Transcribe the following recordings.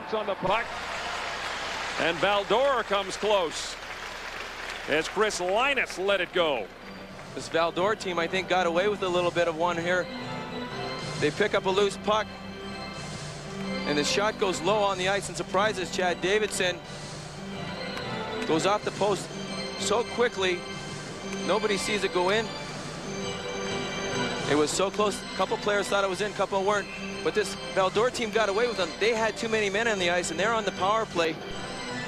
steps on the puck. And Valdor comes close as Chris Linus let it go. This Valdor team, I think, got away with a little bit of one here. They pick up a loose puck, and the shot goes low on the ice and surprises Chad Davidson. Goes off the post so quickly, nobody sees it go in. It was so close. A couple players thought it was in, a couple weren't. But this Valdor team got away with them. They had too many men on the ice, and they're on the power play.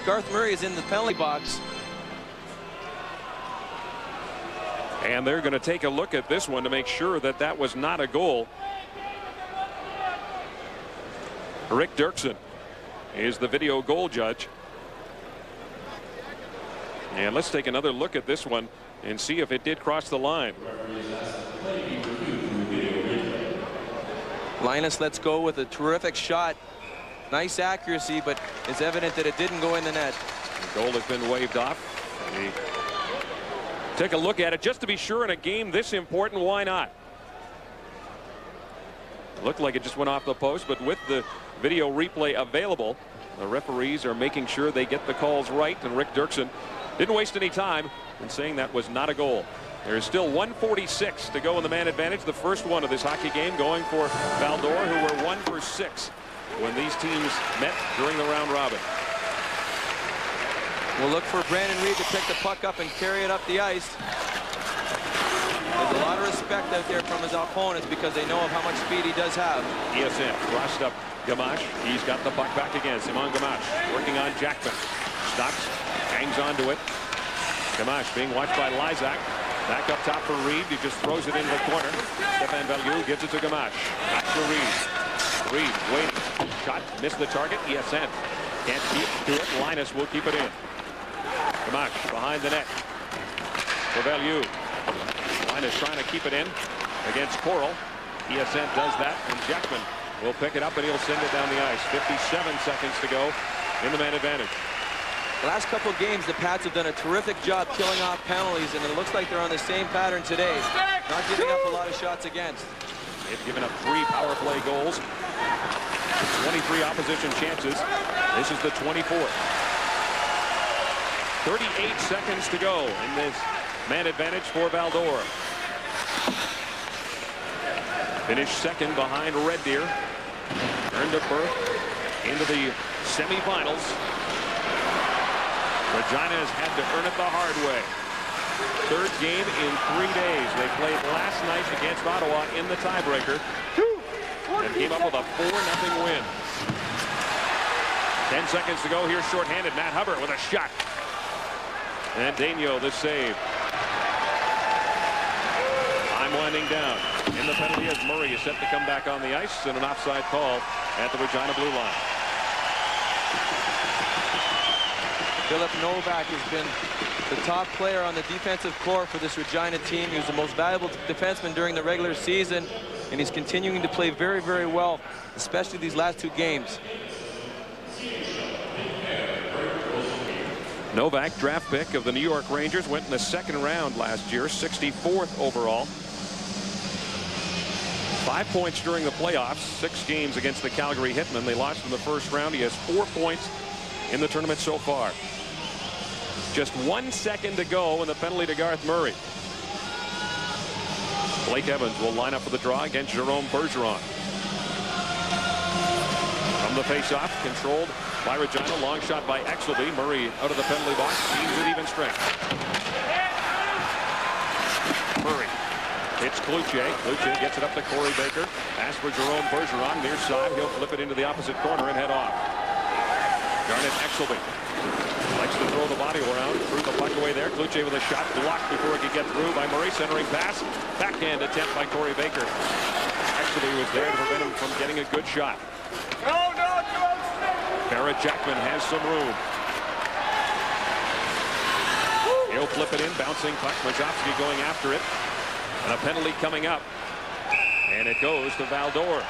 Garth Murray is in the penalty box. And they're going to take a look at this one to make sure that that was not a goal. Rick Dirksen is the video goal judge. And let's take another look at this one and see if it did cross the line. Linus lets go with a terrific shot. Nice accuracy, but it's evident that it didn't go in the net. The goal has been waved off. Take a look at it just to be sure in a game this important. Why not? Looked like it just went off the post, but with the video replay available, the referees are making sure they get the calls right, and Rick Dirksen didn't waste any time in saying that was not a goal. There's still 1:46 to go in the man advantage. The first one of this hockey game going for Valdor, who were 1 for 6 when these teams met during the round robin. We'll look for Brandon Reed to pick the puck up and carry it up the ice. There's a lot of respect out there from his opponents because they know of how much speed he does have. ESN crossed up Gamache. He's got the puck back again. Simon Gamache working on Jackman. Stops, hangs onto it. Gamache being watched by Lysak. Back up top for Reed. He just throws it into the corner. Stefan Bellew gives it to Gamache. Back to Reed. Reed waiting. Shot, missed the target. ESN can't keep to it. Linus will keep it in. Gamache behind the net for Bellew. Linus trying to keep it in against Coral. ESN does that, and Jackman will pick it up and he'll send it down the ice. 57 seconds to go in the man advantage. The last couple games, the Pats have done a terrific job killing off penalties, and it looks like they're on the same pattern today. Not giving up a lot of shots against. They've given up 3 power play goals. 23 opposition chances. This is the 24th. 38 seconds to go in this man advantage for Valdor. Finished second behind Red Deer. Earned a berth into the semifinals. Regina has had to earn it the hard way. Third game in 3 days. They played last night against Ottawa in the tiebreaker and came up with a 4-0 win. 10 seconds to go. Here's shorthanded Matt Hubbard with a shot. And Daigneault the save. Time winding down. In the penalty as Murray is set to come back on the ice, and an offside call at the Regina blue line. Philip Novak has been the top player on the defensive core for this Regina team. He was the most valuable defenseman during the regular season, and he's continuing to play very, very well, especially these last 2 games. Novak, draft pick of the New York Rangers, went in the 2nd round last year, 64th overall. 5 points during the playoffs, 6 games against the Calgary Hitmen. They lost in the 1st round. He has 4 points in the tournament so far. Just 1 second to go, and the penalty to Garth Murray. Blake Evans will line up for the draw against Jerome Bergeron. From the face-off, controlled by Regina. Long shot by Exelby. Murray out of the penalty box. Teams with even strength. Murray hits Cloutier. Cloutier gets it up to Corey Baker. Pass for Jerome Bergeron. Near side. He'll flip it into the opposite corner and head off. Garnet Exelby likes to throw the body around. Threw the puck away there. Cloutier with a shot blocked before it could get through by Murray. Centering pass. Backhand attempt by Corey Baker. Exelby was there to prevent him from getting a good shot. Barrett Jackman has some room. He'll flip it in. Bouncing puck. Majowski going after it. And a penalty coming up. And it goes to Valdor.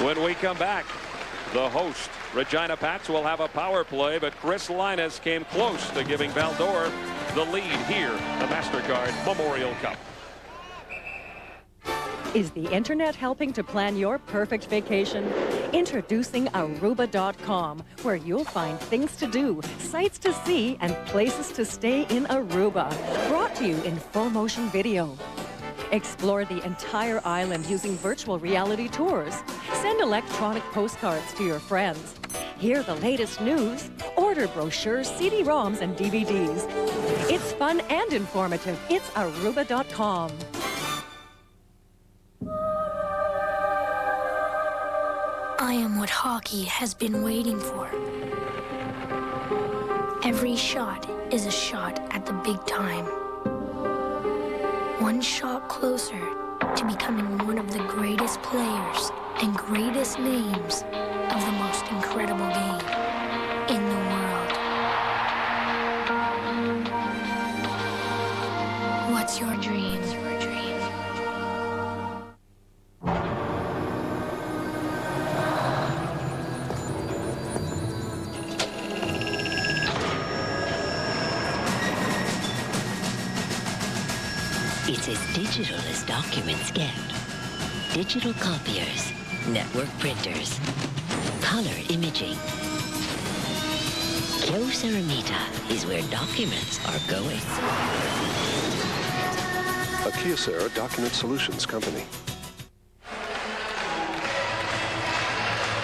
When we come back, the host, Regina Pats, will have a power play, but Chris Linus came close to giving Valdor the lead here, the MasterCard Memorial Cup. Is the internet helping to plan your perfect vacation? Introducing Aruba.com, where you'll find things to do, sights to see, and places to stay in Aruba. Brought to you in full motion video. Explore the entire island using virtual reality tours. Send electronic postcards to your friends. Hear the latest news. Order brochures, CD-ROMs, and DVDs. It's fun and informative. It's Aruba.com. I am what hockey has been waiting for. Every shot is a shot at the big time. One shot closer to becoming one of the greatest players and greatest names of the most incredible game in the world. What's your dream? It's as digital as documents get. Digital copiers, network printers, color imaging. Kyocera is where documents are going. A Kyocera Document Solutions company.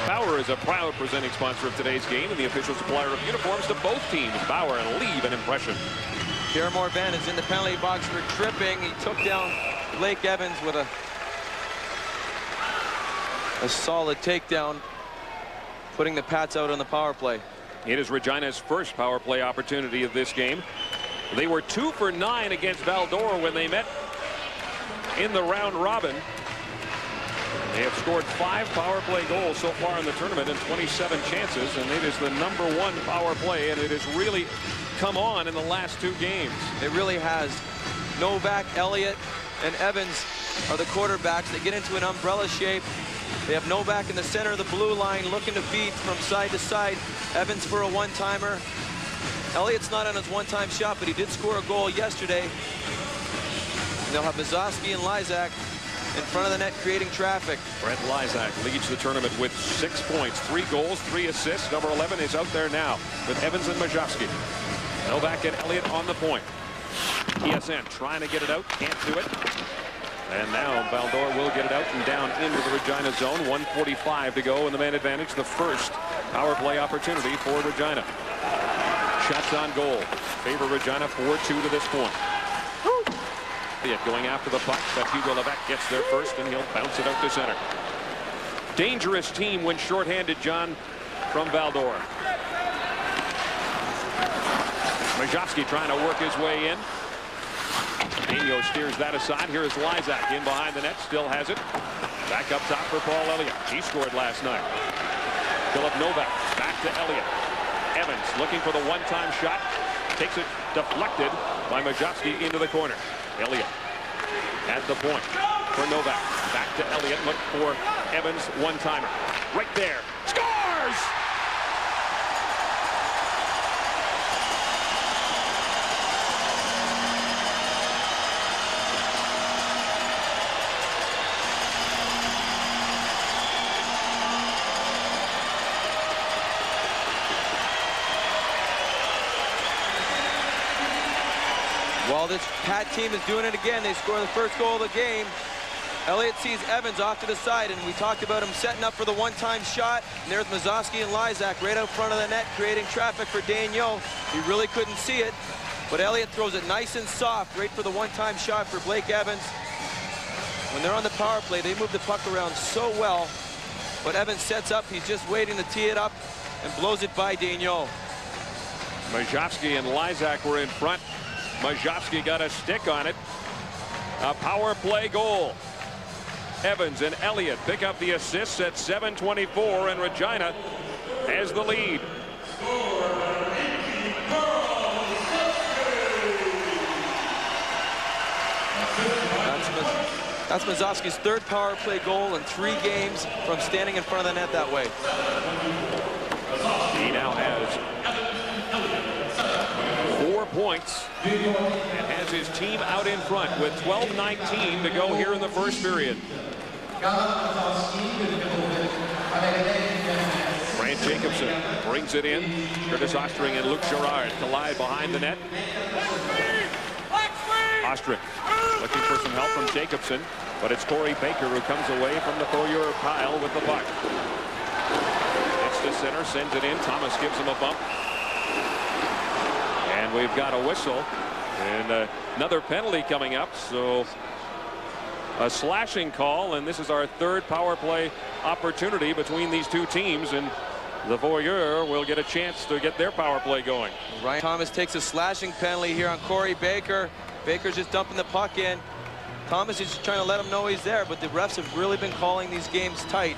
Bauer is a proud presenting sponsor of today's game and the official supplier of uniforms to both teams. Bauer, and leave an impression. Jeremore Ben is in the penalty box for tripping. He took down Blake Evans with a solid takedown, putting the Pats out on the power play. It is Regina's first power play opportunity of this game. They were 2 for 9 against Val-d'Or when they met in the round robin. They have scored 5 power play goals so far in the tournament and 27 chances, and it is the #1 power play, and it has really come on in the last 2 games. It really has. Novak, Elliott, and Evans are the quarterbacks. They get into an umbrella shape. They have Novak in the center of the blue line looking to beat from side to side. Evans for a one-timer. Elliott's not on his one-time shot, but he did score a goal yesterday. And they'll have Mazowski and Lysak in front of the net creating traffic. Brent Lysak leads the tournament with 6 points, 3 goals, 3 assists. Number 11 is out there now with Evans and Mazowski. Novak and Elliott on the point. TSN trying to get it out, can't do it. And now Val-d'Or will get it out and down into the Regina zone. 1:45 to go in the man advantage. The first power play opportunity for Regina. Shots on goal. Favor Regina 4-2 to this point. Going after the puck, but Hugo Levesque gets there first, and he'll bounce it out to center. Dangerous team when shorthanded, John, from Val-d'Or. Mazowski trying to work his way in. Dino steers that aside. Here is Lysak in behind the net, still has it. Back up top for Paul Elliott. He scored last night. Philip Novak back to Elliott. Evans looking for the one-time shot. Takes it deflected by Mazowski into the corner. Elliott at the point for Novak. Back to Elliott. Look for Evans, one-timer. Right there. Scores! Well, this Pat team is doing it again. They score the first goal of the game. Elliott sees Evans off to the side, and we talked about him setting up for the one-time shot. And there's Mazowski and Lysak right out front of the net, creating traffic for Daniel. He really couldn't see it, but Elliott throws it nice and soft, right for the one-time shot for Blake Evans. When they're on the power play, they move the puck around so well. But Evans sets up. He's just waiting to tee it up and blows it by Daniel. Mazowski and Lysak were in front. Mazowski got a stick on it. A power play goal. Evans and Elliott pick up the assists at 7:24, and Regina has the lead. That's Mazowski's third power play goal in 3 games from standing in front of the net that way. He now has 4 points and has his team out in front with 12:19 to go here in the first period. Grant Jacobson brings it in. Curtis Ostring and Luke Gerard collide behind the net. Ostring looking for some help from Jacobson, but it's Corey Baker who comes away from the Foreurs pile with the puck. It's to center, sends it in. Thomas gives him a bump. And we've got a whistle and another penalty coming up. So a slashing call, and this is our third power play opportunity between these two teams, and the Foreurs will get a chance to get their power play going. Ryan Thomas takes a slashing penalty here on Corey Baker. Baker's just dumping the puck in. Thomas is just trying to let him know he's there, but the refs have really been calling these games tight,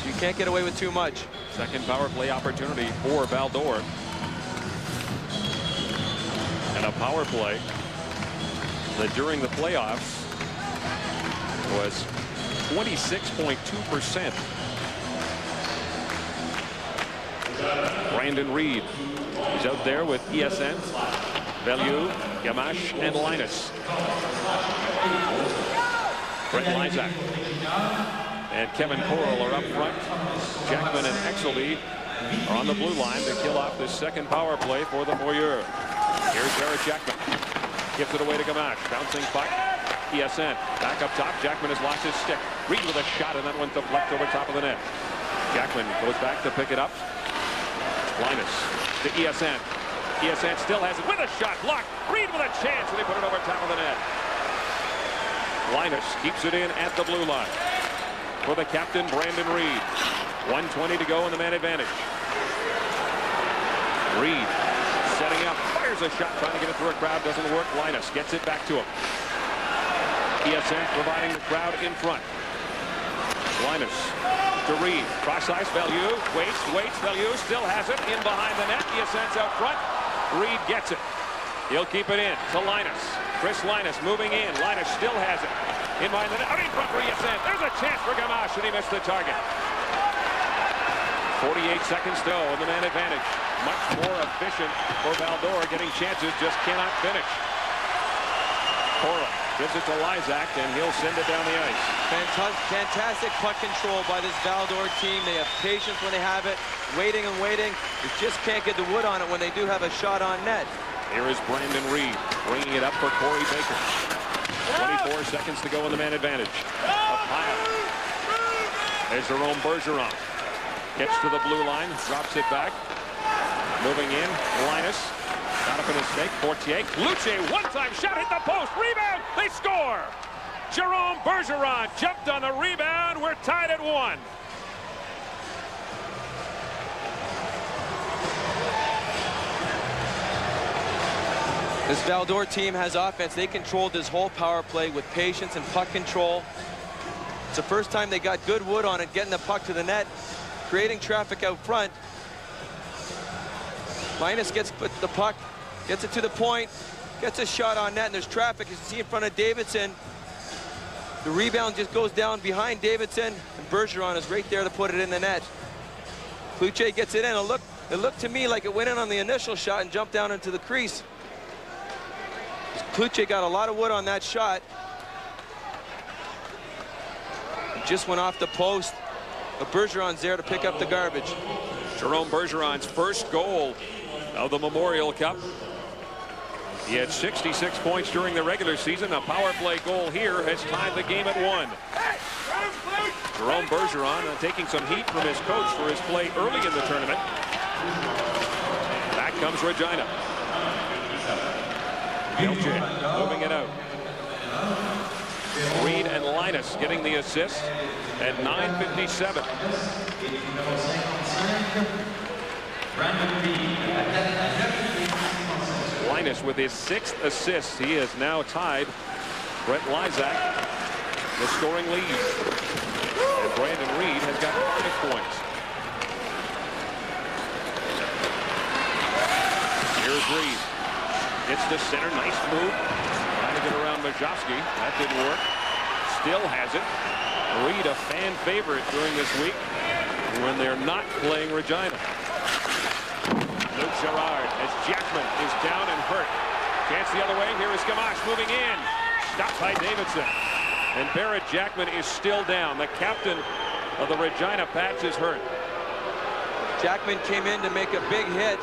so you can't get away with too much. Second power play opportunity for Val-d'Or. And a power play that during the playoffs was 26.2%. Brandon Reed, he's out there with ESN, Bellew, Gamache, and Linus. Brett Lysak and Kevin Coral are up front. Jackman and Exelby are on the blue line to kill off this second power play for the Foreurs. Here's Barrett Jackman. Gives it away to Gamache. Bouncing puck. ESN. Back up top. Jackman has lost his stick. Reed with a shot, and that one deflects over top of the net. Jackman goes back to pick it up. Linus to ESN. ESN still has it with a shot. Blocked. Reed with a chance, and they put it over top of the net. Linus keeps it in at the blue line for the captain, Brandon Reed. 1:20 to go in the man advantage. Reed setting up, fires a shot, trying to get it through a crowd, doesn't work. Linus gets it back to him. ESN providing the crowd in front. Linus to Reed, cross ice, Bellew, waits, Bellew still has it, in behind the net. ESN's out front. Reed gets it. He'll keep it in to Linus. Chris Linus moving in. Linus still has it. In behind the net, out in front for ESN. There's a chance for Gamache, and he missed the target. 48 seconds to go in the man advantage. Much more efficient for Val-d'Or, getting chances, just cannot finish. Coral gives it to Lysak, and he'll send it down the ice. Fantastic puck control by this Val-d'Or team. They have patience when they have it, waiting and waiting. They just can't get the wood on it when they do have a shot on net. Here is Brandon Reed bringing it up for Corey Baker. 24 seconds to go in the man advantage. Up high. There's Jerome Bergeron. Gets to the blue line, drops it back. Moving in, Linus. Got up in his stake, Fortier. Luce, one-time shot, hit the post, rebound, they score! Jerome Bergeron jumped on the rebound, we're tied at 1. This Val-d'Or team has offense. They controlled this whole power play with patience and puck control. It's the first time they got good wood on it, getting the puck to the net, creating traffic out front. Linus gets the puck, gets it to the point, gets a shot on net, and there's traffic, as you see in front of Davidson. The rebound just goes down behind Davidson, and Bergeron is right there to put it in the net. Kluche gets it in. It looked to me like it went in on the initial shot and jumped down into the crease. Kluche got a lot of wood on that shot. It just went off the post, but Bergeron's there to pick up the garbage. Jerome Bergeron's first goal of the Memorial Cup. He had 66 points during the regular season. A power play goal here has tied the game at 1. Jerome Bergeron taking some heat from his coach for his play early in the tournament. Back comes Regina. Elche moving it out. Reed and Linus getting the assist at 9:57. Linus with his 6th assist. He has now tied Brett Lysak the scoring lead. And Brandon Reed has got 5 points. Here's Reed. Gets to center. Nice move. Trying to get around Majowski. That didn't work. Still has it. Reed, a fan favorite during this week when they're not playing Regina. with Gerard as Jackman is down and hurt. Chance the other way. Here is Gamache moving in. Stopped by Davidson. And Barrett Jackman is still down. The captain of the Regina Pats is hurt. Jackman came in to make a big hit.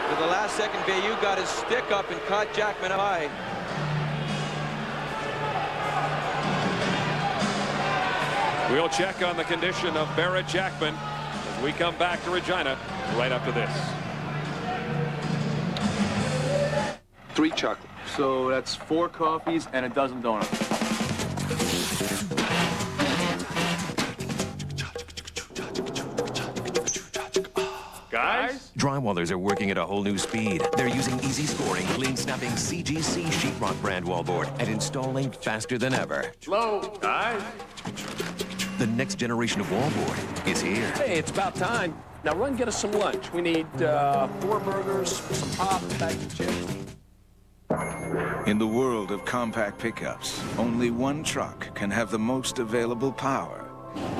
With the last second, Bayou got his stick up and caught Jackman high. We'll check on the condition of Barrett Jackman as we come back to Regina right after this. 3 chocolate. So that's 4 coffees and a dozen donuts. Guys? Drywallers are working at a whole new speed. They're using easy scoring, clean snapping CGC sheetrock brand wallboard and installing faster than ever. Hello, guys? The next generation of wallboard is here. Hey, it's about time. Now run get us some lunch. We need 4 burgers, some pop, a bag of chips. In the world of compact pickups, only one truck can have the most available power.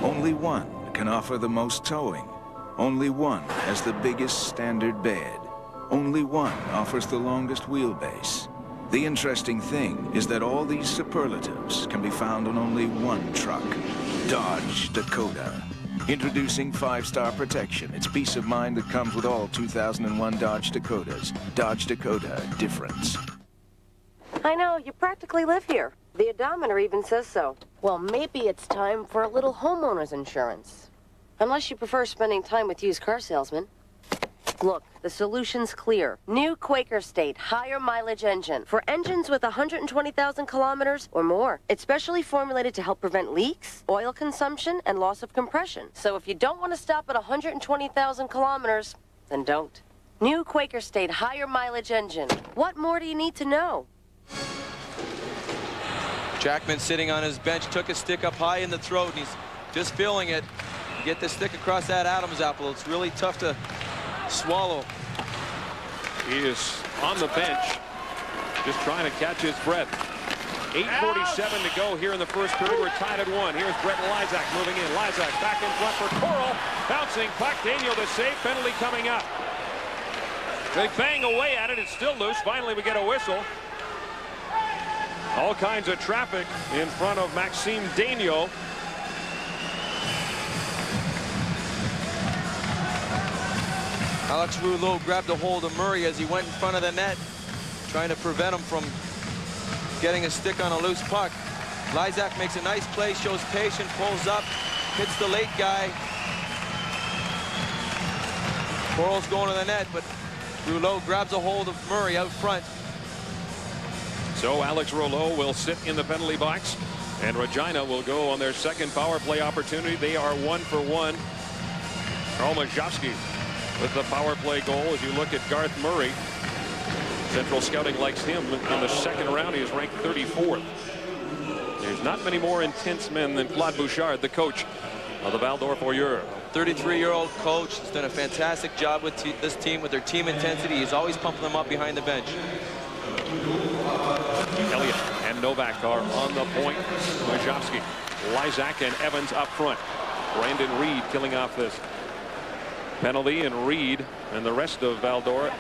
Only one can offer the most towing. Only one has the biggest standard bed. Only one offers the longest wheelbase. The interesting thing is that all these superlatives can be found on only one truck, Dodge Dakota. Introducing 5-star protection. It's peace of mind that comes with all 2001 Dodge Dakotas. Dodge Dakota Difference. I know, you practically live here. The odometer even says so. Well, maybe it's time for a little homeowner's insurance. Unless you prefer spending time with used car salesmen. Look, the solution's clear. New Quaker State higher mileage engine for engines with 120,000 kilometers or more. It's specially formulated to help prevent leaks, oil consumption, and loss of compression. So if you don't want to stop at 120,000 kilometers, then don't. New Quaker State higher mileage engine. What more do you need to know? Jackman sitting on his bench took his stick up high in the throat and he's just feeling it. Get the stick across that Adam's apple. It's really tough to swallow. He is on the bench just trying to catch his breath. 8:47 to go here in the first period. We're tied at 1. Here's Brett Lysak moving in. Lysak back in front for Coral. Bouncing puck. Daniel the save. Penalty coming up. They bang away at it. It's still loose. Finally we get a whistle. All kinds of traffic in front of Maxime Daniel. Alex Rouleau grabbed a hold of Murray as he went in front of the net, trying to prevent him from getting a stick on a loose puck. Lysak makes a nice play, shows patience, pulls up, hits the late guy. Coral's going to the net, but Rouleau grabs a hold of Murray out front. So Alex Rouleau will sit in the penalty box, and Regina will go on their second power play opportunity. They are 1 for 1. Karl Majowski with the power play goal. As you look at Garth Murray, Central Scouting likes him in the second round. He is ranked 34th. There's not many more intense men than Claude Bouchard, the coach of the Val d'Or Foreurs. 33-year-old coach has done a fantastic job with this team, with their team intensity. He's always pumping them up behind the bench. Elliott and Novak are on the point. Majowski, Lysak, and Evans up front. Brandon Reed killing off this penalty, and Reed and the rest of Val d'Or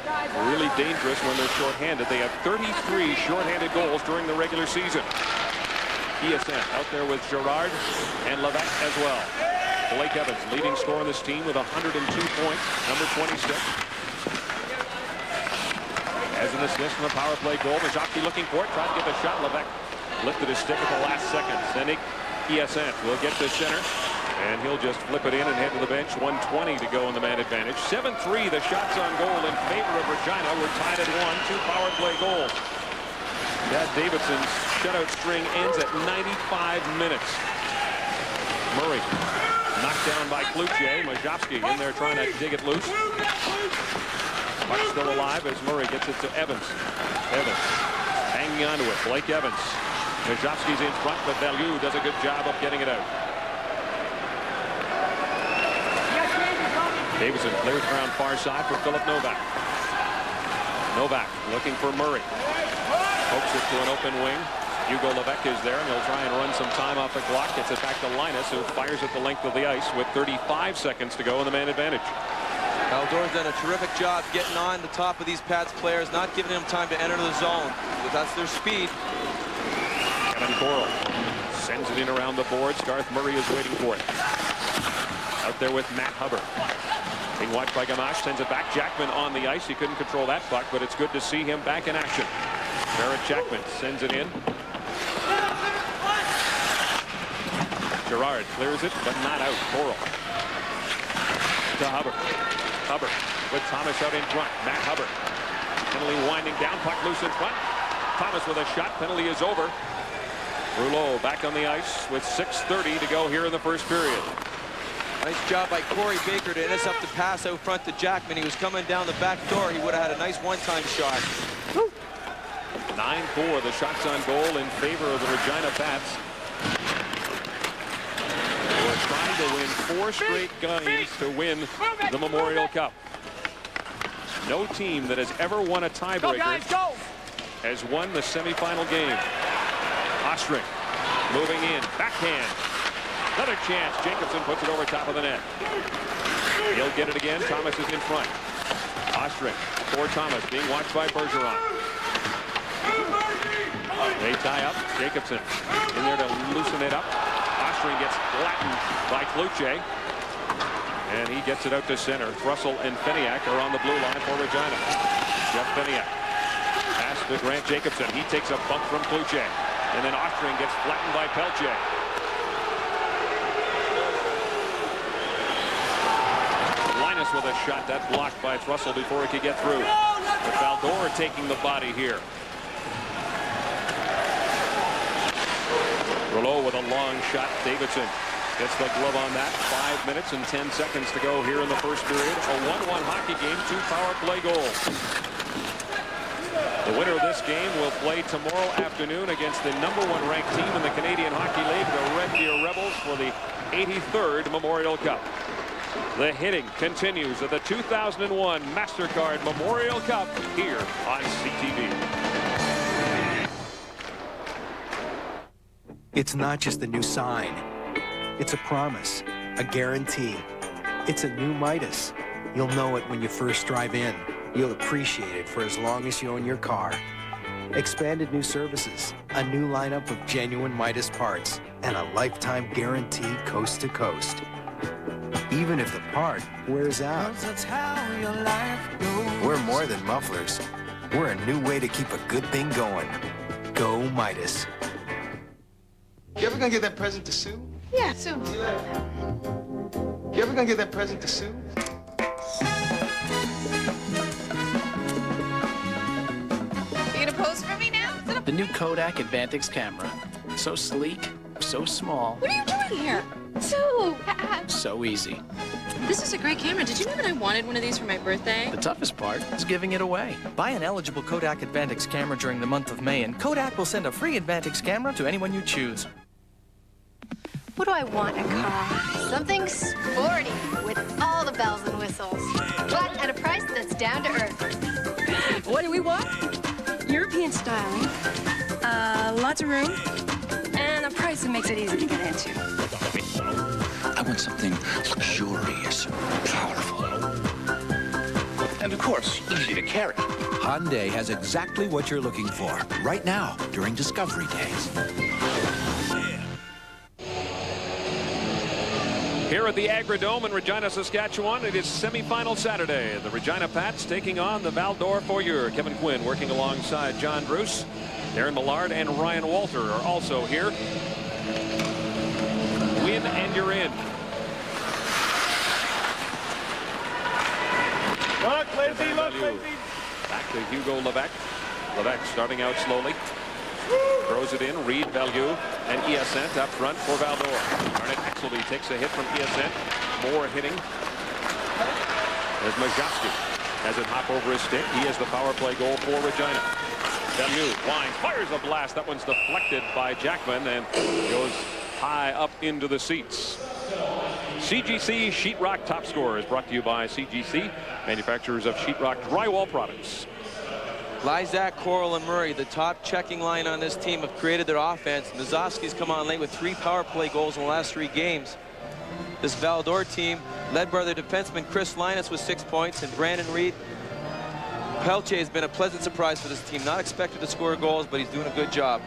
really dangerous when they're shorthanded. They have 33 shorthanded goals during the regular season. ESN out there with Gerard and Levesque as well. Blake Evans, leading scorer on this team with 102 points, number 26. As an assist from the power play goal, Majowski looking for it, tried to get the shot. Levesque lifted his stick at the last second. Sending ESN will get to center, and he'll just flip it in and head to the bench. 1:20 to go in the man advantage. 7-3 the shots on goal in favor of Regina. We're tied at 1. 2 power play goals. Chad Davidson's shutout string ends at 95 minutes. Murray knocked down by Cloutier. Majowski in there trying to dig it loose. Puck still alive as Murray gets it to Evans. Evans hanging onto it. Blake Evans. Majowski's in front, but Bellew does a good job of getting it out. Davidson clears around far side for Philip Novak. Novak looking for Murray. Pokes it to an open wing. Hugo Levesque is there, and he'll try and run some time off the clock. Gets it back to Linus, who fires at the length of the ice with 35 seconds to go in the man advantage. Valdor's done a terrific job getting on the top of these Pats players, not giving them time to enter the zone. But that's their speed. Kevin Coral sends it in around the boards. Garth Murray is waiting for it. Out there with Matt Hubbard. Being watched by Gamache, sends it back. Jackman on the ice. He couldn't control that puck, but it's good to see him back in action. Barrett Jackman sends it in. Gerard clears it, but not out. Coral to Hubbard. Hubbard with Thomas out in front. Matt Hubbard. Penalty winding down. Puck loose in front. Thomas with a shot. Penalty is over. Rouleau back on the ice with 6:30 to go here in the first period. Nice job by Corey Baker to intercept the pass out front to Jackman. He was coming down the back door. He would have had a nice one-time shot. 9-4, the shots on goal in favor of the Regina Pats. We're trying to win 4 straight games to win the Memorial Cup. No team that has ever won a tiebreaker has won the semifinal game. Ostring moving in, backhand. Another chance. Jacobson puts it over top of the net. He'll get it again. Thomas is in front. Ostring for Thomas, being watched by Bergeron. They tie up. Jacobson in there to loosen it up. Ostring gets flattened by Kluche. And he gets it out to center. Russell and Feniak are on the blue line for Regina. Jeff Feniak. Pass to Grant Jacobson. He takes a bump from Kluche. And then Ostring gets flattened by Pelche. Linus with a shot that blocked by Russell before he could get through. But Valdor taking the body here. Rouleau with a long shot. Davidson gets the glove on that. 5 minutes and 10 seconds to go here in the first period. A 1-1 hockey game, 2 power play goals. The winner of this game will play tomorrow afternoon against the #1 ranked team in the Canadian Hockey League, the Red Deer Rebels, for the 83rd Memorial Cup. The hitting continues at the 2001 MasterCard Memorial Cup here on CTV. It's not just a new sign. It's a promise, a guarantee. It's a new Midas. You'll know it when you first drive in. You'll appreciate it for as long as you own your car. Expanded new services, a new lineup of genuine Midas parts, and a lifetime guarantee coast to coast. Even if the part wears out. We're more than mufflers. We're a new way to keep a good thing going. Go Midas. You ever gonna give that present to Sue? Yeah, soon. You ever gonna give that present to Sue? You gonna pose for me now? The new Kodak Advantix camera. So sleek, so small. What are you doing here? Sue! So easy. This is a great camera. Did you know that I wanted one of these for my birthday? The toughest part is giving it away. Buy an eligible Kodak Advantix camera during the month of May, and Kodak will send a free Advantix camera to anyone you choose. What do I want in a car? Something sporty with all the bells and whistles, but at a price that's down to earth. What do we want? European styling, lots of room, and a price that makes it easy to get into. I want something luxurious, powerful, and of course, easy to carry. Hyundai has exactly what you're looking for right now during Discovery Days. Here at the Agrodome in Regina, Saskatchewan, it is semifinal Saturday. The Regina Pats taking on the Val-d'Or Foreurs. Kevin Quinn working alongside John Bruce. Darren Millard and Ryan Walter are also here. Win and you're in. Back to Hugo Levesque. Levesque starting out slowly. Throws it in. Reed, Value, and Hyacinthe up front for Val-d'Or. Arnett Axelby takes a hit from Hyacinthe. More hitting. There's Majowski. Has it hop over his stick. He has the power play goal for Regina. Value winds, fires a blast. That one's deflected by Jackman and goes high up into the seats. CGC Sheetrock Top Score is brought to you by CGC, manufacturers of sheetrock drywall products. Lysak, Coral, and Murray, the top checking line on this team, have created their offense. Mazowski's come on late with 3 power play goals in the last 3 games. This Val-d'Or team led by their defenseman Chris Linus with 6 points, and Brandon Reed. Pelche has been a pleasant surprise for this team. Not expected to score goals, but he's doing a good job.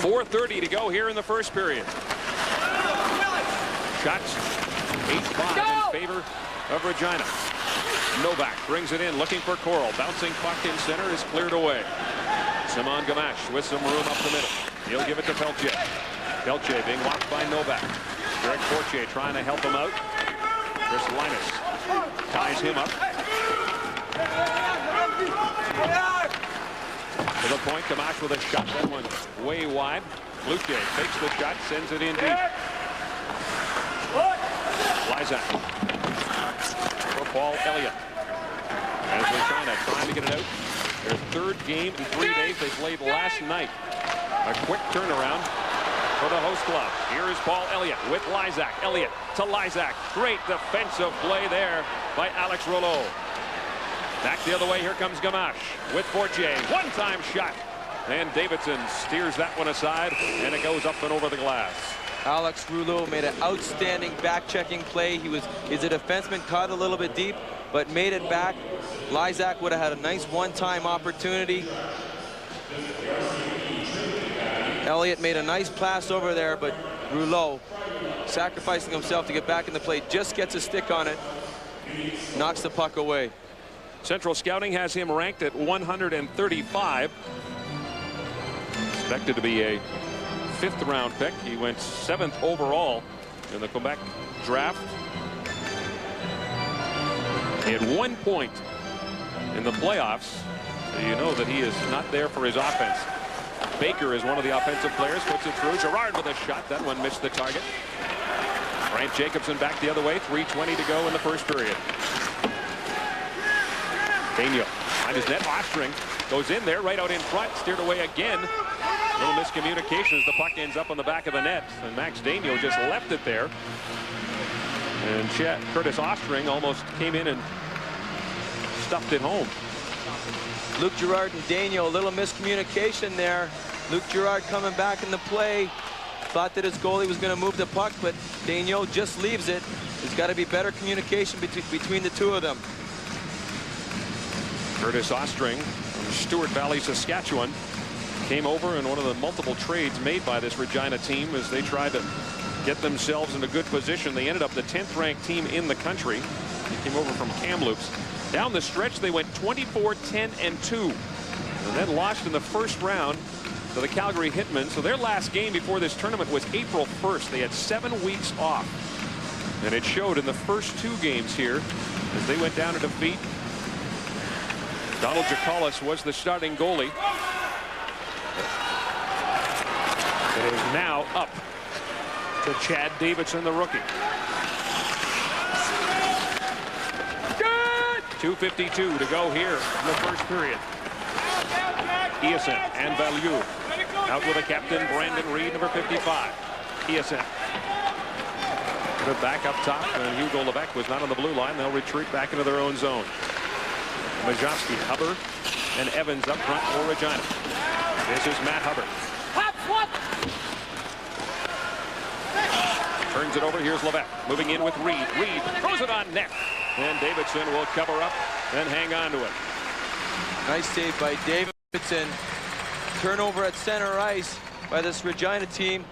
4:30 to go here in the first period. Shots 8-5 in favor of Regina. Novak brings it in, looking for Coral. Bouncing puck in center is cleared away. Simon Gamache with some room up the middle. He'll give it to Pelche. Pelche being watched by Novak. Greg Fortier trying to help him out. Chris Linus ties him up. To the point, Gamache with a shot. That one way wide. Luque takes the shot, sends it in deep. Lysak for Paul Elliott. As Regina trying to get it out. Their third game in 3 days. They played last night. A quick turnaround for the host club. Here is Paul Elliott with Lysak. Elliott to Lysak. Great defensive play there by Alex Rouleau. Back the other way. Here comes Gamache with Fortier. One-time shot. And Davidson steers that one aside, and it goes up and over the glass. Alex Rouleau made an outstanding back-checking play. He's a defenseman, caught a little bit deep, but made it back. Lysak would have had a nice one-time opportunity. Elliott made a nice pass over there, but Rouleau, sacrificing himself to get back in the play, just gets a stick on it, knocks the puck away. Central Scouting has him ranked at 135. Expected to be a 5th round pick. He went 7th overall in the Quebec draft. He had 1 point in the playoffs. So you know that he is not there for his offense. Baker is one of the offensive players, puts it through. Gerard with a shot. That one missed the target. Grant Jacobson back the other way. 3:20 to go in the first period. Daniel behind his net. Ostring goes in there right out in front. Steered away again. Little miscommunication as the puck ends up on the back of the net. And Max Daniel just left it there. And Curtis Ostring almost came in and stuffed it home. Luke Gerard and Daniel, a little miscommunication there. Luke Gerard coming back in the play. Thought that his goalie was going to move the puck, but Daniel just leaves it. There's got to be better communication between the two of them. Curtis Ostring from Stewart Valley, Saskatchewan, came over in one of the multiple trades made by this Regina team as they tried to get themselves in a good position. They ended up the 10th ranked team in the country. He came over from Kamloops. Down the stretch, they went 24-10-2, and then lost in the first round to the Calgary Hitmen. So their last game before this tournament was April 1st. They had 7 weeks off, and it showed in the first 2 games here as they went down to defeat. Donald Jackalis was the starting goalie. It is now up to Chad Davidson, the rookie. 2:52 to go here in the first period. Eason and Value out with a captain, Brandon Reed, number 55. Eason put it back up top, and Hugo Levesque was not on the blue line. They'll retreat back into their own zone. Majowski, Hubbard, and Evans up front for Regina. This is Matt Hubbard. Turns it over. Here's Levesque moving in with Reed. Reed throws it on net, and Davidson will cover up and hang on to it. Nice save by Davidson. Turnover at center ice by this Regina team.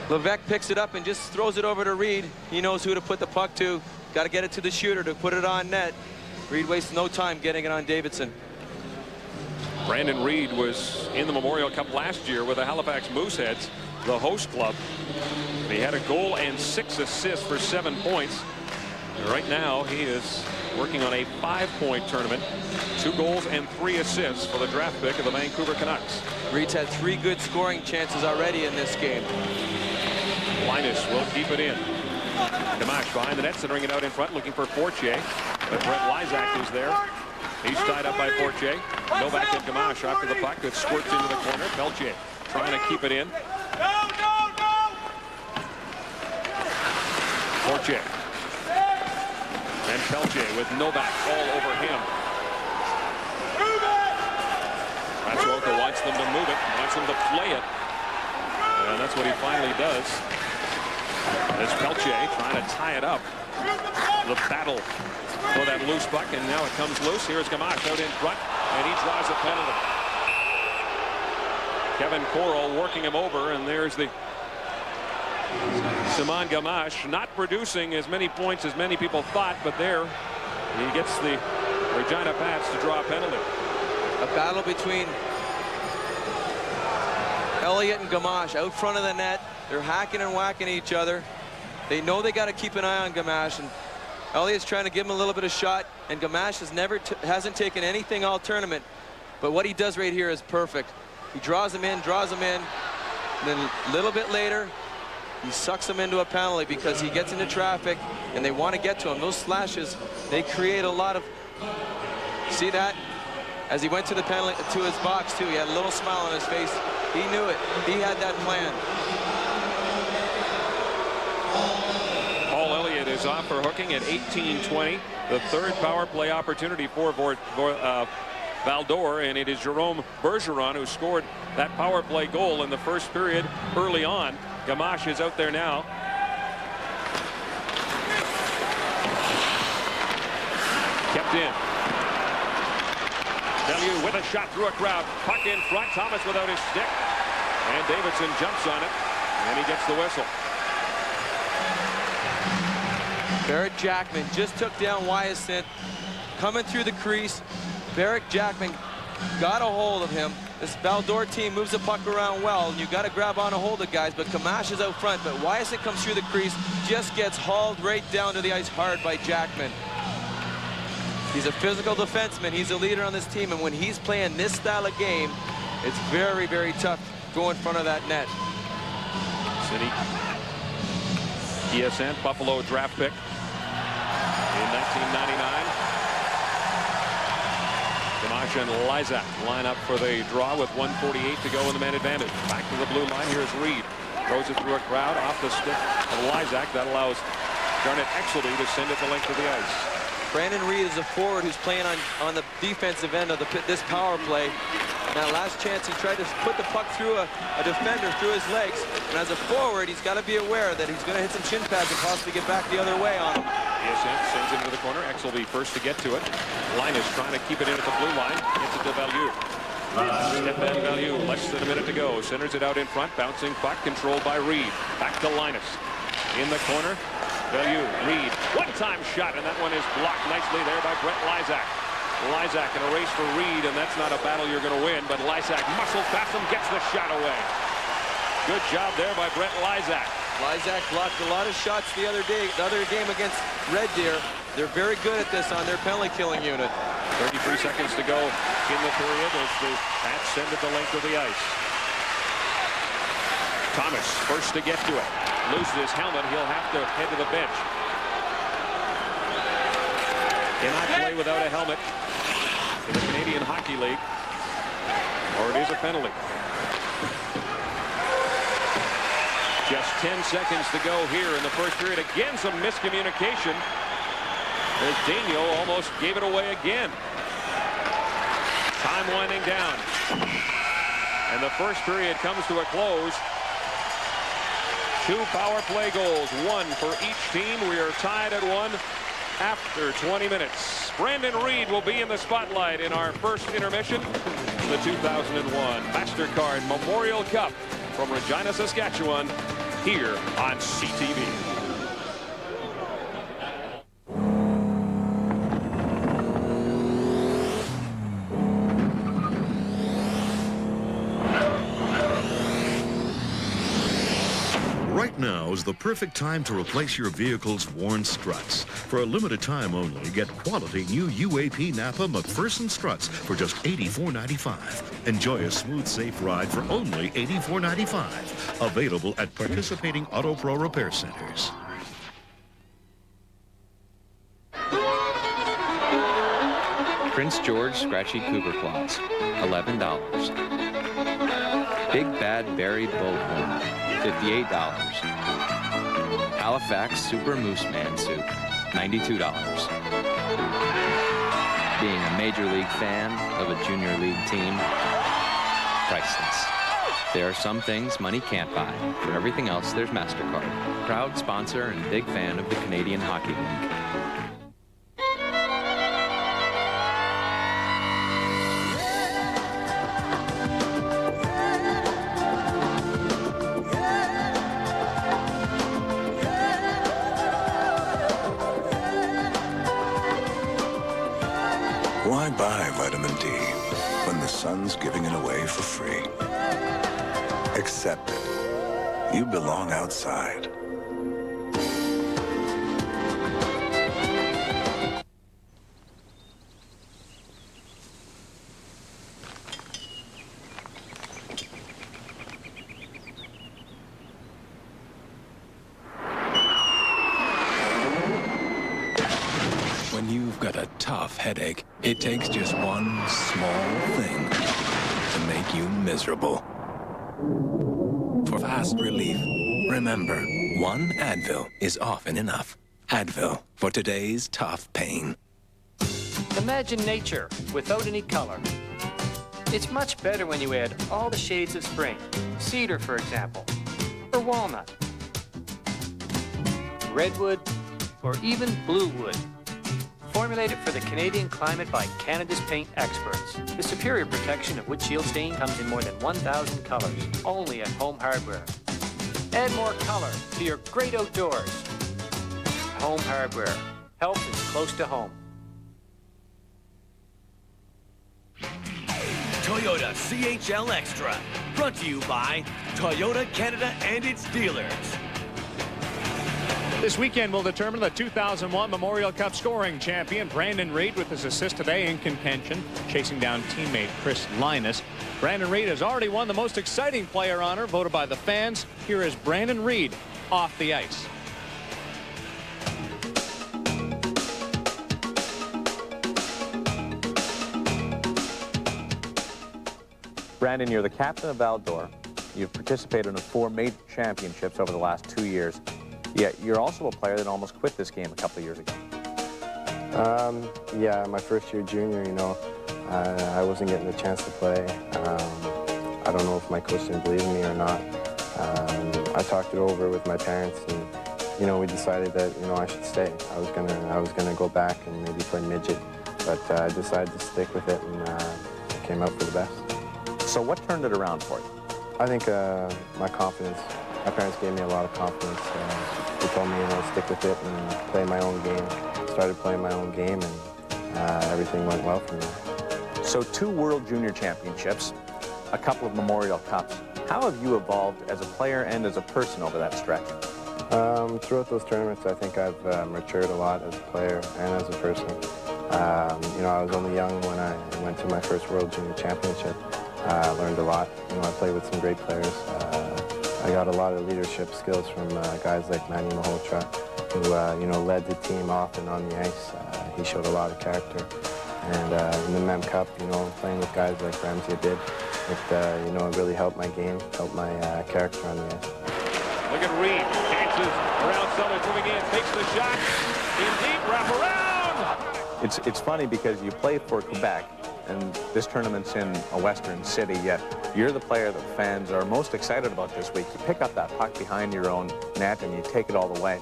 Levesque picks it up and just throws it over to Reed. He knows who to put the puck to. Got to get it to the shooter to put it on net. Reed wastes no time getting it on Davidson. Brandon Reed was in the Memorial Cup last year with the Halifax Mooseheads, the host club. He had a goal and 6 assists for 7 points. And right now he is working on a 5-point tournament. 2 goals and 3 assists for the draft pick of the Vancouver Canucks. Reed's had 3 good scoring chances already in this game. Linus will keep it in. Gamache behind the net, centering it out in front, looking for Fortier. But Brett Lysak is there. He's tied up by Fortier. Novak and Gamache after the puck. It squirts into the corner. Pelche trying to keep it in. Fortier. And Pelche with Novak all over him. Ratsuoka wants them to move it, wants them to play it. And that's what he finally does. As Pelche trying to tie it up. The battle for that loose puck, and now it comes loose. Here's Gamache out in front, and he draws a penalty. Kevin Corral working him over, and there's the Simon Gamache, not producing as many points as many people thought, but there he gets the Regina Pats to draw a penalty. A battle between Elliott and Gamache out front of the net. They're hacking and whacking each other. They know they got to keep an eye on Gamache, and Elliott's trying to give him a little bit of shot, and Gamache hasn't taken anything all tournament. But what he does right here is perfect. He draws him in, and then a little bit later, he sucks him into a penalty because he gets into traffic, and they want to get to him. Those slashes, they create a lot of. See that? As he went to the penalty, to his box too, he had a little smile on his face. He knew it. He had that plan. Paul Elliott is off for hooking at 18:20. The third power play opportunity for Val-d'Or, and it is Jerome Bergeron who scored that power play goal in the first period early on. Gamache is out there now. Kept in. Bellew with a shot through a crowd. Puck in front. Thomas without his stick. And Davidson jumps on it. And he gets the whistle. Barrett Jackman just took down Wyatt, coming through the crease. Barrett Jackman got a hold of him. This Val-d'Or team moves the puck around well. You got to grab on a hold of guys, but Gamache is out front. But Wyatt comes through the crease, just gets hauled right down to the ice hard by Jackman. He's a physical defenseman. He's a leader on this team, and when he's playing this style of game, it's very, very tough to go in front of that net. City ESN Buffalo draft pick in 1999. Gamache and Lysak line up for the draw with 1:48 to go in the man advantage. Back to the blue line. Here's Reed. Throws it through a crowd off the stick of Lysak. That allows Garnet Exelby to send it the length of the ice. Brandon Reed is a forward who's playing on the defensive end of this power play. That last chance, he tried to put the puck through a defender through his legs. And as a forward, he's got to be aware that he's going to hit some shin pads and possibly get back the other way on him. ESN sends it into the corner. Exelby first to get to it. Linus trying to keep it in at the blue line. Gets it to Bellew. Stefan Bellew, less than a minute to go. Centers it out in front. Bouncing puck controlled by Reed. Back to Linus. In the corner. Bellew, Reed, one-time shot, and that one is blocked nicely there by Brett Lysak. Lysak in a race for Reed, and that's not a battle you're going to win, but Lysak muscled past him, gets the shot away. Good job there by Brett Lysak. Lysak blocked a lot of shots the other game against Red Deer. They're very good at this on their penalty killing unit. 33 seconds to go in the period as the Pats send it the length of the ice. Thomas first to get to it. Loses his helmet. He'll have to head to the bench. Cannot play without a helmet in the Canadian Hockey League, or it is a penalty. Just 10 seconds to go here in the first period. Again, some miscommunication as Daniel almost gave it away again. Time winding down. And the first period comes to a close. 2 power play goals, 1 for each team. We are tied at 1 after 20 minutes. Brandon Reed will be in the spotlight in our first intermission. The 2001 MasterCard Memorial Cup from Regina, Saskatchewan, here on CTV. Right now is the perfect time to replace your vehicle's worn struts. For a limited time only, get quality new UAP Napa McPherson struts for just $84.95. Enjoy a smooth, safe ride for only $84.95. Available at participating Auto Pro repair centers. Prince George Scratchy Cougar Claws, $11. Big Bad Berry Bullhorn, $58. Halifax Super Moose Man Soup, $92. Being a Major League fan of a Junior League team, priceless. There are some things money can't buy. For everything else, there's MasterCard. Proud sponsor and big fan of the Canadian Hockey League. Why buy vitamin D when the sun's giving it away for free? Accept it. You belong outside. When you've got a tough headache, it takes just one small thing to make you miserable. For fast relief, remember, one Advil is often enough. Advil, for today's tough pain. Imagine nature without any color. It's much better when you add all the shades of spring. Cedar, for example, or walnut, redwood, or even blue wood. Formulated for the Canadian climate by Canada's paint experts. The superior protection of windshield stain comes in more than 1,000 colors, only at Home Hardware. Add more color to your great outdoors. Home Hardware. Health is close to home. Toyota CHL Extra. Brought to you by Toyota Canada and its dealers. This weekend will determine the 2001 Memorial Cup scoring champion. Brandon Reed with his assist today in contention, chasing down teammate Chris Linus. Brandon Reed has already won the most exciting player honor voted by the fans. Here is Brandon Reed off the ice. Brandon, you're the captain of Val-d'Or. You've participated in 4 major championships over the last 2 years. Yet you're also a player that almost quit this game a couple of years ago. Yeah, my first year junior, I wasn't getting the chance to play. I don't know if my coach didn't believe in me or not. I talked it over with my parents, and we decided that I should stay. I was gonna go back and maybe play midget, but I decided to stick with it, and it came out for the best. So what turned it around for you? I think my confidence. My parents gave me a lot of confidence. They told me, stick with it and play my own game. Started playing my own game, and everything went well for me. So 2 World Junior Championships, a couple of Memorial Cups. How have you evolved as a player and as a person over that stretch? Throughout those tournaments, I think I've matured a lot as a player and as a person. I was only young when I went to my first World Junior Championship. I learned a lot. I played with some great players. I got a lot of leadership skills from guys like Manny Malhotra, who, led the team off and on the ice. He showed a lot of character. And in the Mem Cup, playing with guys like Ramsey did, it really helped my game, helped my character on the ice. Look at Reed. Dances around Summers, moving in, takes the shot. In deep, wrap around. It's funny because you play for Quebec, and this tournament's in a western city, yet you're the player that fans are most excited about this week. You pick up that puck behind your own net and you take it all the way.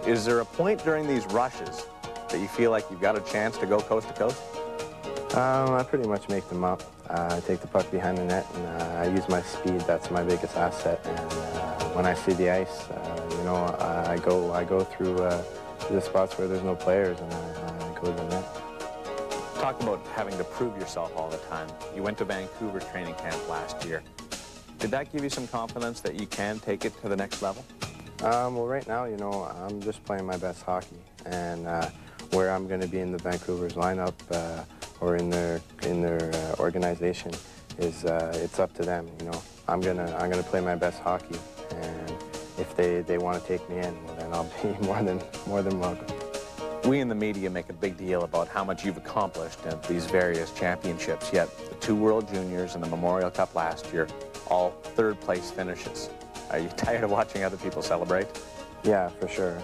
Is there a point during these rushes that you feel like you've got a chance to go coast to coast? I pretty much make them up. I take the puck behind the net, and I use my speed. That's my biggest asset. And when I see the ice, I go through the spots where there's no players, and I go to the net. Talk about having to prove yourself all the time. You went to Vancouver training camp last year. Did that give you some confidence that you can take it to the next level? Well, right now, I'm just playing my best hockey, and where I'm going to be in the Vancouver's lineup or in their organization is it's up to them. I'm gonna play my best hockey, and if they want to take me in, well, then I'll be more than welcome. We in the media make a big deal about how much you've accomplished at these various championships, yet the 2 World Juniors and the Memorial Cup last year, all 3rd place finishes. Are you tired of watching other people celebrate? Yeah, for sure.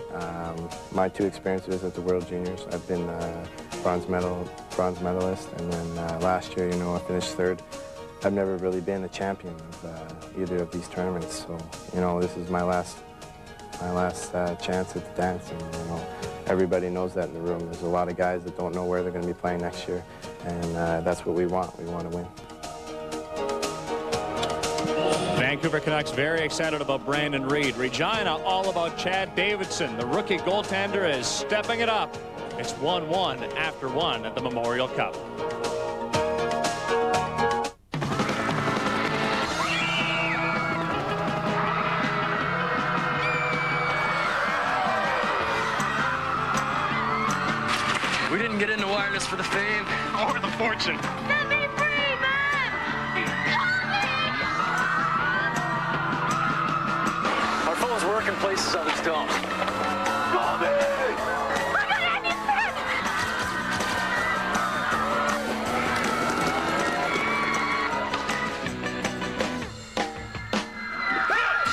My 2 experiences at the World Juniors, I've been bronze medalist, and then last year, I finished 3rd. I've never really been a champion of either of these tournaments, so you know, this is my last chance at the dance, and you know, everybody knows that in the room. There's a lot of guys that don't know where they're going to be playing next year, and that's what we want. We want to win. Vancouver Canucks very excited about Brandon Reed. Regina all about Chad Davidson. The rookie goaltender is stepping it up. It's 1-1 after 1 at the Memorial Cup. We didn't get into wireless for the fame or the fortune. Let me free, man! Our phones work in places others don't.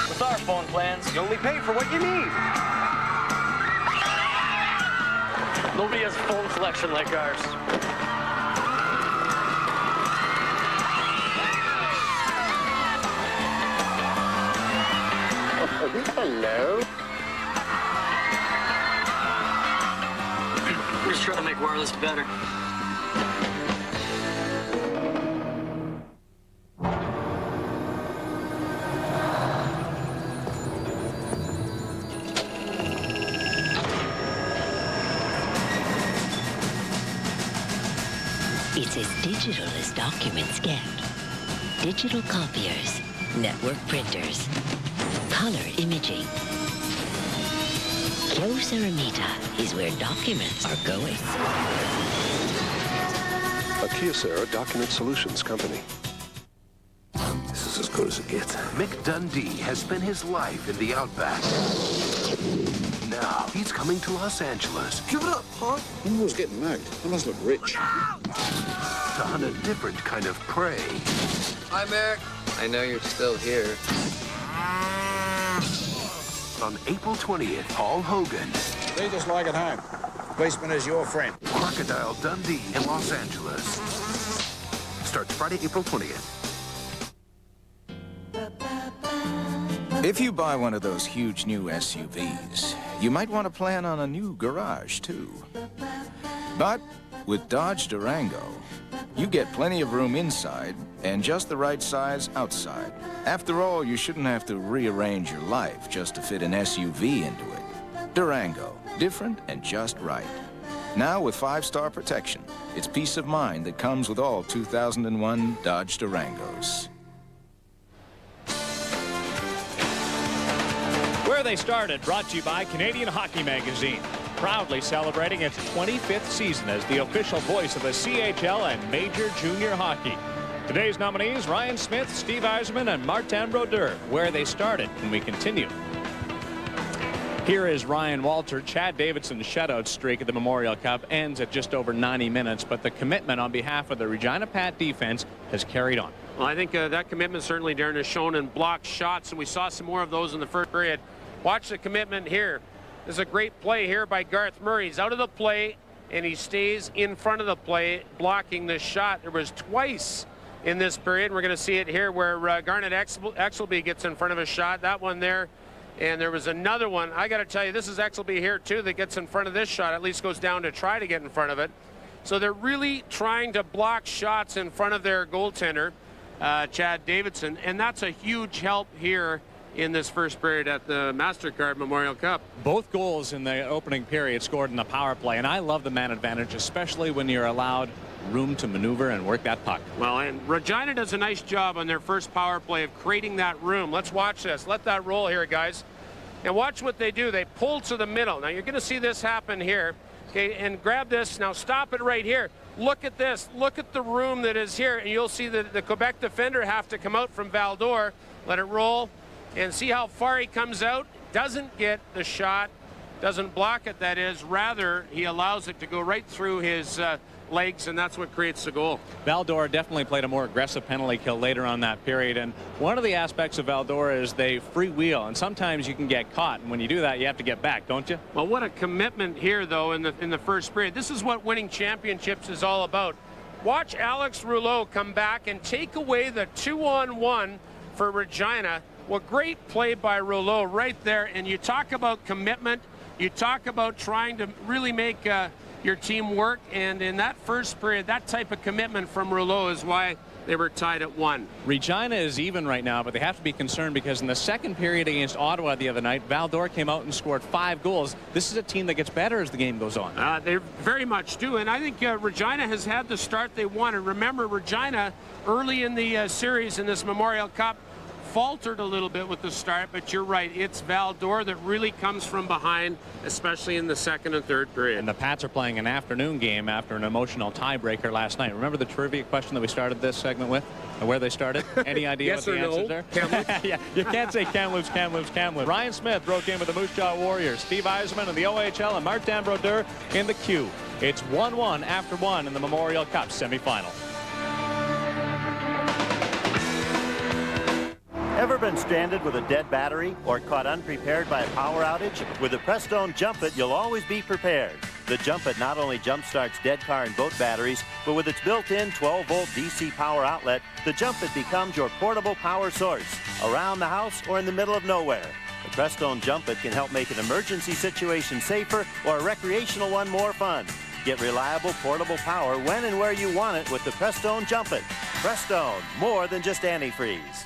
With our phone plans, you only pay for what you need. Nobody has a phone collection like ours. Hello? We're just trying to make wireless better. It's as digital as documents get. Digital copiers, network printers, color imaging. Kyocera is where documents are going. A Kyocera Document Solutions company. This is as good as it gets. Mick Dundee has spent his life in the Outback. Now, he's coming to Los Angeles. Give it up, punk. Who's getting mugged? I must look rich. To hunt a different kind of prey. Hi, Merrick. I know you're still here. On April 20th, Paul Hogan. They just like it home. Policeman is your friend. Crocodile Dundee in Los Angeles. Starts Friday, April 20th. If you buy one of those huge new SUVs, you might want to plan on a new garage, too. But with Dodge Durango, you get plenty of room inside and just the right size outside. After all, you shouldn't have to rearrange your life just to fit an SUV into it. Durango, different and just right. Now with 5-star protection, it's peace of mind that comes with all 2001 Dodge Durangos. Where They Started, brought to you by Canadian Hockey Magazine. Proudly celebrating its 25th season as the official voice of the CHL and Major Junior Hockey. Today's nominees, Ryan Smith, Steve Yzerman, and Martin Brodeur. Where They Started, and we continue. Here is Ryan Walter. Chad Davidson's shutout streak at the Memorial Cup ends at just over 90 minutes, but the commitment on behalf of the Regina Pat defense has carried on. Well, I think that commitment certainly, Darren, has shown in blocked shots, and we saw some more of those in the first period. Watch the commitment here. This is a great play here by Garth Murray. He's out of the play, and he stays in front of the play, blocking this shot. There was twice in this period. We're going to see it here where Garnet Exelby gets in front of a shot. That one there. And there was another one. I got to tell you, this is Exelby here, too, that gets in front of this shot, at least goes down to try to get in front of it. So they're really trying to block shots in front of their goaltender, Chad Davidson, and that's a huge help here in this first period at the MasterCard Memorial Cup. Both goals in the opening period scored in the power play, and I love the man advantage, especially when you're allowed room to maneuver and work that puck. Well, and Regina does a nice job on their first power play of creating that room. Let's watch this. Let that roll here, guys. And watch what they do. They pull to the middle. Now, you're going to see this happen here. Okay, and grab this. Now, stop it right here. Look at this. Look at the room that is here, and you'll see that the Quebec defender have to come out from Val-d'Or. Let it roll, and see how far he comes out. Doesn't get the shot. Doesn't block it, that is. Rather, he allows it to go right through his legs, and that's what creates the goal. Val-d'Or definitely played a more aggressive penalty kill later on that period, and one of the aspects of Val-d'Or is they freewheel, and sometimes you can get caught, and when you do that, you have to get back, don't you? Well, what a commitment here, though, in the first period. This is what winning championships is all about. watch Alex Rouleau come back and take away the 2-on-1 for Regina. Well, great play by Rouleau right there. And you talk about commitment. You talk about trying to really make your team work. And in that first period, that type of commitment from Rouleau is why they were tied at 1. Regina is even right now, but they have to be concerned because in the second period against Ottawa the other night, Val-d'Or came out and scored 5 goals. This is a team that gets better as the game goes on. They very much do, and I think Regina has had the start they wanted. Remember, Regina early in the series in this Memorial Cup faltered a little bit with the start, but you're right. It's Val-d'Or that really comes from behind, especially in the second and third period. And the Pats are playing an afternoon game after an emotional tiebreaker last night. Remember the trivia question that we started this segment with and where they started? Any idea yes what the or answers no? are? Kamloops? Yeah, you can't say Kamloops, Kamloops, Kamloops. Ryan Smith broke in with the Moose Jaw Warriors. Steve Yzerman in the OHL and Martin Brodeur in the Q. It's 1-1 after 1 in the Memorial Cup semifinal. Ever been stranded with a dead battery or caught unprepared by a power outage? With the Prestone Jump It, you'll always be prepared. The Jump It not only jump-starts dead car and boat batteries, but with its built-in 12-volt DC power outlet, the Jump It becomes your portable power source, around the house or in the middle of nowhere. The Prestone Jump It can help make an emergency situation safer or a recreational one more fun. Get reliable portable power when and where you want it with the Prestone Jump It. Prestone, more than just antifreeze.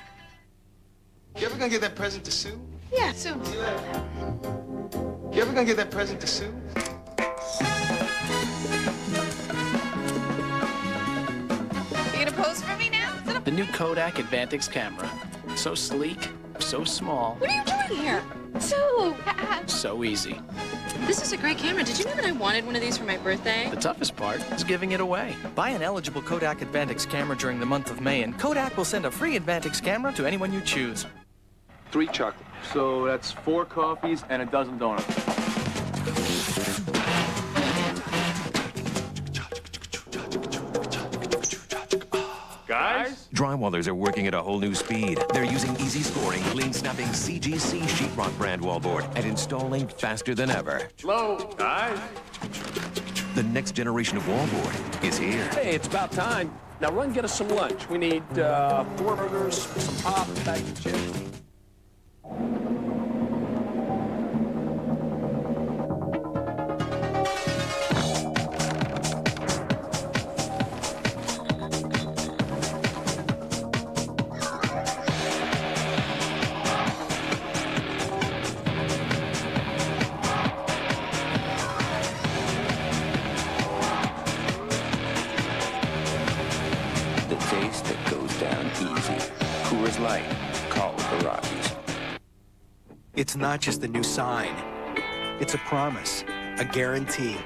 You ever gonna get that present to Sue? Yeah, soon. You ever gonna get that present to Sue? You gonna pose for me now? The new Kodak Advantix camera. So sleek, so small, What are you doing here? Sue! so easy. This is a great camera. Did you know that I wanted one of these for my birthday? The toughest part is giving it away. Buy an eligible Kodak Advantix camera during the month of May, and Kodak will send a free Advantix camera to anyone you choose. 3 chocolate. So that's 4 coffees and a dozen donuts. Guys? Drywallers are working at a whole new speed. They're using easy scoring, clean snapping CGC sheetrock brand wallboard and installing faster than ever. Hello, guys? The next generation of wallboard is here. Hey, it's about time. Now run get us some lunch. We need 4 burgers, some pop, a bag of chips. The taste that goes down easy. Coors Light. Call it the Rockies. It's not just a new sign. It's a promise, a guarantee.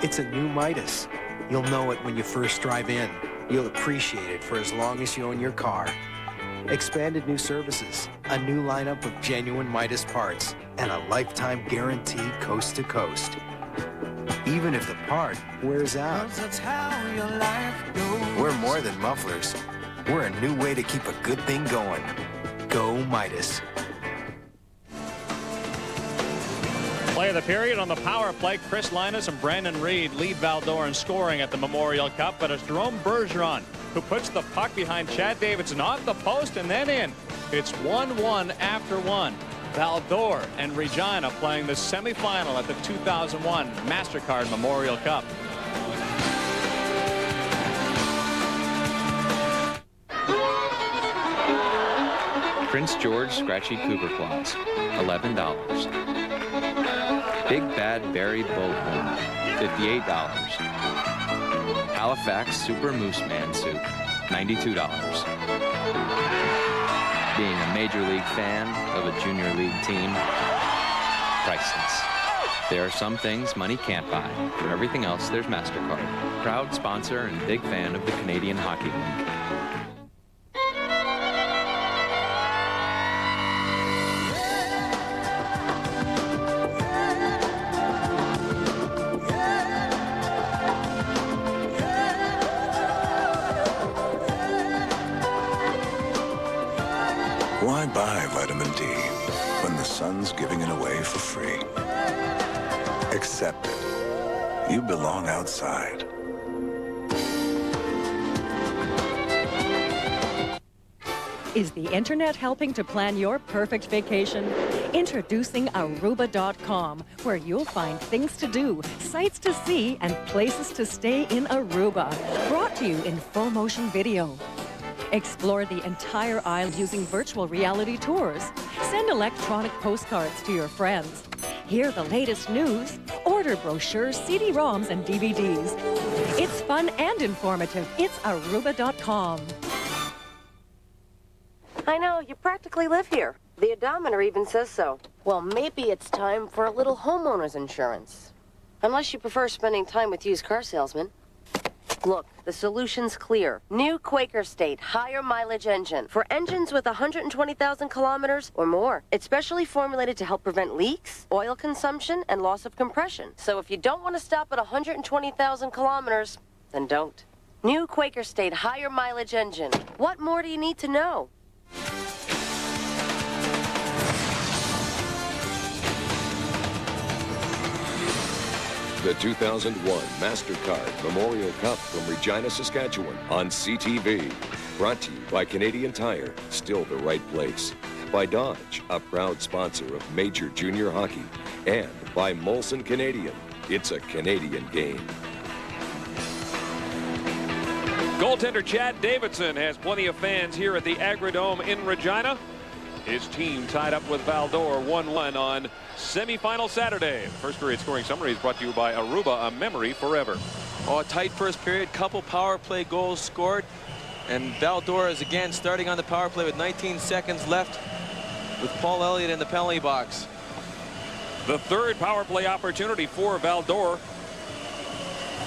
It's a new Midas. You'll know it when you first drive in. You'll appreciate it for as long as you own your car. Expanded new services, a new lineup of genuine Midas parts, and a lifetime guarantee coast to coast. Even if the part wears out. We're more than mufflers. We're a new way to keep a good thing going. Go Midas. Play of the period on the power play. Chris Linus and Brandon Reed lead Val-d'Or in scoring at the Memorial Cup, but it's Jerome Bergeron who puts the puck behind Chad Davidson off the post and then in. It's 1-1 after 1. Val-d'Or and Regina playing the semifinal at the 2001 MasterCard Memorial Cup. Prince George Scratchy Cougar Claws, $11. Big Bad Berry Bullhorn, $58. Halifax Super Moose Man Soup, $92. Being a Major League fan of a Junior League team, priceless. There are some things money can't buy. For everything else, there's MasterCard. Proud sponsor and big fan of the Canadian Hockey League. Why buy vitamin D when the sun's giving it away for free? Accept it. You belong outside. Is the internet helping to plan your perfect vacation? Introducing Aruba.com, where you'll find things to do, sights to see, and places to stay in Aruba. Brought to you in full motion video. Explore the entire island using virtual reality tours. Send electronic postcards to your friends. Hear the latest news. Order brochures, CD-ROMs, and DVDs. It's fun and informative. It's Aruba.com. I know, you practically live here. The odometer even says so. Well, maybe it's time for a little homeowner's insurance. Unless you prefer spending time with used car salesmen. Look, the solution's clear. New Quaker State higher mileage engine for engines with 120,000 kilometers or more. It's specially formulated to help prevent leaks, oil consumption, and loss of compression. So if you don't want to stop at 120,000 kilometers, then don't. New Quaker State higher mileage engine. What more do you need to know? The 2001 MasterCard Memorial Cup from Regina, Saskatchewan on CTV. Brought to you by Canadian Tire, still the right place. By Dodge, a proud sponsor of Major Junior Hockey. And by Molson Canadian, it's a Canadian game. Goaltender Chad Davidson has plenty of fans here at the Agrodome in Regina. His team tied up with Val-d'Or 1-1 on semifinal Saturday. First period scoring summary is brought to you by Aruba, a memory forever. Oh, a tight first period, couple power play goals scored, and Val-d'Or is again starting on the power play with 19 seconds left with Paul Elliott in the penalty box. The third power play opportunity for Val-d'Or.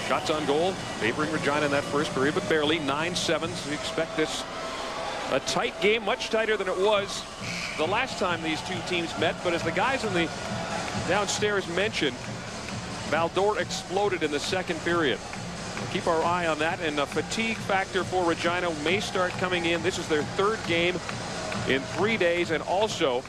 Shots on goal favoring Regina in that first period, but barely 9-7. We expect this a tight game, much tighter than it was the last time these two teams met. But as the guys in the downstairs mentioned, Val-d'Or exploded in the second period. We'll keep our eye on that, and a fatigue factor for Regina may start coming in. This is their third game in 3 days, and also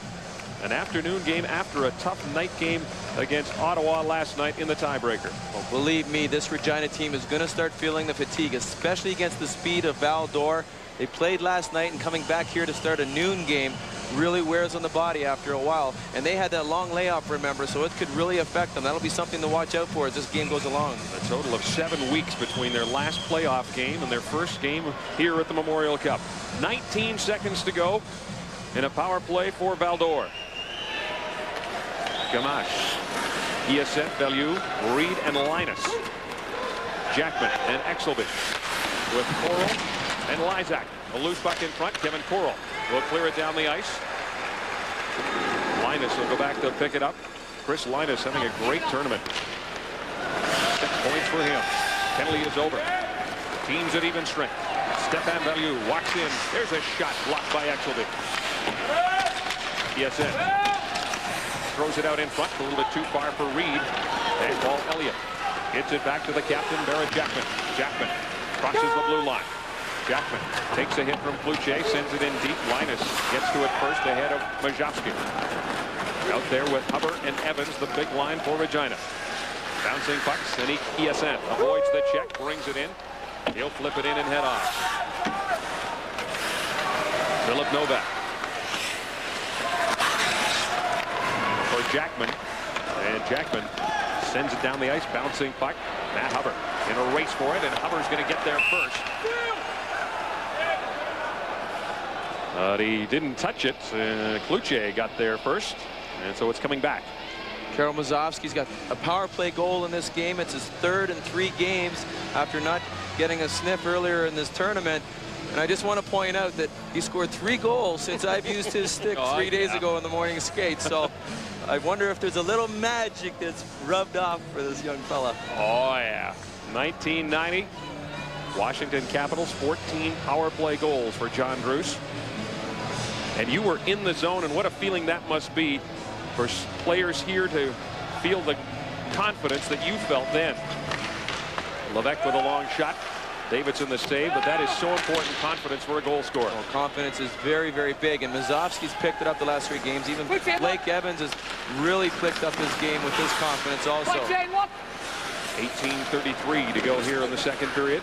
an afternoon game after a tough night game against Ottawa last night in the tiebreaker. Well, believe me, this Regina team is going to start feeling the fatigue, especially against the speed of Val-d'Or. They played last night, and coming back here to start a noon game really wears on the body after a while. And they had that long layoff, remember, so it could really affect them. That'll be something to watch out for as this game goes along. A total of 7 weeks between their last playoff game and their first game here at the Memorial Cup. 19 seconds to go in a power play for Val-d'Or. Gamache, Hyacinthe, Bellew, Reed, and Linus. Jackman and Exelby with Coral and Lysak. A loose puck in front. Kevin Coral will clear it down the ice. Linus will go back to pick it up. Chris Linus having a great tournament. 6 points for him. Penalty is over. Teams at even strength. Stefan Bellew walks in. There's a shot blocked by Exelby. Hyacinthe throws it out in front, a little bit too far for Reed. And Paul Elliott hits it back to the captain, Barrett Jackman. Jackman crosses the blue line. Jackman takes a hit from Cloutier, sends it in deep. Linus gets to it first ahead of Majovsky. Out there with Hubbard and Evans, the big line for Regina. Bouncing pucks, and Hyacinthe avoids the check, brings it in. He'll flip it in and head off. Philip Novak. For Jackman, and Jackman sends it down the ice, bouncing puck. Matt Hubbard in a race for it, and Hubbard's going to get there first. But he didn't touch it. Cloutier got there first, and so it's coming back. Karol Mazovsky's got a power play goal in this game. It's his third in 3 games after not getting a sniff earlier in this tournament. And I just want to point out that he scored 3 goals since I've used his stick 3 days ago in the morning skate. So I wonder if there's a little magic that's rubbed off for this young fella. Oh, yeah. 1990, Washington Capitals, 14 power play goals for John Druce. And you were in the zone, and what a feeling that must be for players here to feel the confidence that you felt then. Levesque with a long shot. Davidson the save, but that is so important, confidence for a goal scorer. Well, confidence is very, very big, and Mazovsky's picked it up the last 3 games. Even Blake Evans has really picked up his game with his confidence also. 18:33 to go here in the second period.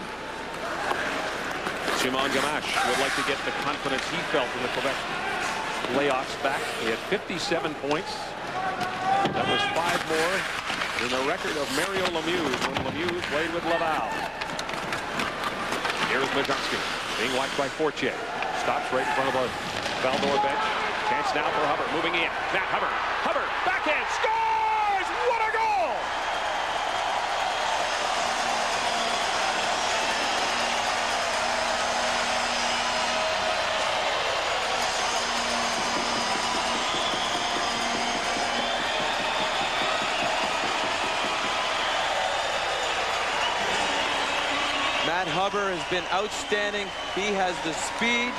Simon Gamache would like to get the confidence he felt in the Quebec playoffs back. He had 57 points. That was 5 more than the record of Mario Lemieux when Lemieux played with Laval. Here's Majowski being watched by Fortier. Stops right in front of the Val-d'Or bench. Chance now for Hubbard moving in. Matt Hubbard. Hubbard backhand scores! What a goal! Matt Hubbard has been outstanding. He has the speed.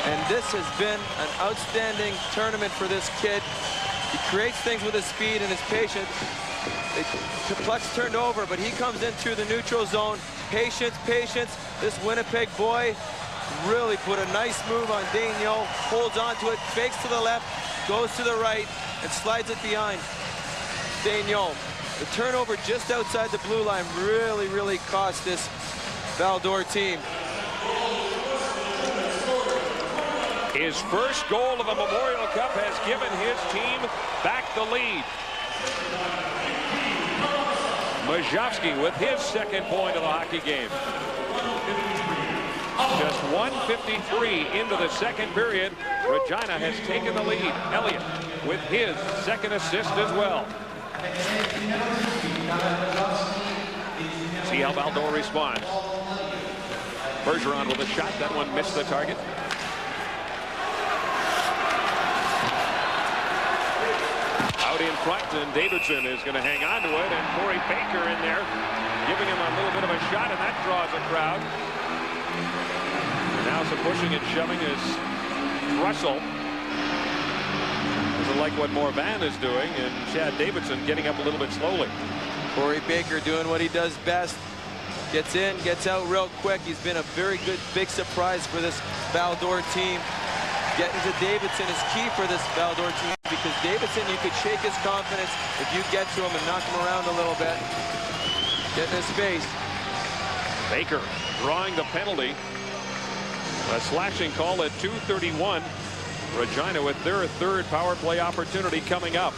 And this has been an outstanding tournament for this kid. He creates things with his speed and his patience. The puck's turned over, but he comes in through the neutral zone. Patience, patience. This Winnipeg boy really put a nice move on Daigneault. Holds onto it, fakes to the left, goes to the right, and slides it behind Daigneault. The turnover just outside the blue line really cost this Val-d'Or team. His first goal of the Memorial Cup has given his team back the lead. Majowski with his second point of the hockey game. Just 1:53 into the second period. Regina has taken the lead. Elliott with his second assist as well. See how Val-d'Or responds. Bergeron with a shot. That one missed the target. Out in front, and Davidson is going to hang on to it, and Corey Baker in there giving him a little bit of a shot, and that draws a crowd. And now some pushing and shoving is Russell. Doesn't like what Morvan is doing, and Chad Davidson getting up a little bit slowly. Corey Baker doing what he does best. Gets in, gets out real quick. He's been a very good big surprise for this Val-d'Or team. Getting to Davidson is key for this Val-d'Or team, because Davidson, you could shake his confidence if you get to him and knock him around a little bit. Get in his face. Baker drawing the penalty. A slashing call at 2:31. Regina with their third power play opportunity coming up.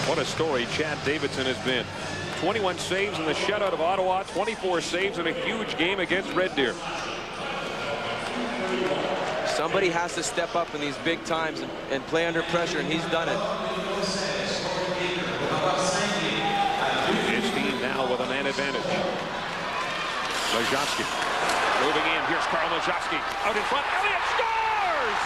What a story Chad Davidson has been. 21 saves in the shutout of Ottawa, 24 saves in a huge game against Red Deer. Somebody has to step up in these big times and play under pressure, and he's done it. His team now with a man advantage. Majowski moving in. Here's Karl Majowski out in front. Elliott scores!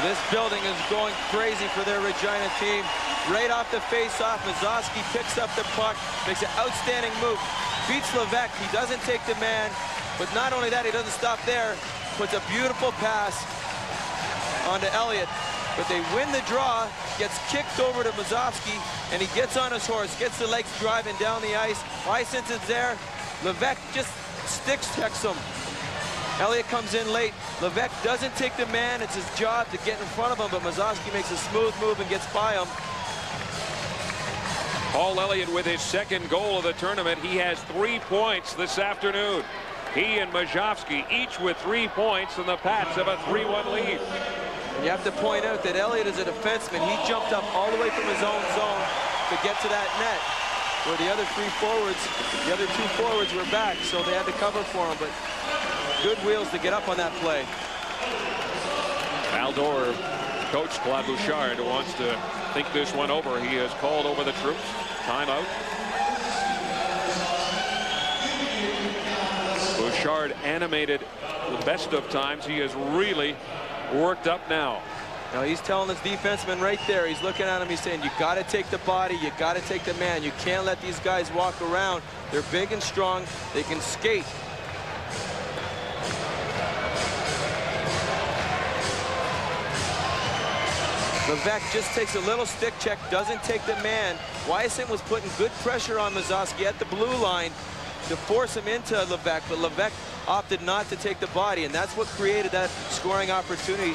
This building is going crazy for their Regina team. Right off the face-off, Majowski picks up the puck, makes an outstanding move, beats Levesque. He doesn't take the man, but not only that, he doesn't stop there. Puts a beautiful pass onto Elliott, but they win the draw. Gets kicked over to Majowski, and he gets on his horse, gets the legs driving down the ice. License is there. Levesque just sticks checks him. Elliott comes in late. Levesque doesn't take the man. It's his job to get in front of him, but Majowski makes a smooth move and gets by him. Paul Elliott with his second goal of the tournament. He has 3 points this afternoon. He and Majowski each with 3 points, and the Pats have a 3-1 lead. And you have to point out that Elliott is a defenseman. He jumped up all the way from his own zone to get to that net, where the other two forwards were back, so they had to cover for him. But good wheels to get up on that play. Val-d'Or coach Claude Bouchard wants to think this one over. He has called over the troops. Timeout. Bouchard animated the best of times. He is really worked up now. Now he's telling his defenseman right there. He's looking at him. He's saying, you got to take the body. You got to take the man. You can't let these guys walk around. They're big and strong. They can skate. Levesque just takes a little stick check, doesn't take the man. Wyatt was putting good pressure on Mazowski at the blue line to force him into Levesque, but Levesque opted not to take the body, and that's what created that scoring opportunity.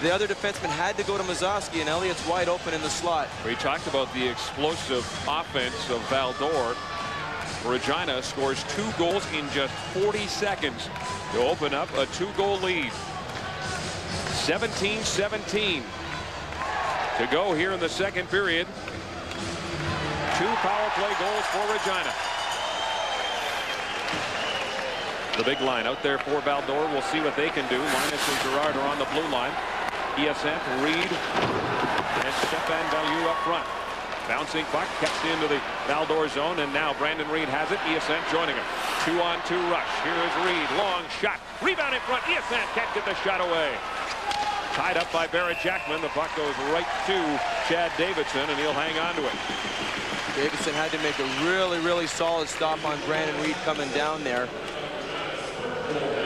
The other defenseman had to go to Mazowski, and Elliott's wide open in the slot. We talked about the explosive offense of Val-d'Or. Regina scores 2 goals in just 40 seconds to open up a 2-goal lead. 17-17 to go here in the second period. 2 power play goals for Regina. The big line out there for Val-d'Or. We'll see what they can do. Linus and Gerard are on the blue line. ESN, Reed, and Stefan Valliou up front. Bouncing puck, kept into the Val-d'Or zone, and now Brandon Reed has it. ESN joining him. 2-on-2 rush. Here is Reed. Long shot. Rebound in front. ESN can't get the shot away. Tied up by Barrett Jackman. The puck goes right to Chad Davidson, and he'll hang on to it. Davidson had to make a really, really solid stop on Brandon Reed coming down there.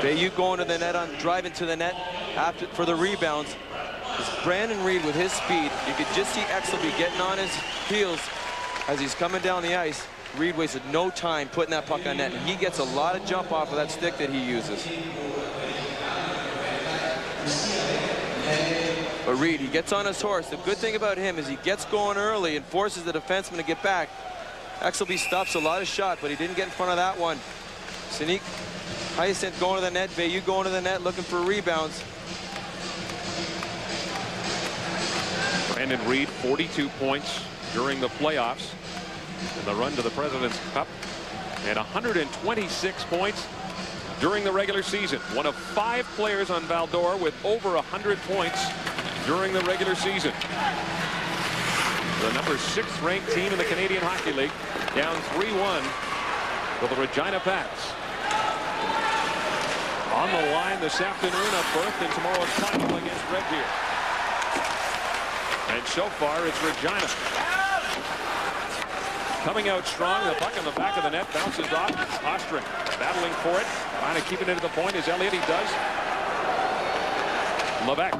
Bayou going to the net, driving to the net after for the rebounds. Brandon Reed with his speed, you could just see Exelby getting on his heels as he's coming down the ice. Reed wasted no time putting that puck on net, and he gets a lot of jump off of that stick that he uses. But Reed, he gets on his horse. The good thing about him is he gets going early and forces the defenseman to get back. Exelby stops a lot of shot, but he didn't get in front of that one. Sinik Hyacinth going to the net, Bayou going to the net, looking for rebounds. Brandon Reed, 42 points during the playoffs in the run to the President's Cup, and 126 points during the regular season. One of 5 players on Val-d'Or with over 100 points during the regular season. The number 6th ranked team in the Canadian Hockey League, down 3-1 for the Regina Pats. On the line this afternoon, a berth in tomorrow's final against Red Deer. And so far, it's Regina coming out strong. The puck in the back of the net bounces off. Ostrin battling for it, trying to keep it into the point as Elliott. He does. Levesque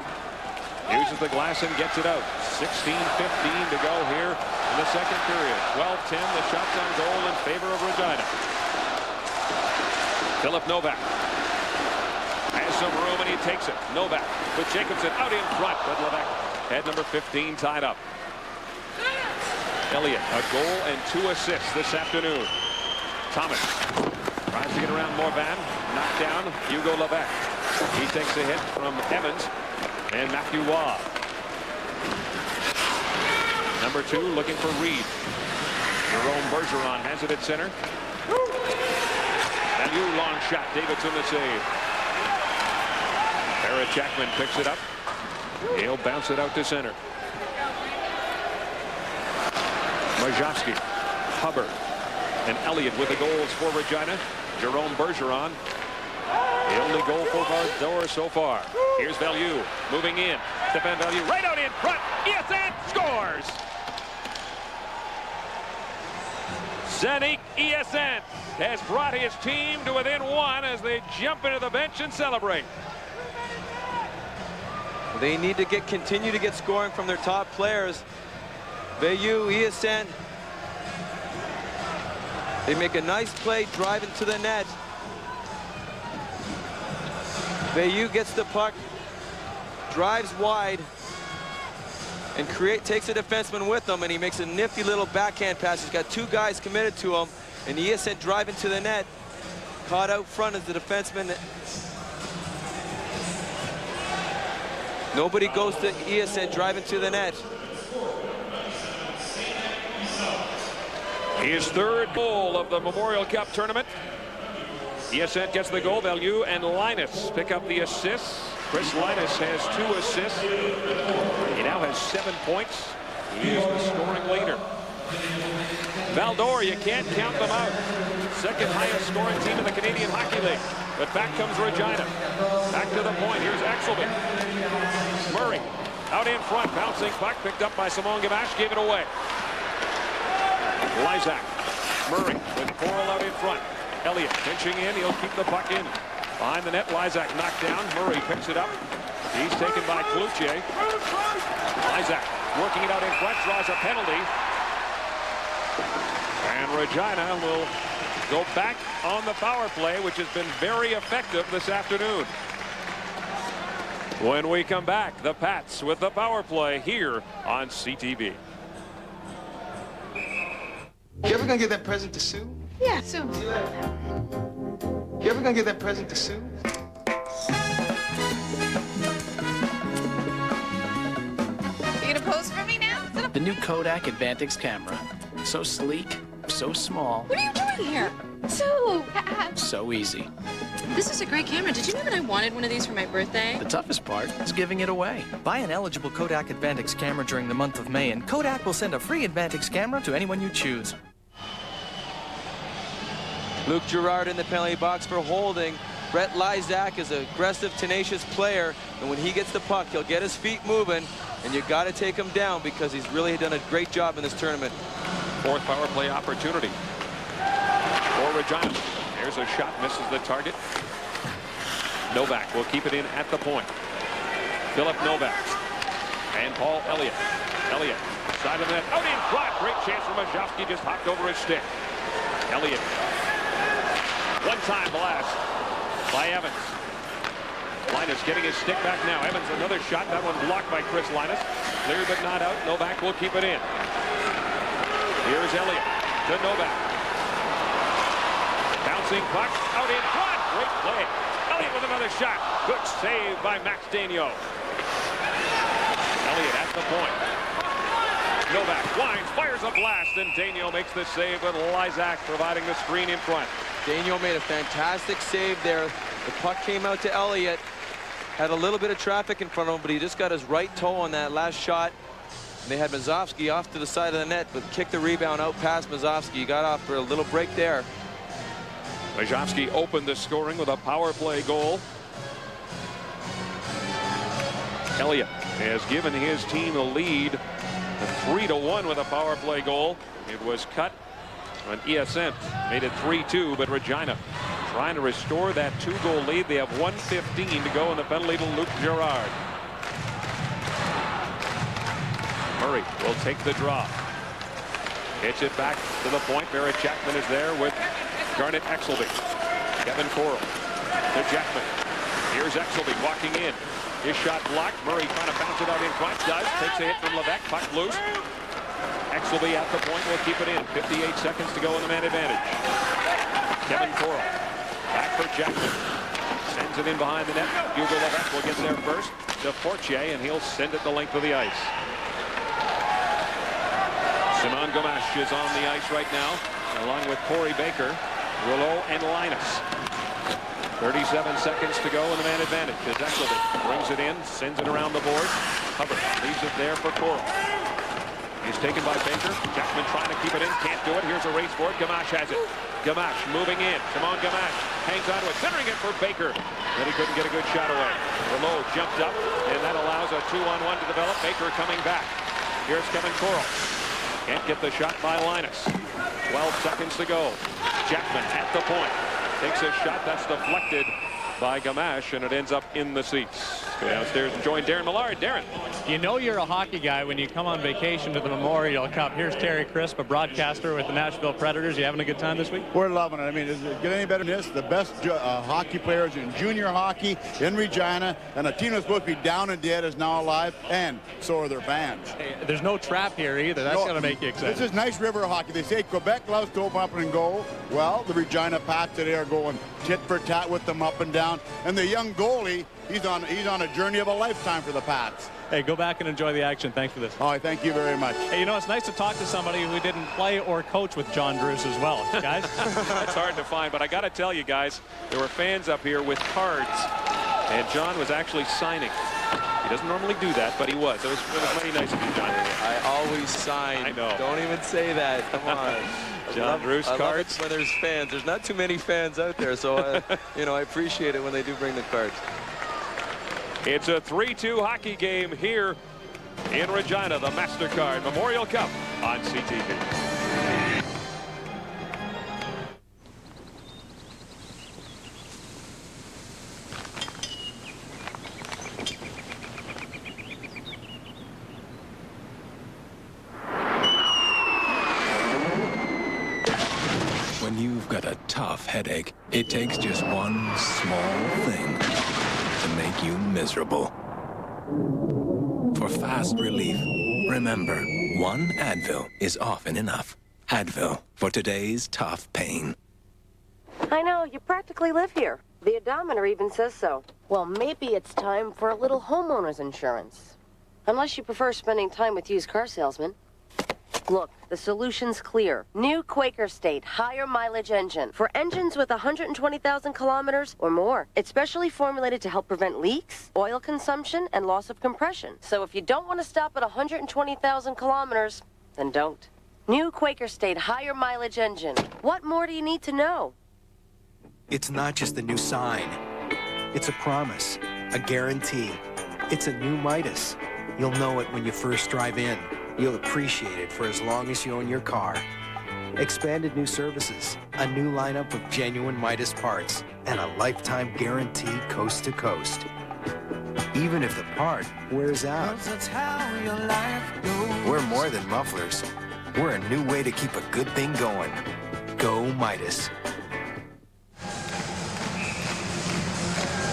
uses the glass and gets it out. 16-15 to go here in the second period. 12-10. The shots on goal in favor of Regina. Philip Novak has some room and he takes it. Novak with Jacobson out in front, but Levesque had number 15 tied up. Elliott, a goal and 2 assists this afternoon. Thomas tries to get around Morvan. Knocked down Hugo Levesque. He takes a hit from Evans and Matthew Waugh. Number 2 looking for Reed. Jerome Bergeron has it at center. Valliou, long shot. Davidson the save. Barrett Jackman picks it up. He'll bounce it out to center. Majowski, Hubbard, and Elliott with the goals for Regina. Jerome Bergeron, the only goal for Val-d'Or so far. Here's Valliou moving in. Stefan Valliou right out in front. ESN scores. Zanik ESN has brought his team to within 1 as they jump into the bench and celebrate. They need to continue to get scoring from their top players. Bayou, ESN. They make a nice play driving to the net. Bayou gets the puck, drives wide, and takes a defenseman with him, and he makes a nifty little backhand pass. He's got 2 guys committed to him, and ESN driving to the net. Caught out front as the defenseman. Nobody goes to ESN driving to the net. His 3rd goal of the Memorial Cup tournament. ESN gets the goal. Valliou and Linus pick up the assists. Chris Linus has 2 assists. He now has 7 points. He is the scoring leader. Val-d'Or, you can't count them out. 2nd highest scoring team in the Canadian Hockey League. But back comes Regina. Back to the point. Here's Exelby. Murray out in front. Bouncing puck picked up by Simon Gamache. Gave it away. Lysak. Murray with Coral out in front. Elliott pinching in. He'll keep the puck in. Behind the net, Lysak knocked down. Murray picks it up. He's taken by Cloutier. Isaac working it out in front, draws a penalty. And Regina will go back on the power play, which has been very effective this afternoon. When we come back, the Pats with the power play here on CTV. You ever gonna give that present to Sue? Yeah, soon. You ever gonna give that present to Sue? You gonna pose for me now? The new Kodak Advantix camera. So sleek, so small, What are you doing here? So, so easy. this is a great camera. Did you know that I wanted one of these for my birthday? The toughest part is giving it away. Buy an eligible Kodak Advantix camera during the month of May, and Kodak will send a free Advantix camera to anyone you choose. Luke Girard in the penalty box for holding. Brett Lysak is an aggressive, tenacious player, and when he gets the puck, he'll get his feet moving, and you got to take him down because he's really done a great job in this tournament. Fourth power play opportunity for Regina. There's a shot, misses the target. Novak will keep it in at the point. Philip Novak and Paul Elliott. Elliott, side of the net, out in front. Great chance for Majowski, just hopped over his stick. Elliott. One-time blast by Evans. Linus getting his stick back now. Evans, another shot. That one blocked by Chris Linus. Clear but not out. Novak will keep it in. Here's Elliott to Novak. Bouncing puck out in front. Great play. Elliott with another shot. Good save by Max Daigneault. Elliott at the point. Novak winds, fires a blast, and Daigneault makes the save with Lysak providing the screen in front. Daigneault made a fantastic save there. The puck came out to Elliott. Had a little bit of traffic in front of him, but he just got his right toe on that last shot. They had Mazovsky off to the side of the net, but kicked the rebound out past Mazovsky. He got off for a little break there. Majowski opened the scoring with a power play goal. Elliott has given his team the lead 3-1 with a power play goal. It was cut when ESN made it 3-2, but Regina trying to restore that 2-goal lead. They have 1:15 to go in the penalty to Luke Girard. Murray will take the draw. Hits it back to the point. Barrett Jackman is there with Garnet Exelby. Kevin Coral to Jackman. Here's Exelby walking in. His shot blocked. Murray trying to bounce it out in front. Does. Takes a hit from Levesque. Puck loose. Exelby at the point will keep it in. 58 seconds to go in the man advantage. Kevin Coral. Back for Jackman. Sends it in behind the net. Hugo Levesque will get there first to Fortier, and he'll send it the length of the ice. Simon Gamache is on the ice right now, along with Corey Baker, Rouleau, and Linus. 37 seconds to go in the man advantage. As Exelby brings it in, sends it around the board. Hubbard leaves it there for Coral. He's taken by Baker. Jackman trying to keep it in, can't do it. Here's a race for it. Gamache has it. Gamache moving in. Simon Gamache hangs on to it, centering it for Baker. Then he couldn't get a good shot away. Rouleau jumped up, and that allows a 2-on-1 to develop. Baker coming back. Here's Kevin Coral. Can't get the shot by Linus. 12 seconds to go. Jackman at the point. Takes a shot that's deflected by Gamache, and it ends up in the seats. Go downstairs and join Darren Millard. Darren. You know you're a hockey guy when you come on vacation to the Memorial Cup. Here's Terry Crisp, a broadcaster with the Nashville Predators. You having a good time this week? We're loving it. I mean, does it get any better than this? The best hockey players in junior hockey in Regina, and a team that's supposed to be down and dead is now alive, and so are their fans. Hey, there's no trap here either. That's going to make you excited. This is nice river hockey. They say Quebec loves to open up and go. Well, the Regina Pats today are going tit for tat with them up and down, and the young goalie, he's on a journey of a lifetime for the Pats. Hey, go back and enjoy the action. Thanks for this. Oh, thank you very much. Hey, you know, it's nice to talk to somebody who didn't play or coach with John Druce as well, guys. That's hard to find, but I got to tell you guys, there were fans up here with cards, and John was actually signing. He doesn't normally do that, but he was. It was mighty nice of you, John. I always sign. I know. Don't even say that. Come on. John Druce cards. I love it when there's fans. There's not too many fans out there, so you know, I appreciate it when they do bring the cards. It's a 3-2 hockey game here in Regina, the MasterCard Memorial Cup on CTV. headache. It takes just one small thing to make you miserable. For fast relief, remember, one Advil is often enough. Advil, for today's tough pain. I know, you practically live here. The odometer even says so. Well, maybe it's time for a little homeowner's insurance. Unless you prefer spending time with used car salesmen. Look, the solution's clear. New Quaker State higher mileage engine for engines with 120,000 kilometers or more. It's specially formulated to help prevent leaks, oil consumption, and loss of compression. So if you don't want to stop at 120,000 kilometers, then don't. New Quaker State higher mileage engine. What more do you need to know? It's not just a new sign. It's a promise, a guarantee. It's a new Midas. You'll know it when you first drive in. You'll appreciate it for as long as you own your car. Expanded new services, a new lineup of genuine Midas parts, and a lifetime guarantee coast to coast. Even if the part wears out. We're more than mufflers. We're a new way to keep a good thing going. Go Midas.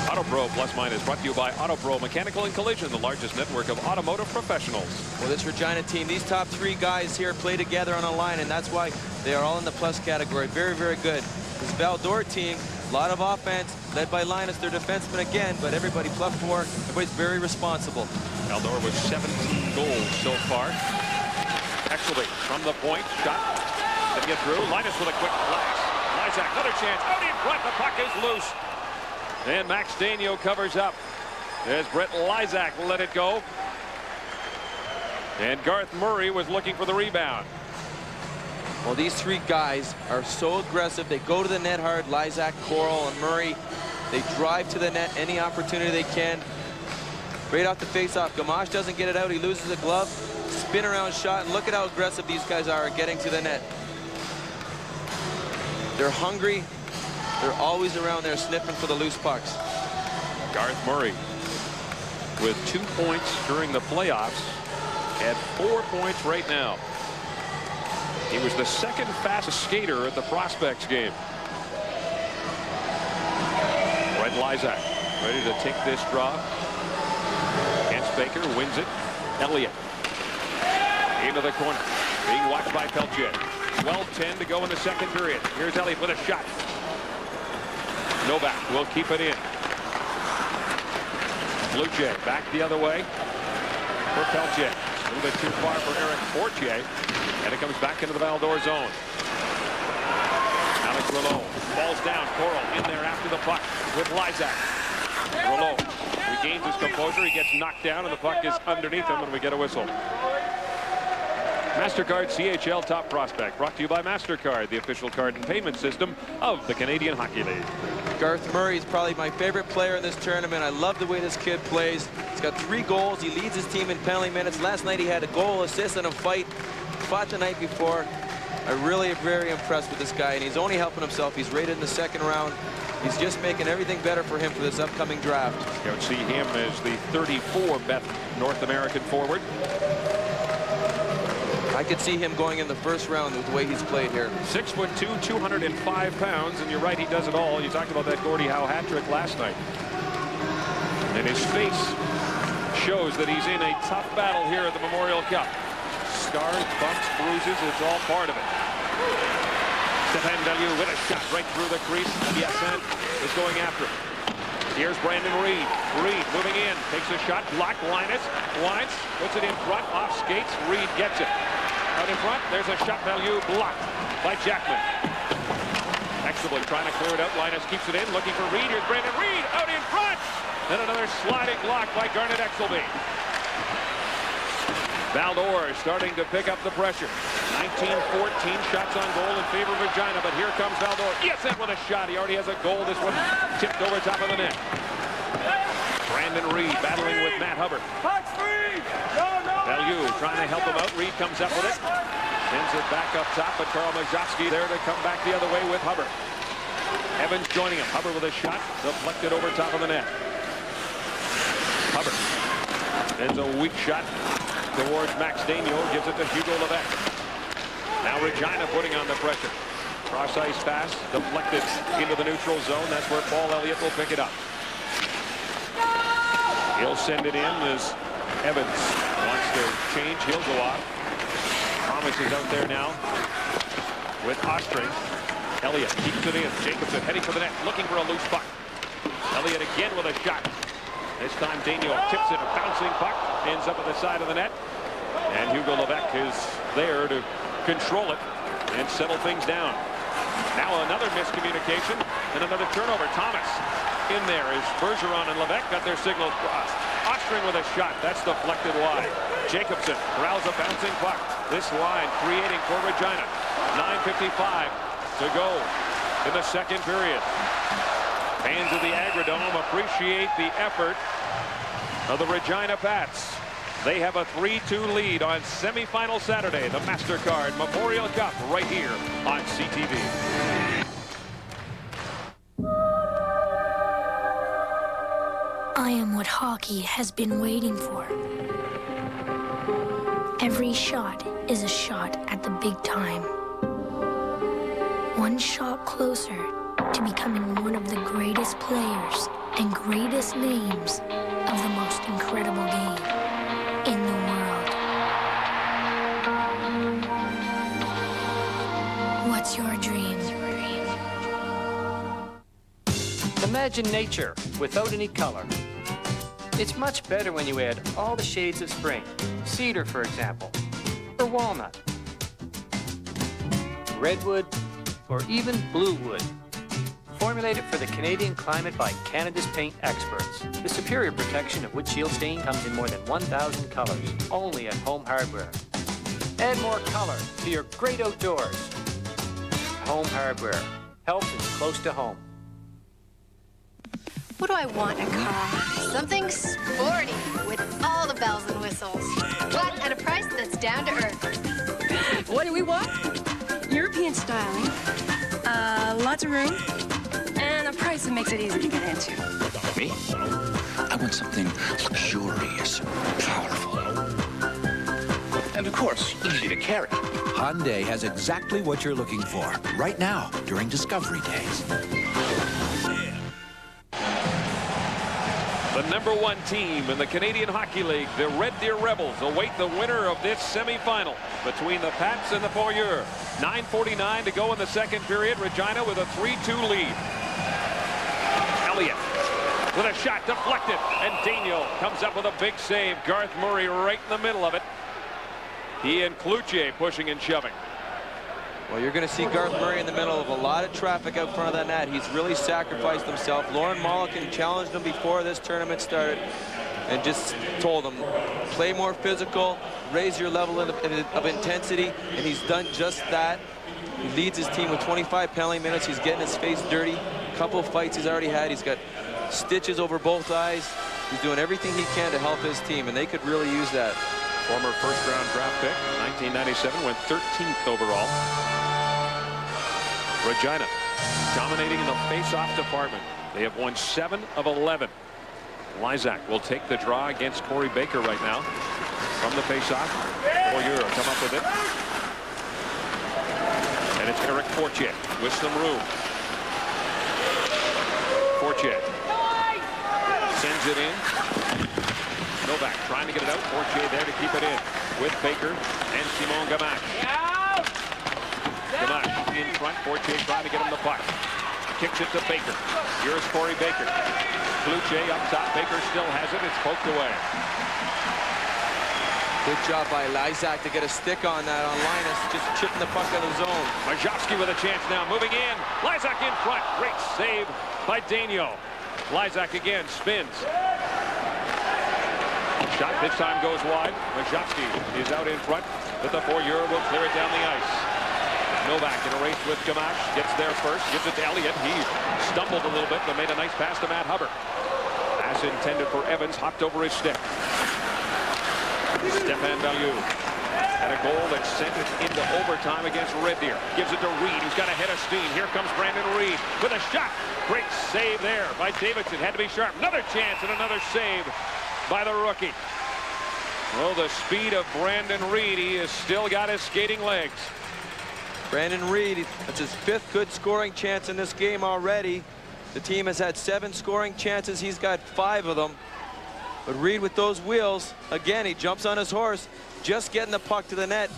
AutoPro Plus Minus brought to you by AutoPro Mechanical and Collision, the largest network of automotive professionals. Well, this Regina team, these top three guys here play together on a line, and that's why they are all in the plus category. Very, very good. This Val-d'Or team, a lot of offense, led by Linus, their defenseman again, but everybody plus four, everybody's very responsible. Val-d'Or with 17 goals so far. Exelby from the point, shot, to get through. Linus with a quick blast. Lysak, another chance, out in front, the puck is loose. And Max Daigneault covers up as Brett Lysak let it go. And Garth Murray was looking for the rebound. Well, these three guys are so aggressive. They go to the net hard. Lysak, Coral, and Murray. They drive to the net any opportunity they can. Right off the face-off. Gamache doesn't get it out. He loses a glove. Spin around shot. And look at how aggressive these guys are at getting to the net. They're hungry. They're always around there sniffing for the loose pucks. Garth Murray with 2 points during the playoffs. At 4 points right now. He was the second fastest skater at the Prospects game. Brett Lysak ready to take this draw. Hance Baker wins it. Elliott into the corner. Being watched by Peltier. 12-10 to go in the second period. Here's Elliott with a shot. Novak will keep it in. Blue Jay back the other way for Peltier. A little bit too far for Eric Fortier. And it comes back into the Val-d'Or zone. Alex Rouleau falls down. Coral in there after the puck with Lysak. Rouleau regains his composure. He gets knocked down and the puck is underneath him and we get a whistle. MasterCard CHL Top Prospect brought to you by MasterCard, the official card and payment system of the Canadian Hockey League. Garth Murray is probably my favorite player in this tournament. I love the way this kid plays. He's got 3 goals. He leads his team in penalty minutes. Last night he had a goal, assist, and a fight. Fought the night before. I really am very impressed with this guy, and he's only helping himself. He's rated in the second round. He's just making everything better for him for this upcoming draft. You would see him as the 34 best North American forward. I could see him going in the first round with the way he's played here. 6'2", 205 pounds, and you're right, he does it all. You talked about that Gordie Howe hat trick last night. And his face shows that he's in a tough battle here at the Memorial Cup. Scars, bumps, bruises, it's all part of it. Stéphane Bellieu with a shot right through the crease. Hyacinthe is going after him. Here's Brandon Reed. Reed moving in, takes a shot, blocked. Linus, Lines, puts it in front, off skates. Reed gets it. Out in front, there's a shot. Bellieu blocked by Jackman. Exelby trying to clear it out. Linus keeps it in, looking for Reed. Here's Brandon Reed out in front. And another sliding block by Garnet Exelby. Val-d'Or starting to pick up the pressure. 19-14 shots on goal in favor of Regina, but here comes Val-d'Or. Yes, that with a shot. He already has a goal. This one tipped over top of the net. Brandon Reed battling with Matt Hubbard. Bellieu trying to help him out. Reed comes up with it. Sends it back up top, but Karl Majowski there to come back the other way with Hubbard. Evans joining him. Hubbard with a shot. Deflected over top of the net. Hubbard. There's a weak shot towards Max Daigneault. Gives it to Hugo Levesque. Now Regina putting on the pressure. Cross ice pass deflected into the neutral zone. That's where Paul Elliott will pick it up. He'll send it in as Evans wants to change. He'll go off. Thomas is out there now with Ostring. Elliott keeps it in. Jacobson heading for the net, looking for a loose puck. Elliott again with a shot. This time Daniel tips it, a bouncing puck, ends up at the side of the net. And Hugo Levesque is there to control it and settle things down. Now another miscommunication and another turnover. Thomas in there as Bergeron and Levesque got their signals crossed. Ostring with a shot. That's deflected wide. Jacobson corrals a bouncing puck. This line creating for Regina. 9:55 to go in the second period. Fans of the Agrodome appreciate the effort of the Regina Pats. They have a 3-2 lead on semifinal Saturday, the MasterCard Memorial Cup, right here on CTV. I am what hockey has been waiting for. Every shot is a shot at the big time. One shot closer to becoming one of the greatest players and greatest names of the most incredible game in the world. What's your dream? Imagine nature without any color. It's much better when you add all the shades of spring. Cedar, for example, or walnut, redwood, or even blue wood. Formulated for the Canadian climate by Canada's paint experts. The superior protection of wood shield stain comes in more than 1,000 colors, only at Home Hardware. Add more color to your great outdoors. Home Hardware. Health is close to home. What do I want in a car? Something sporty with all the bells and whistles, but at a price that's down to earth. What do we want? European styling, lots of room, and a price that makes it easy to get into. Me? I want something luxurious, powerful, and of course, easy to carry. Hyundai has exactly what you're looking for right now during Discovery Days. The #1 team in the Canadian Hockey League, the Red Deer Rebels, await the winner of this semifinal between the Pats and the Foreurs. 9:49 to go in the second period. Regina with a 3-2 lead. Elliott with a shot deflected, and Daniel comes up with a big save. Garth Murray right in the middle of it. He and Cloutier pushing and shoving. Well, you're going to see Garth Murray in the middle of a lot of traffic out front of that net. He's really sacrificed himself. Lauren Mollican challenged him before this tournament started and just told him, play more physical, raise your level of intensity, and he's done just that. He leads his team with 25 penalty minutes. He's getting his face dirty. A couple of fights he's already had. He's got stitches over both eyes. He's doing everything he can to help his team, and they could really use that. Former first-round draft pick, 1997, went 13th overall. Regina dominating in the face-off department. They have won 7 of 11. Lysak will take the draw against Corey Baker right now from the face-off. Foreurs come up with it. And it's Eric Fortier with some room. Fortier sends it in. Novak trying to get it out. Fortier there to keep it in with Baker and Simon Gamache. Gamache in front. Fortier trying to get him the puck. Kicks it to Baker. Here's Corey Baker. Cloutier up top. Baker still has it. It's poked away. Good job by Lysak to get a stick on that on Linus, just chipping the puck out of the zone. Majowski with a chance now. Moving in. Lysak in front. Great save by Daniel. Lysak again spins. Shot this time goes wide. Majowski is out in front, but the Foreurs will clear it down the ice. Novak in a race with Gamache. Gets there first. Gives it to Elliott. He stumbled a little bit, but made a nice pass to Matt Hubbard. Pass intended for Evans. Hopped over his stick. Stéphane Bellieu had a goal that sent it into overtime against Red Deer. Gives it to Reed. He's got a head of steam. Here comes Brandon Reed with a shot. Great save there by Davidson. Had to be sharp. Another chance and another save by the rookie. Well, the speed of Brandon Reed. He has still got his skating legs. Brandon Reed, that's his 5th good scoring chance in this game already. The team has had 7 scoring chances. He's got 5 of them. But Reed with those wheels, again, he jumps on his horse, just getting the puck to the net.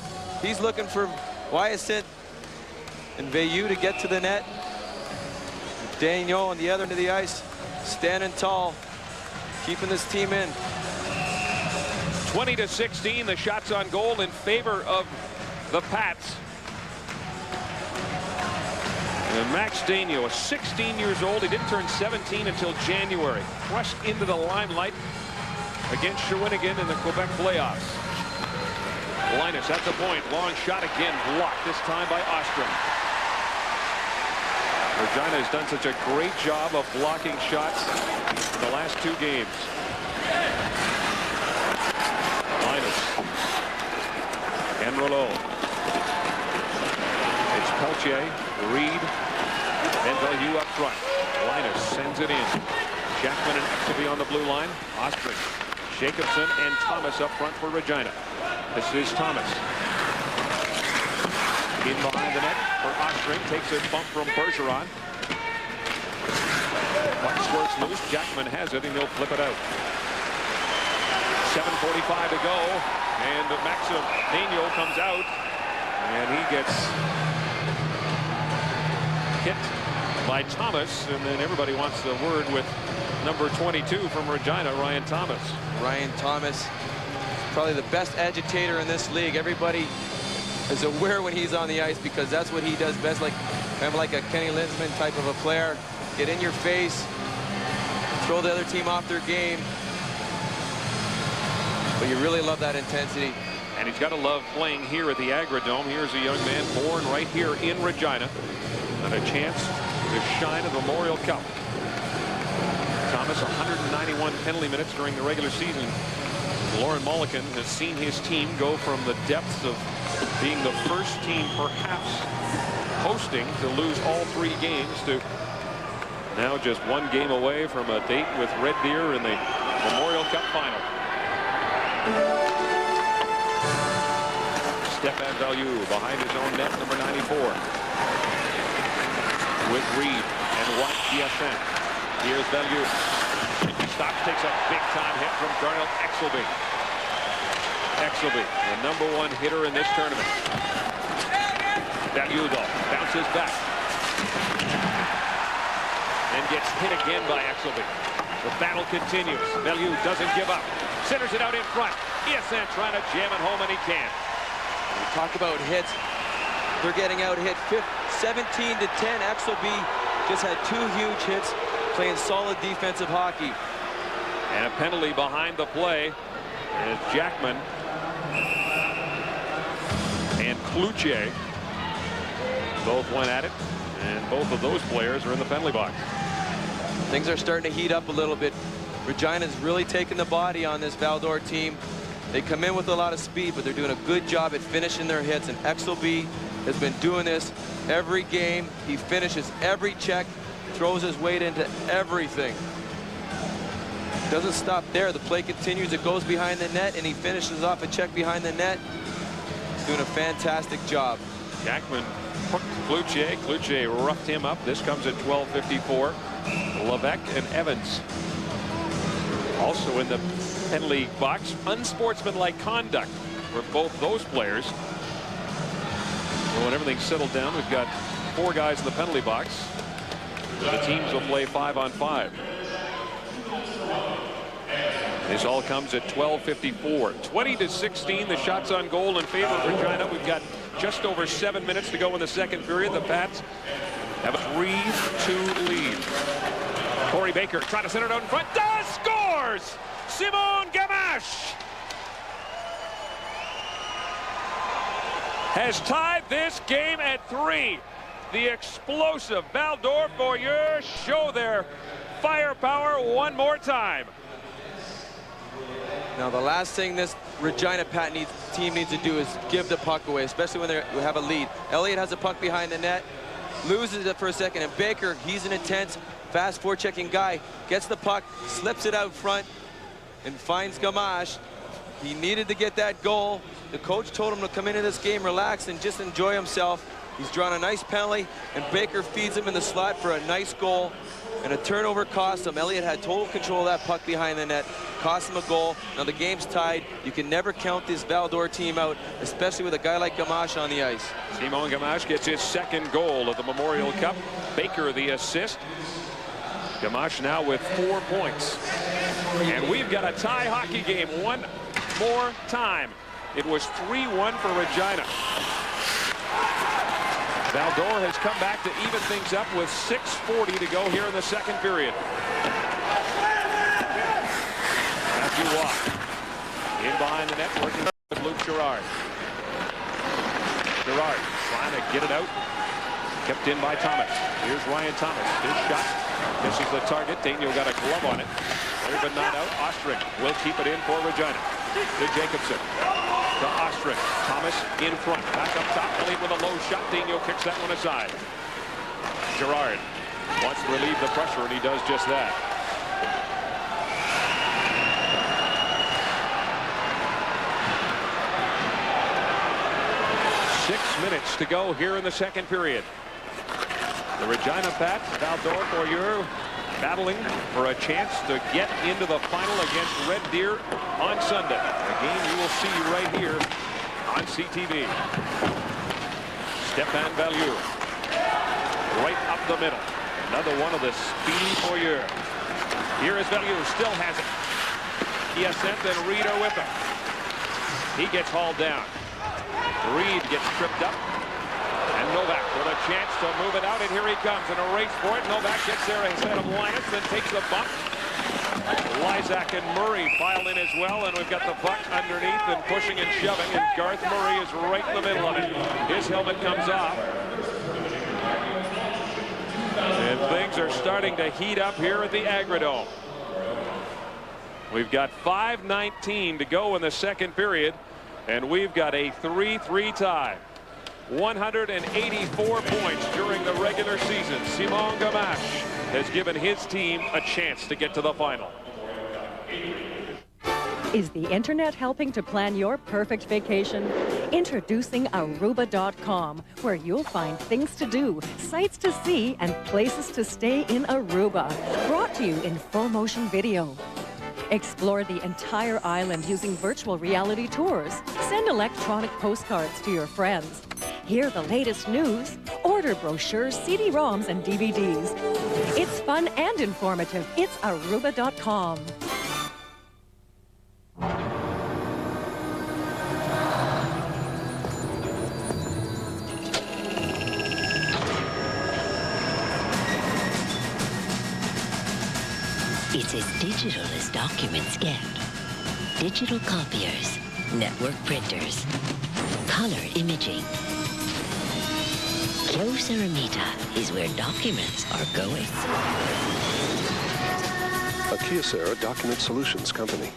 He's looking for Wyatt and Veilleux to get to the net. Daniel on the other end of the ice, standing tall, keeping this team in. 20-16, the shots on goal in favor of the Pats. And Max Daniel is 16 years old. He didn't turn 17 until January. Thrust into the limelight against Shawinigan in the Quebec playoffs. Linus at the point. Long shot again. Blocked, this time by Ostrom. Regina has done such a great job of blocking shots in the last 2 games. Linus. And Rouleau. It's Peltier, Reed, and Veilleux up front. Linus sends it in. Jackman and Exelby on the blue line. Ostrom, Jacobson, and Thomas up front for Regina. This is Thomas. In behind the net for Ostrom. Takes a bump from Bergeron. Puck squirts loose. Jackman has it, and he'll flip it out. 7:45 to go. And Maxim Daniel comes out. And he gets hit by Thomas, and then everybody wants the word with number 22 from Regina, Ryan Thomas. Ryan Thomas, probably the best agitator in this league. Everybody is aware when he's on the ice because that's what he does best, like kind of like a Kenny Linsman type of a player. Get in your face, throw the other team off their game. But you really love that intensity. And he's got to love playing here at the Agrodome. Here's a young man born right here in Regina, and a chance to shine at the Memorial Cup. Thomas, 191 penalty minutes during the regular season. Lauren Mulliken has seen his team go from the depths of being the first team perhaps hosting to lose all 3 games to now just 1 game away from a date with Red Deer in the Memorial Cup final. Stefan Veilleux behind his own net, number 94. With Reed and Watt Giassin. Here's Veilleux. He stops, takes a big-time hit from Darnell Exelby. Exelby, the number 1 hitter in this tournament. Veilleux, though, bounces back. And gets hit again by Exelby. The battle continues. Veilleux doesn't give up. Centers it out in front. Giassin trying to jam it home, and he can't. We talk about hits. They're getting out hit 17-10. Exelby just had 2 huge hits, playing solid defensive hockey. And a penalty behind the play. And Jackman and Cloutier both went at it. And both of those players are in the penalty box. Things are starting to heat up a little bit. Regina's really taken the body on this Val-d'Or team. They come in with a lot of speed, but they're doing a good job at finishing their hits. And Exelby has been doing this every game. He finishes every check, throws his weight into everything. Doesn't stop there. The play continues. It goes behind the net, and he finishes off a check behind the net. He's doing a fantastic job. Jackman hooked Cloutier. Cloutier roughed him up. This comes at 12:54. Levesque and Evans also in the penalty box. Unsportsmanlike conduct for both those players. Well, when everything's settled down, we've got 4 guys in the penalty box. The teams will play 5-on-5. This all comes at 12:54. 20-16, the shots on goal in favor of Regina. We've got just over 7 minutes to go in the second period. The Pats have a 3-2 lead. Corey Baker trying to center it out in front. Does! Scores! Simon Gamache has tied this game at 3. The explosive Val-d'Or Foreurs show their firepower one more time. Now, the last thing this Regina team needs to do is give the puck away, especially when they have a lead. Elliott has a puck behind the net, loses it for a second, and Baker, he's an intense, fast forechecking guy, gets the puck, slips it out front, and finds Gamache. He needed to get that goal. The coach told him to come into this game, relax, and just enjoy himself. He's drawn a nice penalty, and Baker feeds him in the slot for a nice goal. And a turnover cost him. Elliott had total control of that puck behind the net. Cost him a goal. Now the game's tied. You can never count this Val-d'Or team out, especially with a guy like Gamache on the ice. Simon Gamache gets his second goal of the Memorial Cup. Baker the assist. Gamache now with 4 points. And we've got a tie hockey game one more time. It was 3-1 for Regina. Val-d'Or has come back to even things up with 6:40 to go here in the second period. Matthew Waugh in behind the net, working with Luke Gerard. Gerard trying to get it out. Kept in by Thomas. Here's Ryan Thomas. His shot misses the target. Daniel got a glove on it. But not out. Ostrich will keep it in for Regina. To Jacobson. To Ostrich. Thomas in front. Back up top. Elliott with a low shot. Daniel kicks that one aside. Gerard wants to relieve the pressure, and he does just that. Minutes to go here in the second period. The Regina Pats, Val-d'Or, Foreurs battling for a chance to get into the final against Red Deer on Sunday. A game you will see right here on CTV. Stéphane Valliere right up the middle. Another one of the speedy Foreurs. Here is Valliere, still has it. Hyacinthe and Reed are with him. He gets hauled down. Reed gets tripped up, and Novak with a chance to move it out, and here he comes in a race for it. Novak gets there ahead of Linus, then takes the bump. Lysak and Murray file in as well, and we've got the puck underneath and pushing and shoving, and Garth Murray is right in the middle of it. His helmet comes off. And things are starting to heat up here at the Agrodome. We've got 5:19 to go in the second period. And we've got a 3-3 tie. 184 points during the regular season. Simon Gamache has given his team a chance to get to the final. Is the internet helping to plan your perfect vacation? Introducing Aruba.com, where you'll find things to do, sights to see, and places to stay in Aruba. Brought to you in full motion video. Explore the entire island using virtual reality tours. Send electronic postcards to your friends. Hear the latest news. Order brochures, CD-ROMs, and DVDs. It's fun and informative. It's Aruba.com. It's as digital as documents get. Digital copiers, network printers, color imaging. Kyocera is where documents are going. A Kyocera Document Solutions company.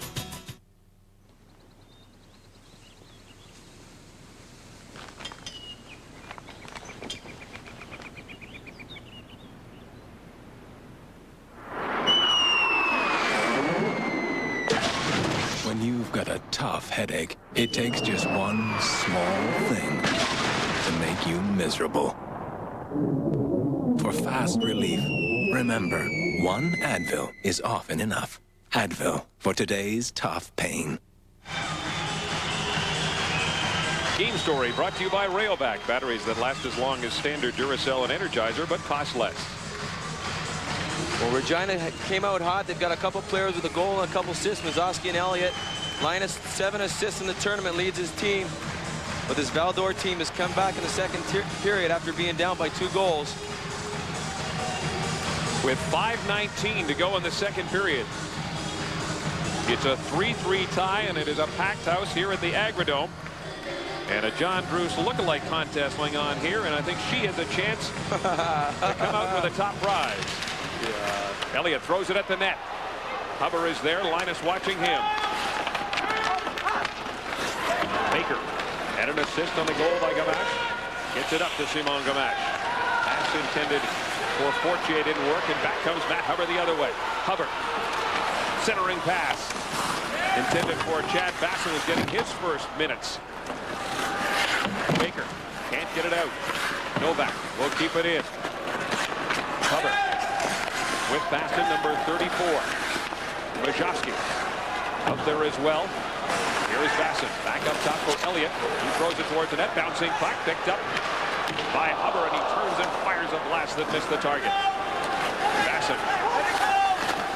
Tough headache. It takes just one small thing to make you miserable. For fast relief, remember, one Advil is often enough. Advil, for today's tough pain. Game Story brought to you by Rayovac. Batteries that last as long as standard Duracell and Energizer, but cost less. Well, Regina came out hot. They've got a couple players with a goal and a couple assists. Mazoski and Elliott. Linus, 7 assists in the tournament, leads his team. But this Val-d'Or team has come back in the second period after being down by 2 goals. With 5:19 to go in the second period. It's a 3-3 tie, and it is a packed house here at the Agrodome. And a John Bruce lookalike contest going on here, and I think she has a chance to come out with a top prize. Yeah. Elliott throws it at the net. Huber is there, Linus watching him. Baker had an assist on the goal by Gamache. Gets it up to Simon Gamache. Pass intended for Fortier, didn't work, and back comes Matt Huber the other way. Huber, centering pass. Intended for Chad Basson, is getting his first minutes. Baker can't get it out. Novak will keep it in. Cover with Baston, number 34. Majowski out there as well. Here is Basson. Back up top for Elliott. He throws it towards the net. Bouncing puck picked up by Huber, and he turns and fires a blast that missed the target. Basson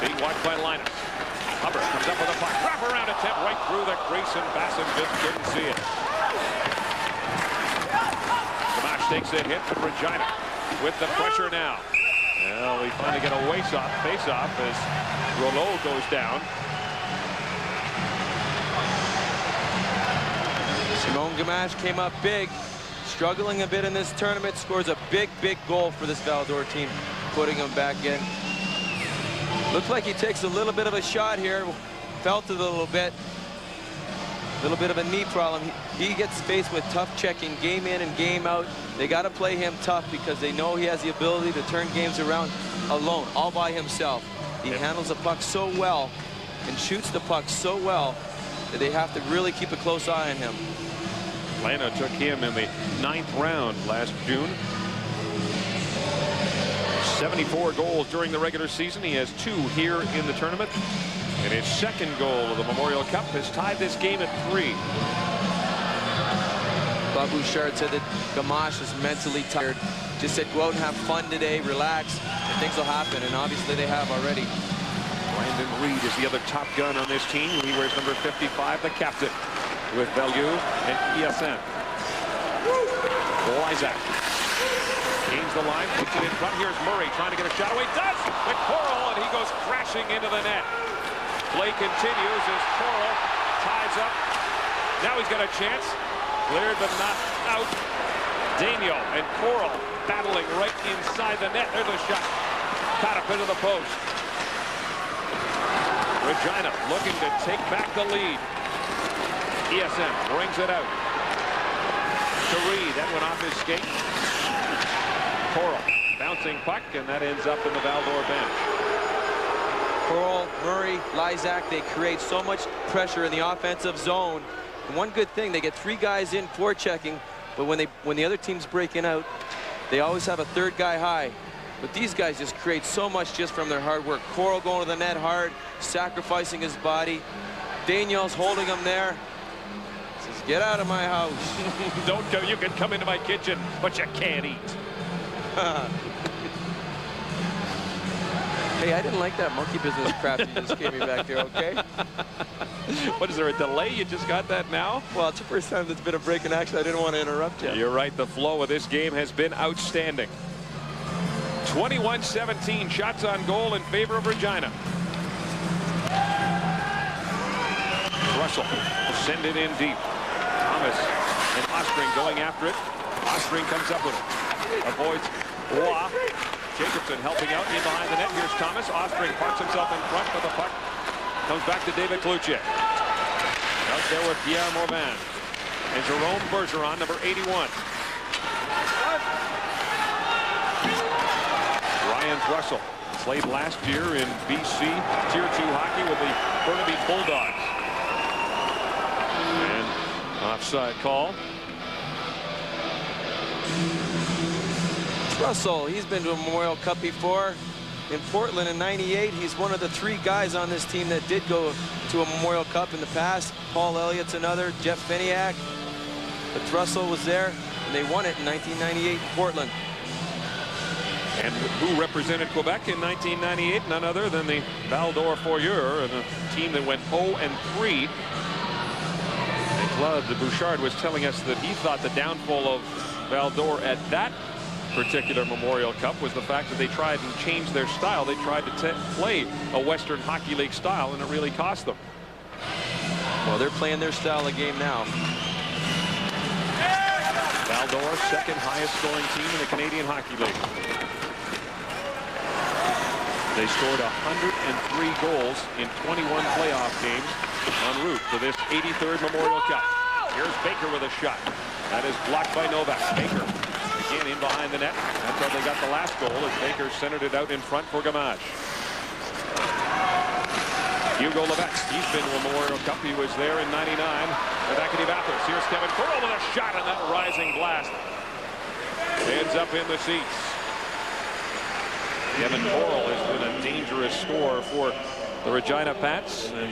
being watched by Linus. Huber comes up with a puck. Wrap around attempt right through the crease, and Basson just couldn't see it. Gamache takes a hit from Regina with the pressure now. Well, we finally get a face-off as Rouleau goes down. Simon Gamache came up big, struggling a bit in this tournament, scores a big goal for this Val-d'Or team, putting him back in. Looks like he takes a little bit of a shot here, felt it a little bit of a knee problem. He gets faced with tough checking game in and game out. They got to play him tough because they know he has the ability to turn games around alone, all by himself. He handles the puck so well and shoots the puck so well that they have to really keep a close eye on him. Atlanta took him in the 9th round last June. 74 goals during the regular season. He has 2 here in the tournament. And his second goal of the Memorial Cup has tied this game at 3. Bob Bouchard said that Gamache is mentally tired. Just said, go out and have fun today, relax, and things will happen. And obviously they have already. Brandon Reed is the other top gun on this team. He wears number 55, the captain, with Bellew and ESN. Lysak gains the line, puts it in front. Here's Murray trying to get a shot away. Does! With Coral, and he goes crashing into the net. Play continues as Coral ties up. Now he's got a chance. Cleared but not out. Daniel and Coral battling right inside the net. There's a shot. Caught up into the post. Regina looking to take back the lead. ESN brings it out to Reed. That went off his skate. Coral bouncing puck, and that ends up in the Val-d'Or bench. Coral, Murray, Lysak, they create so much pressure in the offensive zone. And one good thing, they get 3 guys in forechecking, but when the other team's breaking out, they always have a 3rd guy high. But these guys just create so much just from their hard work. Coral going to the net hard, sacrificing his body. Daniel's holding him there. Says, get out of my house. Don't go. You can come into my kitchen, but you can't eat. Hey, I didn't like that monkey business crap you just gave me back there, okay? What, is there a delay? You just got that now? Well, it's the first time there's been a break in action. I didn't want to interrupt you. You're right. The flow of this game has been outstanding. 21-17 shots on goal in favor of Regina. Russell will send it in deep. Thomas and Ostring going after it. Ostring comes up with it. Avoids Roy. Jacobson helping out in behind the net. Here's Thomas. Ostring parks himself in front, but the puck comes back to David Kluchek. Out there with Pierre Morvan. And Jerome Bergeron, number 81. Ryan Russell played last year in BC Tier 2 hockey with the Burnaby Bulldogs. And offside call. Russell, he's been to a Memorial Cup before. In Portland in '98, he's one of the 3 guys on this team that did go to a Memorial Cup in the past. Paul Elliott's another, Jeff Finiak. But Russell was there, and they won it in 1998 in Portland. And who represented Quebec in 1998? None other than the Val-d'Or Foreurs, and a team that went 0-3. And Claude Bouchard was telling us that he thought the downfall of Val-d'Or at that particular Memorial Cup was the fact that they tried and changed their style. They tried to play a Western Hockey League style, and it really cost them. Well, they're playing their style of game now. Val-d'Or, second highest scoring team in the Canadian Hockey League. They scored 103 goals in 21 playoff games en route to this 83rd Memorial Cup. Here's Baker with a shot. That is blocked by Novak. Baker again in behind the net. That's how they got the last goal, as Baker centered it out in front for Gamache. Hugo Levesque, he's been to a Memorial Cup. He was there in '99 with Acadie Bathurst. Here's Kevin Coral with a shot, and that rising blast ends up in the seats. Kevin Corral has been a dangerous scorer for the Regina Pats, and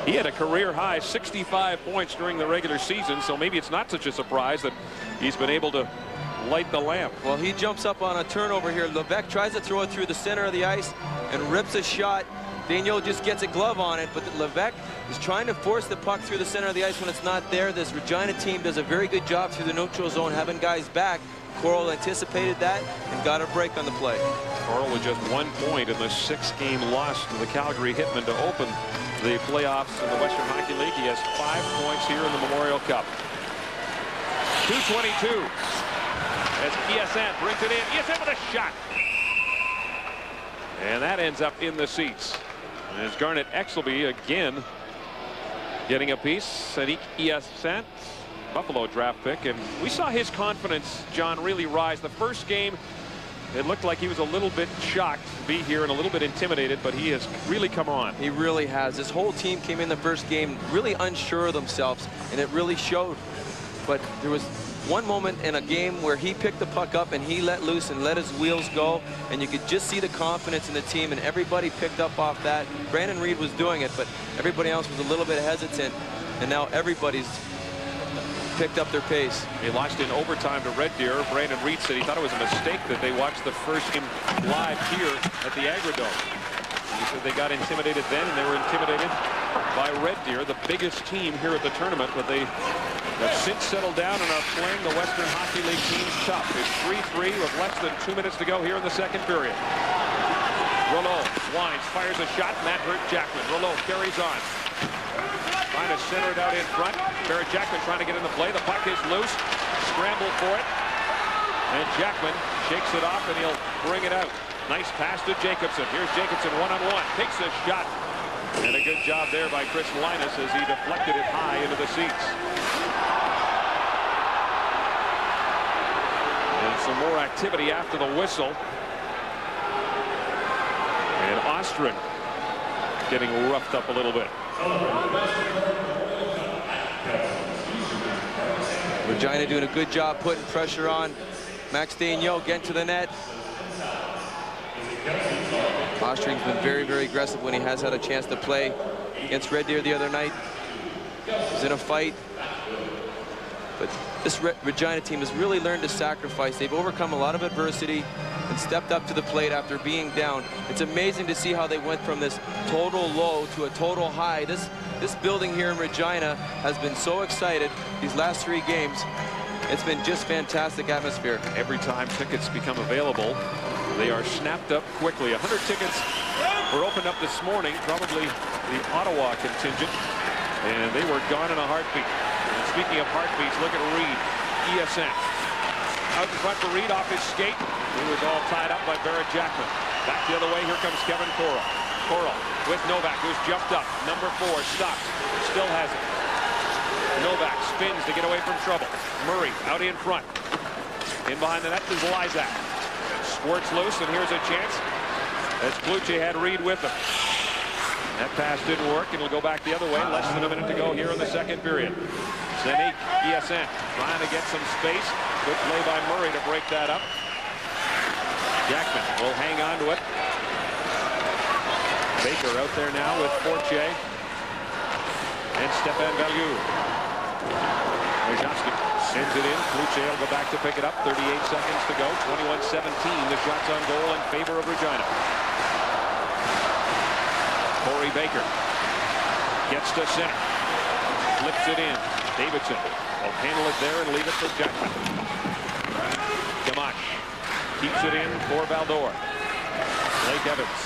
he had a career high 65 points during the regular season, so maybe it's not such a surprise that he's been able to light the lamp. Well, he jumps up on a turnover here. Levesque tries to throw it through the center of the ice and rips a shot. Daniel just gets a glove on it, but Levesque is trying to force the puck through the center of the ice when it's not there. This Regina team does a very good job through the neutral zone, having guys back. Corral anticipated that and got a break on the play. Corral with just 1 point in the 6-game loss to the Calgary Hitmen to open the playoffs in the Western Hockey League. He has 5 points here in the Memorial Cup. 2:22 as ESN brings it in. ESN with a shot. And that ends up in the seats. And it's Garnet Exelby again getting a piece. Sadiq ESN, Buffalo draft pick. And we saw his confidence, John, really rise. The first game, it looked like he was a little bit shocked to be here and a little bit intimidated, but he has really come on. He really has. This whole team came in the first game really unsure of themselves, and it really showed. But there was one moment in a game where he picked the puck up and he let loose and let his wheels go, and you could just see the confidence in the team, and everybody picked up off that. Brandon Reed was doing it, but everybody else was a little bit hesitant, and now everybody's picked up their pace. They lost in overtime to Red Deer. Brandon Reed said he thought it was a mistake that they watched the first game live here at the Agrodome. He said they got intimidated then, and they were intimidated by Red Deer, the biggest team here at the tournament, but they have since settled down and are playing the Western Hockey League teams tough. It's 3-3 with less than 2 minutes to go here in the second period. Rouleau winds, fires a shot, and that hurt Jackman. Rouleau carries on. Trying to center it out in front. Barrett Jackman trying to get in the play. The puck is loose. Scramble for it. And Jackman shakes it off, and he'll bring it out. Nice pass to Jacobson. Here's Jacobson one-on-one. Takes a shot. And a good job there by Chris Linus as he deflected it high into the seats. And some more activity after the whistle. And Ostrin getting roughed up a little bit. Regina doing a good job putting pressure on Max Daigneault, getting to the net. Ostring's been very, very aggressive when he has had a chance to play against Red Deer the other night. He's in a fight. But this Regina team has really learned to sacrifice. They've overcome a lot of adversity and stepped up to the plate after being down. It's amazing to see how they went from this total low to a total high. This building here in Regina has been so excited these last 3 games. It's been just fantastic atmosphere. Every time tickets become available, they are snapped up quickly. 100 tickets were opened up this morning, probably the Ottawa contingent, and they were gone in a heartbeat. And speaking of heartbeats, look at Reed, ESN. Out in front for Reed off his skate. He was all tied up by Barrett Jackman. Back the other way, here comes Kevin Corral. Corral with Novak, who's jumped up. Number 4 stops, still has it. Novak spins to get away from trouble. Murray out in front. In behind the net is Lysak. Squirts loose, and here's a chance as Kluche had Reed with him. That pass didn't work, and it'll go back the other way. Less than a minute to go here in the second period. Sadiq ESN trying to get some space. Good play by Murray to break that up. Jackman will hang on to it. Baker out there now with Fortier and Stefan Bellew. Mojavsky sends it in. Kluche will go back to pick it up. 38 seconds to go. 21-17. The shots on goal in favor of Regina. Corey Baker gets to center. Flips it in. Davidson will handle it there and leave it for Jackman. Gamache keeps it in for Valdor. Blake Evans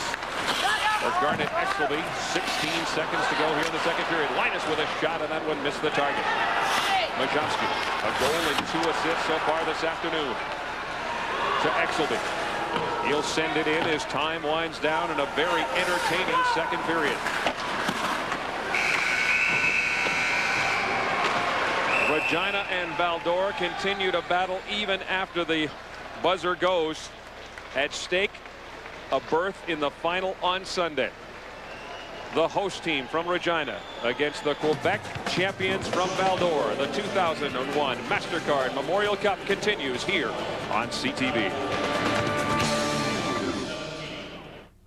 for Garnet Exelby. 16 seconds to go here in the second period. Linus with a shot, and that one missed the target. Mojavsky, a goal and 2 assists so far this afternoon to Exelby. He'll send it in as time winds down in a very entertaining second period. Regina and Valdor continue to battle even after the buzzer goes. At stake, a berth in the final on Sunday. the host team from Regina against the Quebec champions from Val-d'Or. The 2001 MasterCard Memorial Cup continues here on CTV.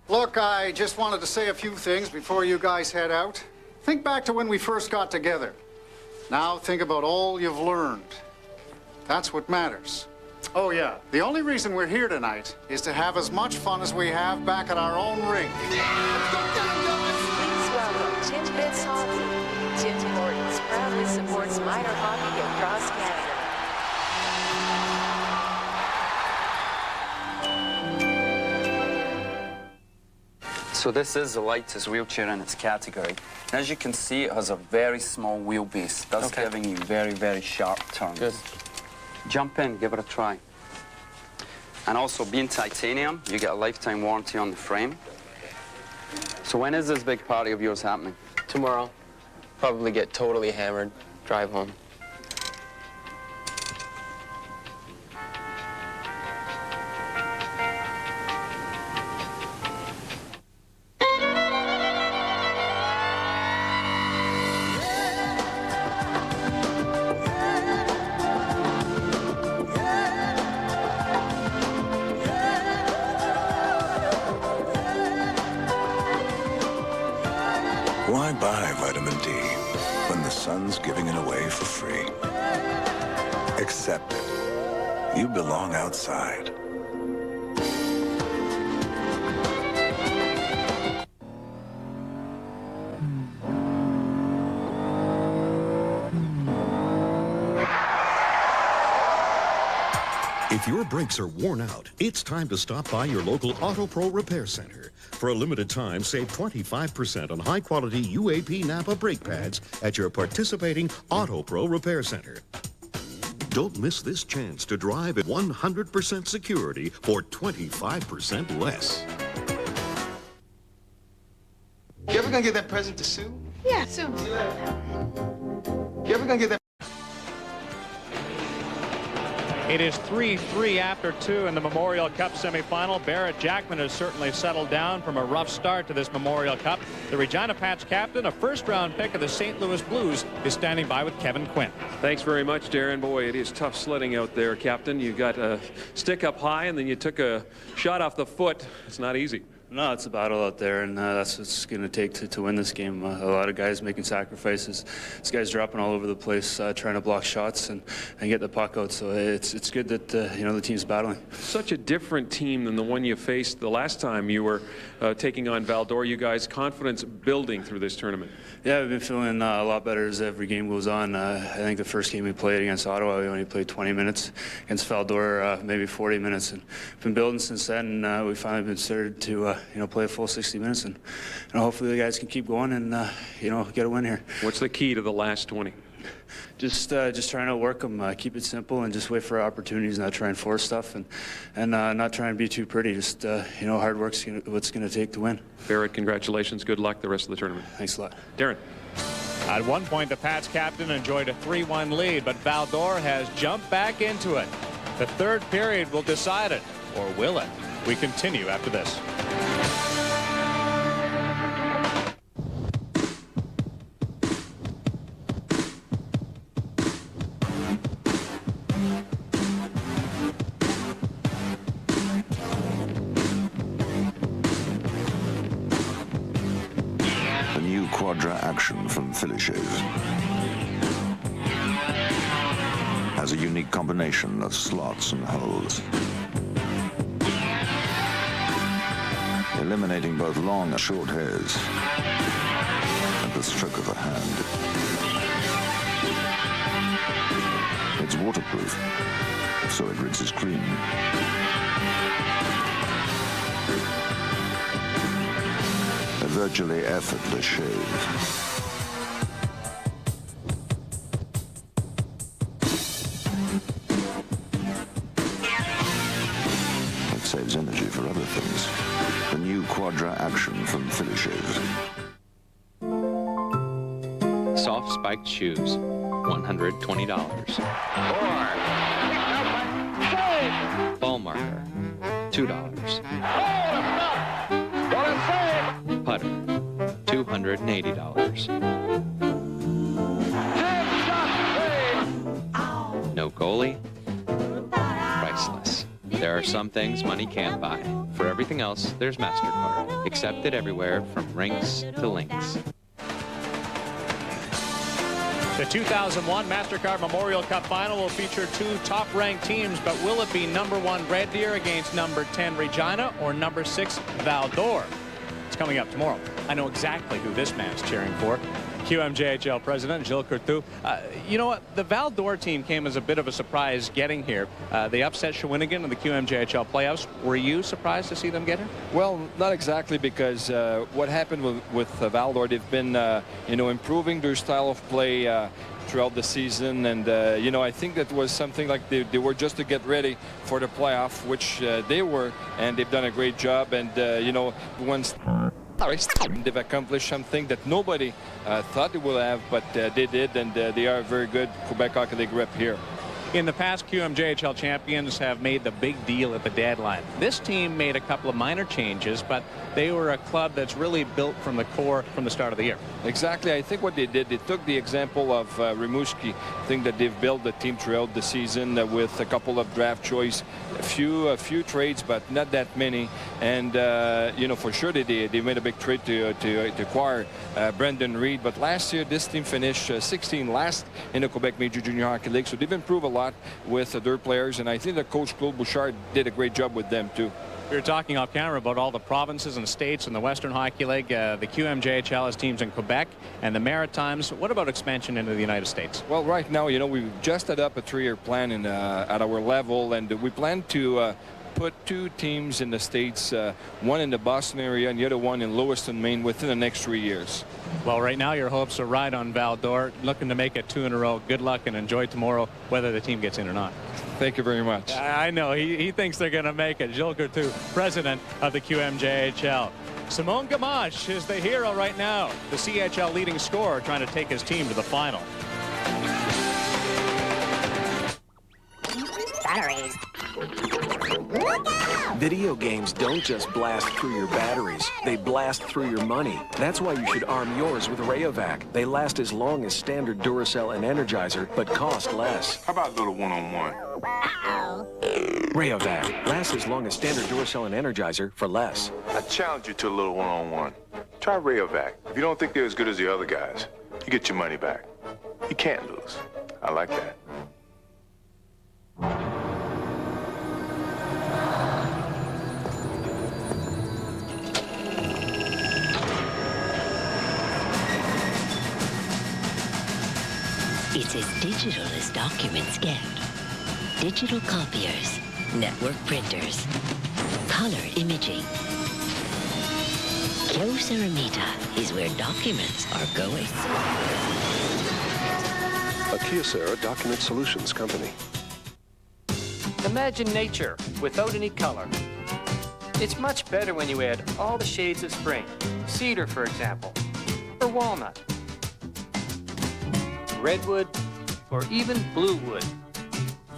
Look, I just wanted to say a few things before you guys head out. Think back to when we first got together. Now think about all you've learned. That's what matters. Oh, yeah. The only reason we're here tonight is to have as much fun as we have back at our own rink. Please welcome Timbits Hockey. Tim Hortons proudly supports minor hockey across Canada. So this is the lightest wheelchair in its category. As you can see, it has a very small wheelbase, thus giving you very, very sharp turns. Good. Jump in, give it a try. And also, being titanium, you get a lifetime warranty on the frame. So when is this big party of yours happening? Tomorrow. Probably get totally hammered, drive home. Why buy vitamin D when the sun's giving it away for free? Accept it. You belong outside. If your brakes are worn out, it's time to stop by your local Auto Pro Repair Center. For a limited time, save 25% on high-quality UAP Napa brake pads at your participating Auto Pro Repair Center. Don't miss this chance to drive at 100% security for 25% less. You ever gonna give that present to Sue? Yeah, soon. You ever gonna give that? It is 3-3 after 2 in the Memorial Cup semifinal. Barrett Jackman has certainly settled down from a rough start to this Memorial Cup. The Regina Pats captain, a first-round pick of the St. Louis Blues, is standing by with Kevin Quinn. Thanks very much, Darren. Boy, it is tough sledding out there, Captain. You got a stick up high, and then you took a shot off the foot. It's not easy. No, it's a battle out there, and that's what it's going to take to win this game. A lot of guys making sacrifices. This guy's dropping all over the place, trying to block shots and get the puck out. So it's good that the team's battling. Such a different team than the one you faced the last time you were taking on Val-d'Or. You guys, confidence building through this tournament. Yeah, we've been feeling a lot better as every game goes on. I think the first game we played against Ottawa, we only played 20 minutes. Against Val-d'Or, maybe 40 minutes. And been building since then. We finally been started to play a full 60 minutes, and hopefully the guys can keep going and get a win here. What's the key to the last 20? Just trying to work them, keep it simple, and just wait for opportunities, not try and force stuff, and not try and be too pretty. Just hard work's what's going to take to win. Barrett, congratulations. Good luck the rest of the tournament. Thanks a lot. Darren. At one point, the Pats captain enjoyed a 3-1 lead, but Val-d'Or has jumped back into it. The third period will decide it, or will it? We continue after this. The new Quadra Action from Philishave has a unique combination of slots and holes, eliminating both long and short hairs at the stroke of a hand. It's waterproof, so it rinses clean. A virtually effortless shave. Saves energy for other things. The new Quadra Action from Philishave. Soft spiked shoes, $120. Ball marker, $2. Putter, $200. $180. No goalie, priceless. There are some things money can't buy. For everything else, there's MasterCard. Accepted everywhere from rinks to links. The 2001 MasterCard Memorial Cup final will feature two top-ranked teams, but will it be #1 Red Deer against #10 Regina or #6 Val d'Or? It's coming up tomorrow. I know exactly who this man's cheering for. QMJHL President Gilles Courtois. You know what? The Val d'Or team came as a bit of a surprise getting here. They upset Shawinigan in the QMJHL playoffs. Were you surprised to see them get here? Well, not exactly, because what happened with Val d'Or, they've been improving their style of play throughout the season, and I think that was something like they were just to get ready for the playoff, which they were, and they've done a great job. And once they've accomplished something that nobody thought they would have, but they did, and they are a very good Quebec Hockey League rep here. In the past, QMJHL champions have made the big deal at the deadline. This team made a couple of minor changes, but they were a club that's really built from the core from the start of the year. Exactly. I think what they did, they took the example of Rimouski. I think that they've built the team throughout the season with a couple of draft choice, a few trades, but not that many. And for sure they made a big trade to acquire Brendan Reed. But last year, this team finished 16 last in the Quebec Major Junior Hockey League, so they've improved a lot with their players, and I think that Coach Claude Bouchard did a great job with them too. We were talking off camera about all the provinces and states in the Western Hockey League. The QMJHL has teams in Quebec and the Maritimes. What about expansion into the United States? Well, right now, we've just set up a 3-year plan at our level, and we plan to put 2 teams in the States, one in the Boston area and the other one in Lewiston, Maine, within the next 3 years. Well, right now your hopes are right on Val d'Or, looking to make it 2 in a row. Good luck and enjoy tomorrow, whether the team gets in or not. Thank you very much. I know he thinks they're going to make it. Gilles Courtois, president of the QMJHL. Simon Gamache is the hero right now, the CHL leading scorer, trying to take his team to the final. Batteries. Video games don't just blast through your batteries, they blast through your money. That's why you should arm yours with Rayovac. They last as long as standard Duracell and Energizer, but cost less. How about a little one-on-one? Rayovac lasts as long as standard Duracell and Energizer for less. I challenge you to a little one-on-one. Try Rayovac. If you don't think they're as good as the other guys, you get your money back. You can't lose. I like that. It's as digital as documents get. Digital copiers, network printers, color imaging. Kyocera is where documents are going. A Kyocera Document Solutions Company. Imagine nature without any color. It's much better when you add all the shades of spring. Cedar, for example, or walnut, redwood, or even bluewood.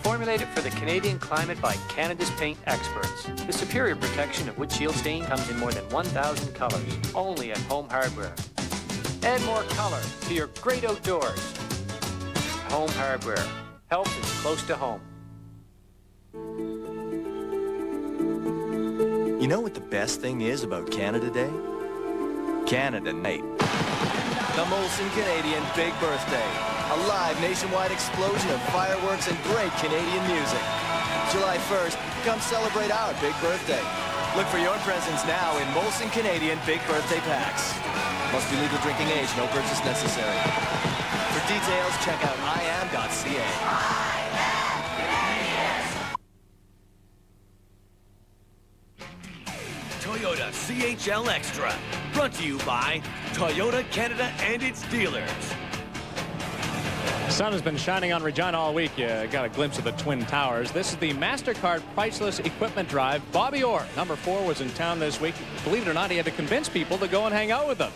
Formulated for the Canadian climate by Canada's paint experts. The superior protection of wood shield stain comes in more than 1,000 colors, only at Home Hardware. Add more color to your great outdoors. Home Hardware. Health is close to home. You know what the best thing is about Canada Day? Canada Night. The Molson Canadian Big Birthday. A live nationwide explosion of fireworks and great Canadian music. July 1st, come celebrate our big birthday. Look for your presents now in Molson Canadian Big Birthday packs. Must be legal drinking age, no purchase necessary. For details, check out iam.ca. Toyota CHL Extra, brought to you by Toyota Canada and its dealers. The sun has been shining on Regina all week. You got a glimpse of the Twin Towers. This is the MasterCard Priceless Equipment Drive. Bobby Orr, number 4, was in town this week. Believe it or not, he had to convince people to go and hang out with him.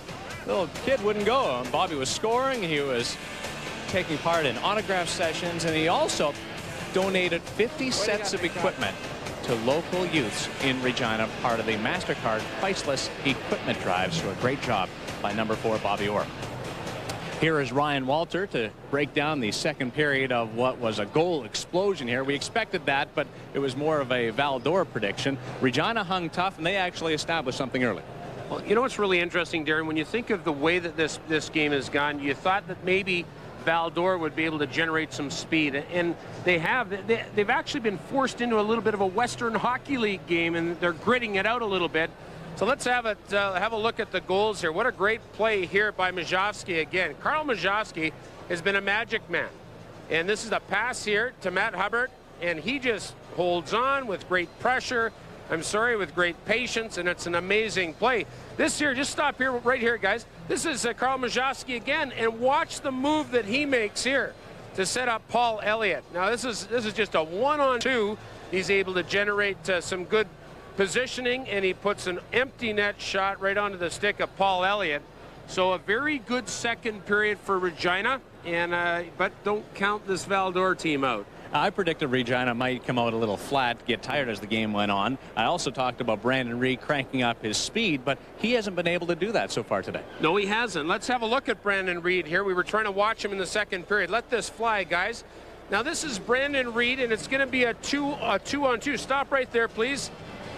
Little kid wouldn't go. Bobby was scoring. He was taking part in autograph sessions, and he also donated 50 sets of equipment to local youths in Regina, part of the MasterCard Priceless Equipment Drive. So a great job by number 4 Bobby Orr. Here is Ryan Walter to break down the second period of what was a goal explosion here. We expected that, but it was more of a Val-d'Or prediction. Regina hung tough, and they actually established something early. Well, you know what's really interesting, Darren? When you think of the way that this game has gone, you thought that maybe Val-d'Or would be able to generate some speed, and they have. They've actually been forced into a little bit of a Western Hockey League game, and they're gritting it out a little bit. So let's have a look at the goals here. What a great play here by Majovsky again. Carl Majovsky has been a magic man. And this is a pass here to Matt Hubbard, and he just holds on with great pressure. With great patience, and it's an amazing play. This here, just stop here, right here, guys. This is Carl Majovsky again, and watch the move that he makes here to set up Paul Elliott. Now, this is just a 1-on-2. He's able to generate some good positioning, and he puts an empty net shot right onto the stick of Paul Elliott. So a very good second period for Regina, and but don't count this Val-d'Or team out. I predicted Regina might come out a little flat, get tired as the game went on. I also talked about Brandon Reed cranking up his speed, but he hasn't been able to do that so far today. No, he hasn't. Let's have a look at Brandon Reed here. We were trying to watch him in the second period. Let this fly, guys. Now, this is Brandon Reed, and it's going to be a two-on-two. Stop right there, please.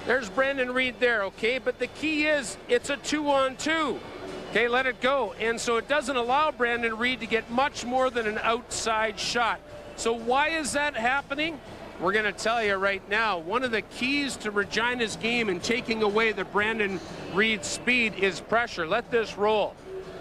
There's Brandon Reed there, okay? But the key is it's a 2-on-2. Okay, let it go. And so it doesn't allow Brandon Reed to get much more than an outside shot. So why is that happening? We're going to tell you right now. One of the keys to Regina's game and taking away the Brandon Reed speed is pressure. Let this roll.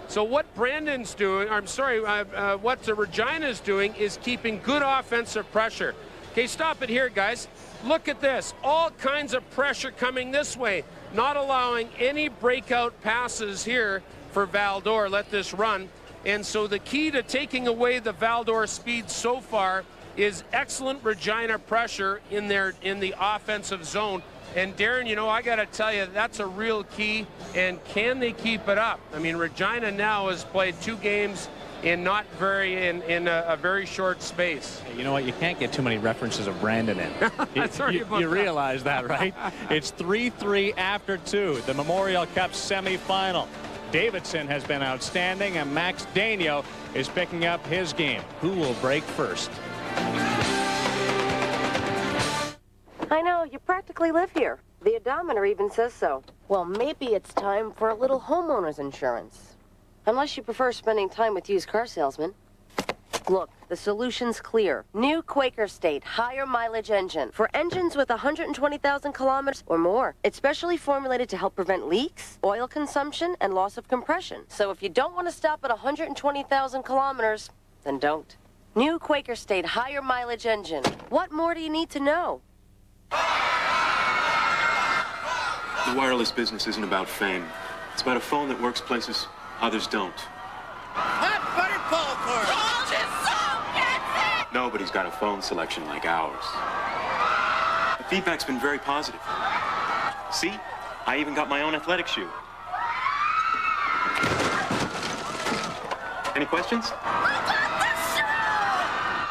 So what Brandon's doing, what Regina's doing is keeping good offensive pressure. Okay, stop it here, guys. Look at this. All kinds of pressure coming this way, not allowing any breakout passes here for Val-d'Or. Let this run. And so the key to taking away the Val-d'Or speed so far is excellent Regina pressure in the offensive zone. And Darren, you know, I got to tell you, that's a real key. And can they keep it up? I mean, Regina now has played 2 games in a very short space. You know what? You can't get too many references of Brandon in. You realize that, right? It's 3-3 after 2, the Memorial Cup semifinal. Davidson has been outstanding, and Max Daigneault is picking up his game. Who will break first? I know, you practically live here. The odometer even says so. Well, maybe it's time for a little homeowner's insurance. Unless you prefer spending time with used car salesmen. Look, the solution's clear. New Quaker State higher mileage engine for engines with 120,000 kilometers or more. It's specially formulated to help prevent leaks, oil consumption, and loss of compression. So if you don't want to stop at 120,000 kilometers, then don't. New Quaker State higher mileage engine. What more do you need to know? The wireless business isn't about fame. It's about a phone that works places others don't. Nobody's got a phone selection like ours. The feedback's been very positive. See? I even got my own athletic shoe. Any questions?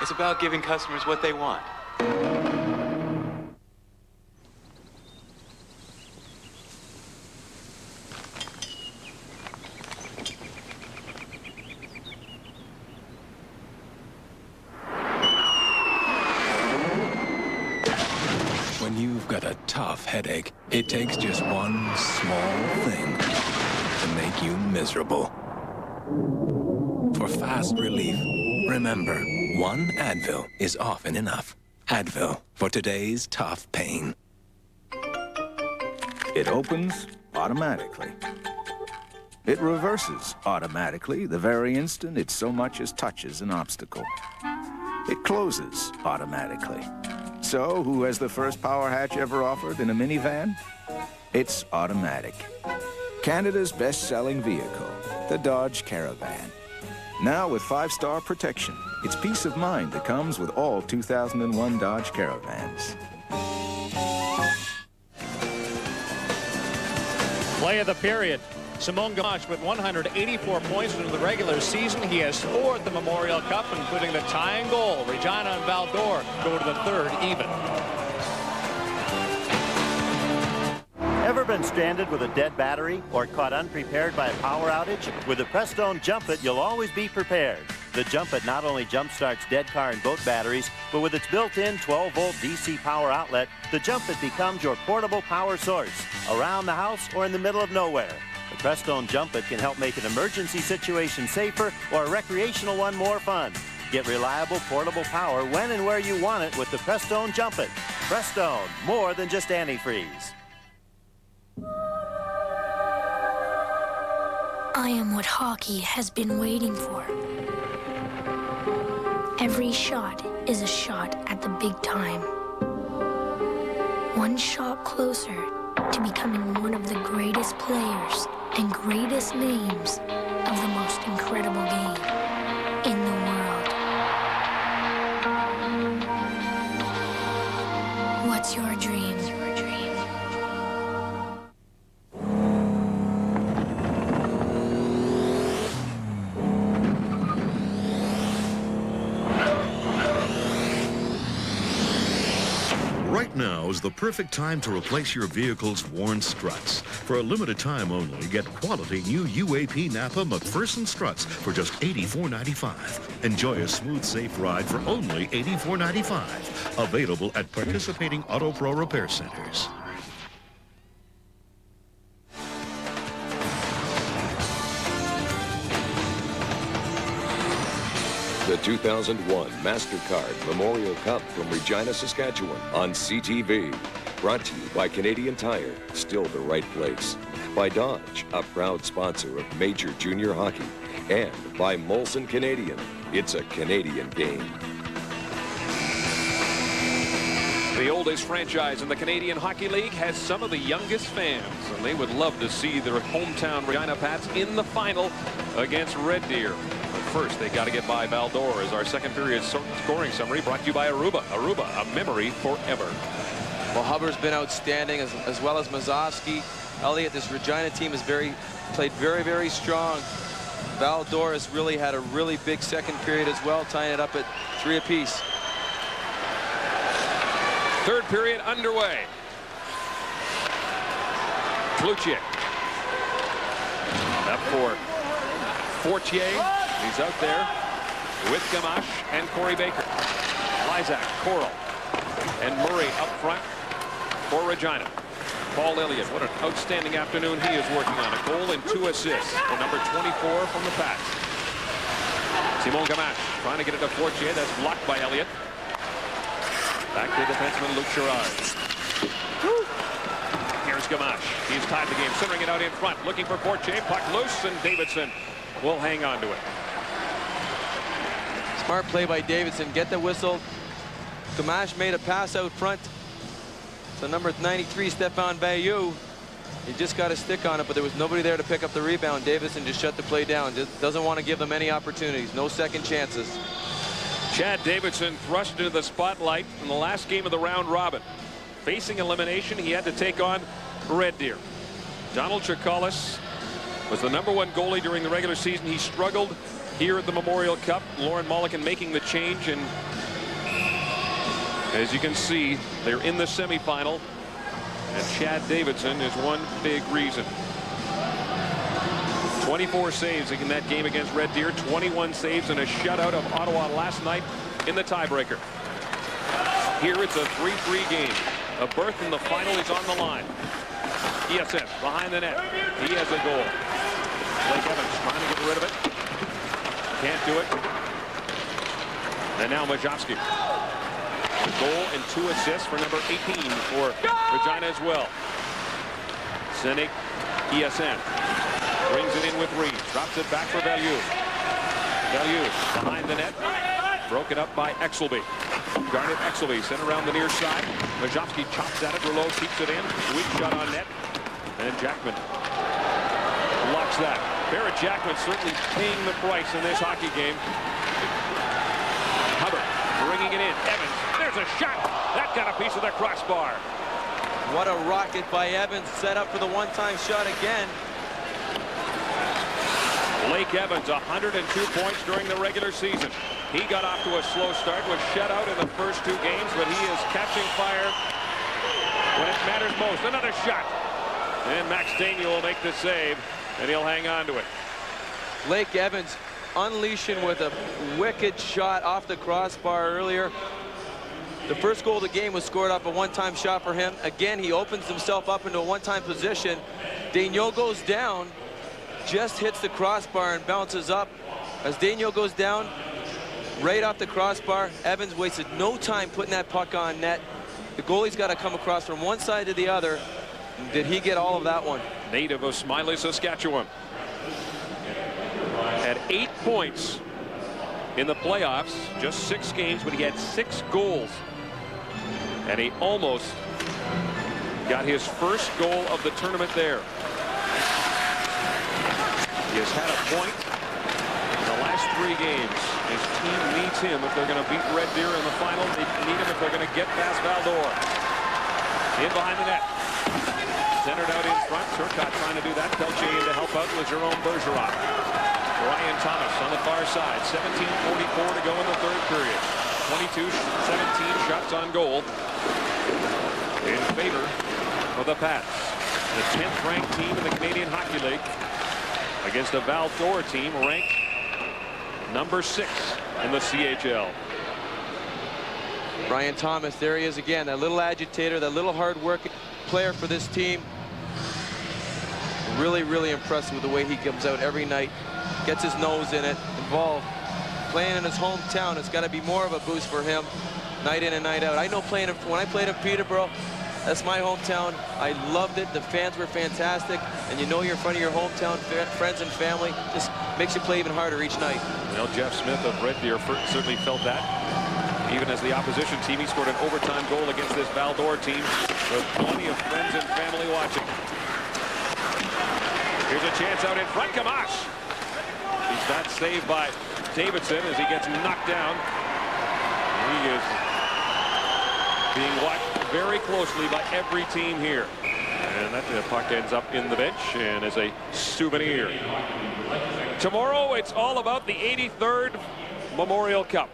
It's about giving customers what they want. When you've got a tough headache, it takes just one small thing to make you miserable. For fast relief, remember, one Advil is often enough. Advil, for today's tough pain. It opens automatically. It reverses automatically the very instant it so much as touches an obstacle. It closes automatically. So, who has the first power hatch ever offered in a minivan? It's automatic. Canada's best-selling vehicle, the Dodge Caravan. Now with 5-star protection, it's peace of mind that comes with all 2001 Dodge Caravans. Play of the period. Simon Gamache with 184 points in the regular season. He has scored the Memorial Cup, including the tying goal. Regina and Val-d'Or go to the third even. Ever Ever been stranded with a dead battery or caught unprepared by a power outage? With the Prestone Jump It, you'll always be prepared. The Jump It not only jump-starts dead car and boat batteries, but with its built-in 12-volt DC power outlet, the Jump It becomes your portable power source, around the house or in the middle of nowhere. The Prestone Jump It can help make an emergency situation safer or a recreational one more fun. Get reliable portable power when and where you want it with the Prestone Jump It. Prestone, more than just antifreeze. I am what hockey has been waiting for. Every shot is a shot at the big time. One shot closer to becoming one of the greatest players and greatest names of the most incredible game in the world. What's your dream? Right now is the perfect time to replace your vehicle's worn struts. For a limited time only, get quality new UAP Napa McPherson struts for just $84.95. Enjoy a smooth, safe ride for only $84.95. Available at participating Auto Pro repair centers. The 2001 MasterCard Memorial Cup from Regina, Saskatchewan on CTV. Brought to you by Canadian Tire, still the right place. By Dodge, a proud sponsor of Major Junior Hockey. And by Molson Canadian, it's a Canadian game. The oldest franchise in the Canadian Hockey League has some of the youngest fans, and they would love to see their hometown Regina Pats in the final against Red Deer. First, they got to get by Val-d'Or as our second period scoring summary brought to you by Aruba. Aruba, a memory forever. Well, Hubbard's been outstanding as well as Mazowski. Elliott, this Regina team has played very strong. Val-d'Or has really had a really big second period as well, tying it up at 3 apiece. Third period underway. Cloutier. Up for Fortier. He's out there with Gamache and Corey Baker. Lysak, Coral, and Murray up front for Regina. Paul Elliott, what an outstanding afternoon he is working on. A goal and 2 assists for number 24 from the Pats. Simon Gamache trying to get it to Fortier. That's blocked by Elliott. Back to defenseman Luc Girard. Here's Gamache. He's tied the game, centering it out in front, looking for Fortier. Puck loose, and Davidson will hang on to it. Smart play by Davidson. Get the whistle. Gamache made a pass out front. So number 93, Stéphane Bayou. He just got a stick on it, but there was nobody there to pick up the rebound. Davidson just shut the play down. Just doesn't want to give them any opportunities. No second chances. Chad Davidson thrust into the spotlight in the last game of the round robin. Facing elimination, he had to take on Red Deer. Donald Chikalis was the #1 goalie during the regular season. He struggled here at the Memorial Cup. Lauren Mulliken making the change, and as you can see, they're in the semifinal, and Chad Davidson is one big reason. 24 saves in that game against Red Deer, 21 saves and a shutout of Ottawa last night in the tiebreaker. Here it's a 3-3 game. A berth in the final is on the line. ESN behind the net. He has a goal. Blake Evans trying to get rid of it. Can't do it. And now Mazowski. A goal and 2 assists for number 18 for Regina as well. Senek ESN brings it in with Reed. Drops it back for Value. Value behind the net. Broken up by Exelby. Garnet Exelby sent around the near side. Mazowski chops at it. Rouleau keeps it in. Weak shot on net. And Jackman blocks that. Barrett Jackman certainly paying the price in this hockey game. Hubbard bringing it in. Evans, there's a shot. That got a piece of the crossbar. What a rocket by Evans. Set up for the one-time shot again. Blake Evans, 102 points during the regular season. He got off to a slow start, was shut out in the first 2 games, but he is catching fire when it matters most. Another shot. And Max Daniel will make the save, and he'll hang on to it. Blake Evans unleashing with a wicked shot off the crossbar earlier. The first goal of the game was scored off a one-time shot for him. Again, he opens himself up into a one-time position. Daniel goes down, just hits the crossbar and bounces up. As Daniel goes down, right off the crossbar, Evans wasted no time putting that puck on net. The goalie's got to come across from one side to the other. Did he get all of that one? Native of Smiley, Saskatchewan. Had 8 points in the playoffs, just 6 games, but he had 6 goals. And he almost got his first goal of the tournament there. He has had a point in the last 3 games. His team needs him if they're going to beat Red Deer in the final. They need him if they're going to get past Val-d'Or. In behind the net. Centered out in front. Turcotte trying to do that. Pelche in to help out with Jerome Bergeron. Ryan Thomas on the far side. 17:44 to go in the third period. 22-17 shots on goal in favor of the Pats. The 10th ranked team in the Canadian Hockey League against a Val-d'Or team ranked number 6 in the CHL. Ryan Thomas, there he is again, that little agitator, that little hard-working player for this team. Really, really impressed with the way he comes out every night, gets his nose in it, involved. Playing in his hometown, it's got to be more of a boost for him, night in and night out. I know when I played in Peterborough, that's my hometown. I loved it. The fans were fantastic, and you know you're in front of your hometown friends and family. Just makes you play even harder each night. Well, Jeff Smith of Red Deer certainly felt that. Even as the opposition team, he scored an overtime goal against this Val-d'Or team with plenty of friends and family watching. Here's a chance out in front. Gamache. He's not saved by Davidson as he gets knocked down. He is being watched very closely by every team here. And that puck ends up in the bench and is a souvenir. Tomorrow, it's all about the 83rd Memorial Cup.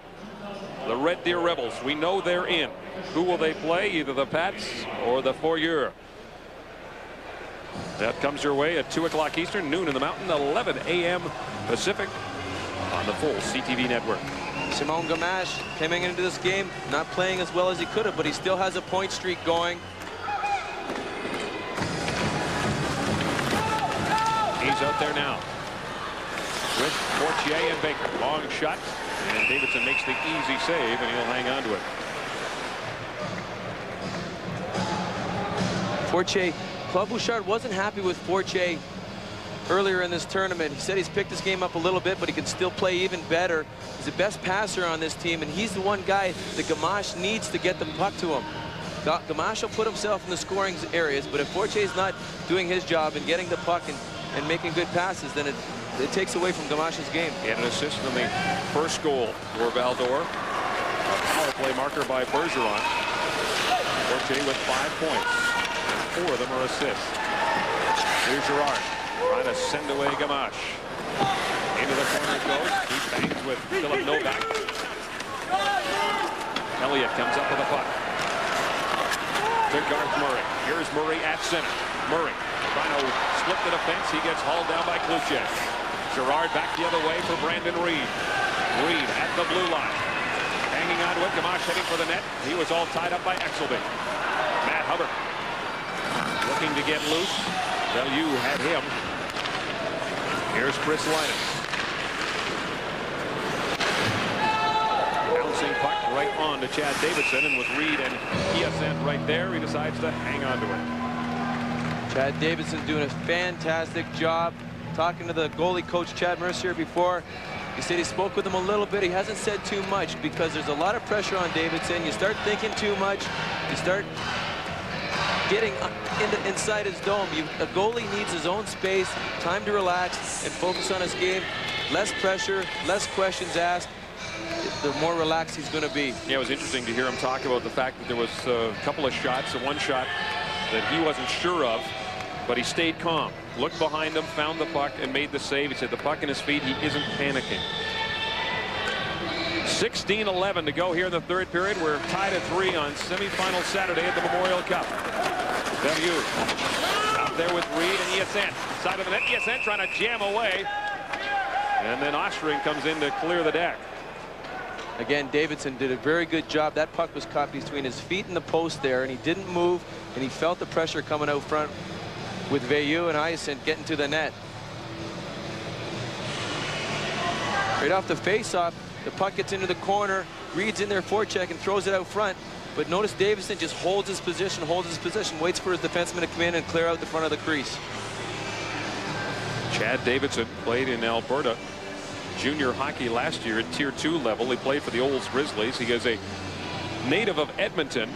The Red Deer Rebels, we know they're in. Who will they play? Either the Pats or the Foreurs. That comes your way at 2 o'clock Eastern, noon in the Mountain, 11 a.m. Pacific on the full CTV network. Simon Gamache coming into this game, not playing as well as he could have, but he still has a point streak going. He's out there now with Fortier and Baker. Long shot, and Davidson makes the easy save, and he'll hang on to it. Fortier, Claude Bouchard wasn't happy with Fortier earlier in this tournament. He said he's picked this game up a little bit, but he can still play even better. He's the best passer on this team, and he's the one guy that Gamache needs to get the puck to him. Gamache will put himself in the scoring areas, but if Fortier's not doing his job and getting the puck and making good passes, then it takes away from Gamache's game. He had an assist on the first goal for Val-d'Or. A power play marker by Bergeron. Fortier with 5 points, and 4 of them are assists. Here's Girard trying to send away Gamache. Into the corner it goes. He bangs with Philip Novak. Elliott comes up with a puck to Garth Murray. Here's Murray at center. Murray trying to split the defense. He gets hauled down by Kluchev. Girard back the other way for Brandon Reed. Reed at the blue line. Hanging on to it. Gamache heading for the net. He was all tied up by Exelby. Matt Hubbard looking to get loose. Bellew had him. Here's Chris Linus. Bouncing puck right on to Chad Davidson, and with Reed and ESN right there, he decides to hang on to it. Chad Davidson doing a fantastic job. Talking to the goalie coach, Chad Mercier, before. He said he spoke with him a little bit. He hasn't said too much because there's a lot of pressure on Davidson. You start thinking too much. You start getting inside his dome. A goalie needs his own space, time to relax and focus on his game. Less pressure, less questions asked, the more relaxed he's going to be. Yeah, it was interesting to hear him talk about the fact that there was a couple of shots, one shot that he wasn't sure of, but he stayed calm. Looked behind him, found the puck, and made the save. He said the puck in his feet, he isn't panicking. 16-11 to go here in the third period. We're tied at 3 on semifinal Saturday at the Memorial Cup. Bellew out there with Reed and ESN. Side of the net, ESN trying to jam away. And then Ostring comes in to clear the deck. Again, Davidson did a very good job. That puck was caught between his feet and the post there, and he didn't move, and he felt the pressure coming out front with Veilleux and Hyacinth getting to the net. Right off the face-off, the puck gets into the corner. Reed's in there forecheck and throws it out front. But notice Davidson just holds his position, waits for his defenseman to come in and clear out the front of the crease. Chad Davidson played in Alberta junior hockey last year at Tier 2 level. He played for the Olds Grizzlies. He is a native of Edmonton.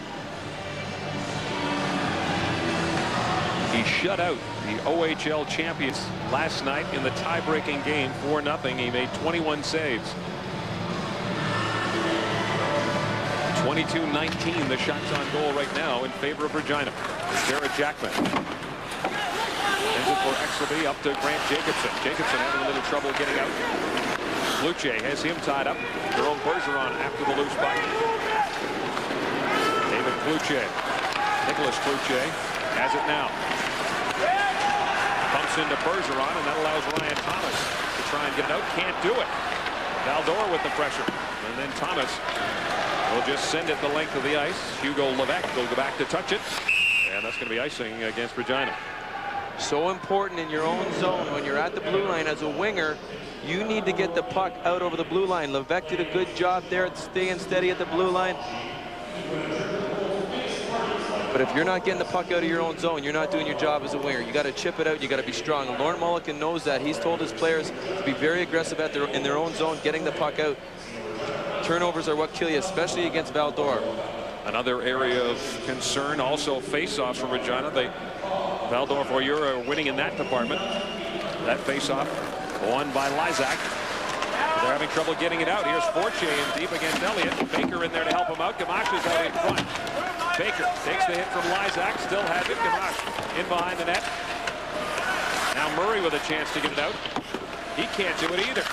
He shut out the OHL champions last night in the tie-breaking game 4-0. He made 21 saves. 22-19 the shots on goal right now in favor of Regina. Jared Jackman. Sends it for Exelby up to Grant Jacobson. Jacobson having a little trouble getting out. Luce has him tied up. Jerome Bergeron after the loose puck. David Kluche. Nicholas Kluche has it now. Bumps into Bergeron, and that allows Ryan Thomas to try and get it out. Can't do it. Valdor with the pressure. And then Thomas will just send it the length of the ice. Hugo Levesque will go back to touch it. And that's going to be icing against Regina. So important in your own zone when you're at the blue line as a winger. You need to get the puck out over the blue line. Levesque did a good job there at staying steady at the blue line. But if you're not getting the puck out of your own zone, you're not doing your job as a winger. You got to chip it out. You got to be strong. And Lorne Mulliken knows that. He's told his players to be very aggressive in their own zone, getting the puck out. Turnovers are what kill you, especially against Valdor. Another area of concern, also face-offs for Regina. Valdor Foreurs are winning in that department. That face-off won by Lysak. They're having trouble getting it out. Here's Fortier in deep against Elliott. Baker in there to help him out. Gamache is out in front. Baker takes the hit from Lysak. Still has it. Gamache in behind the net. Now Murray with a chance to get it out. He can't do it either.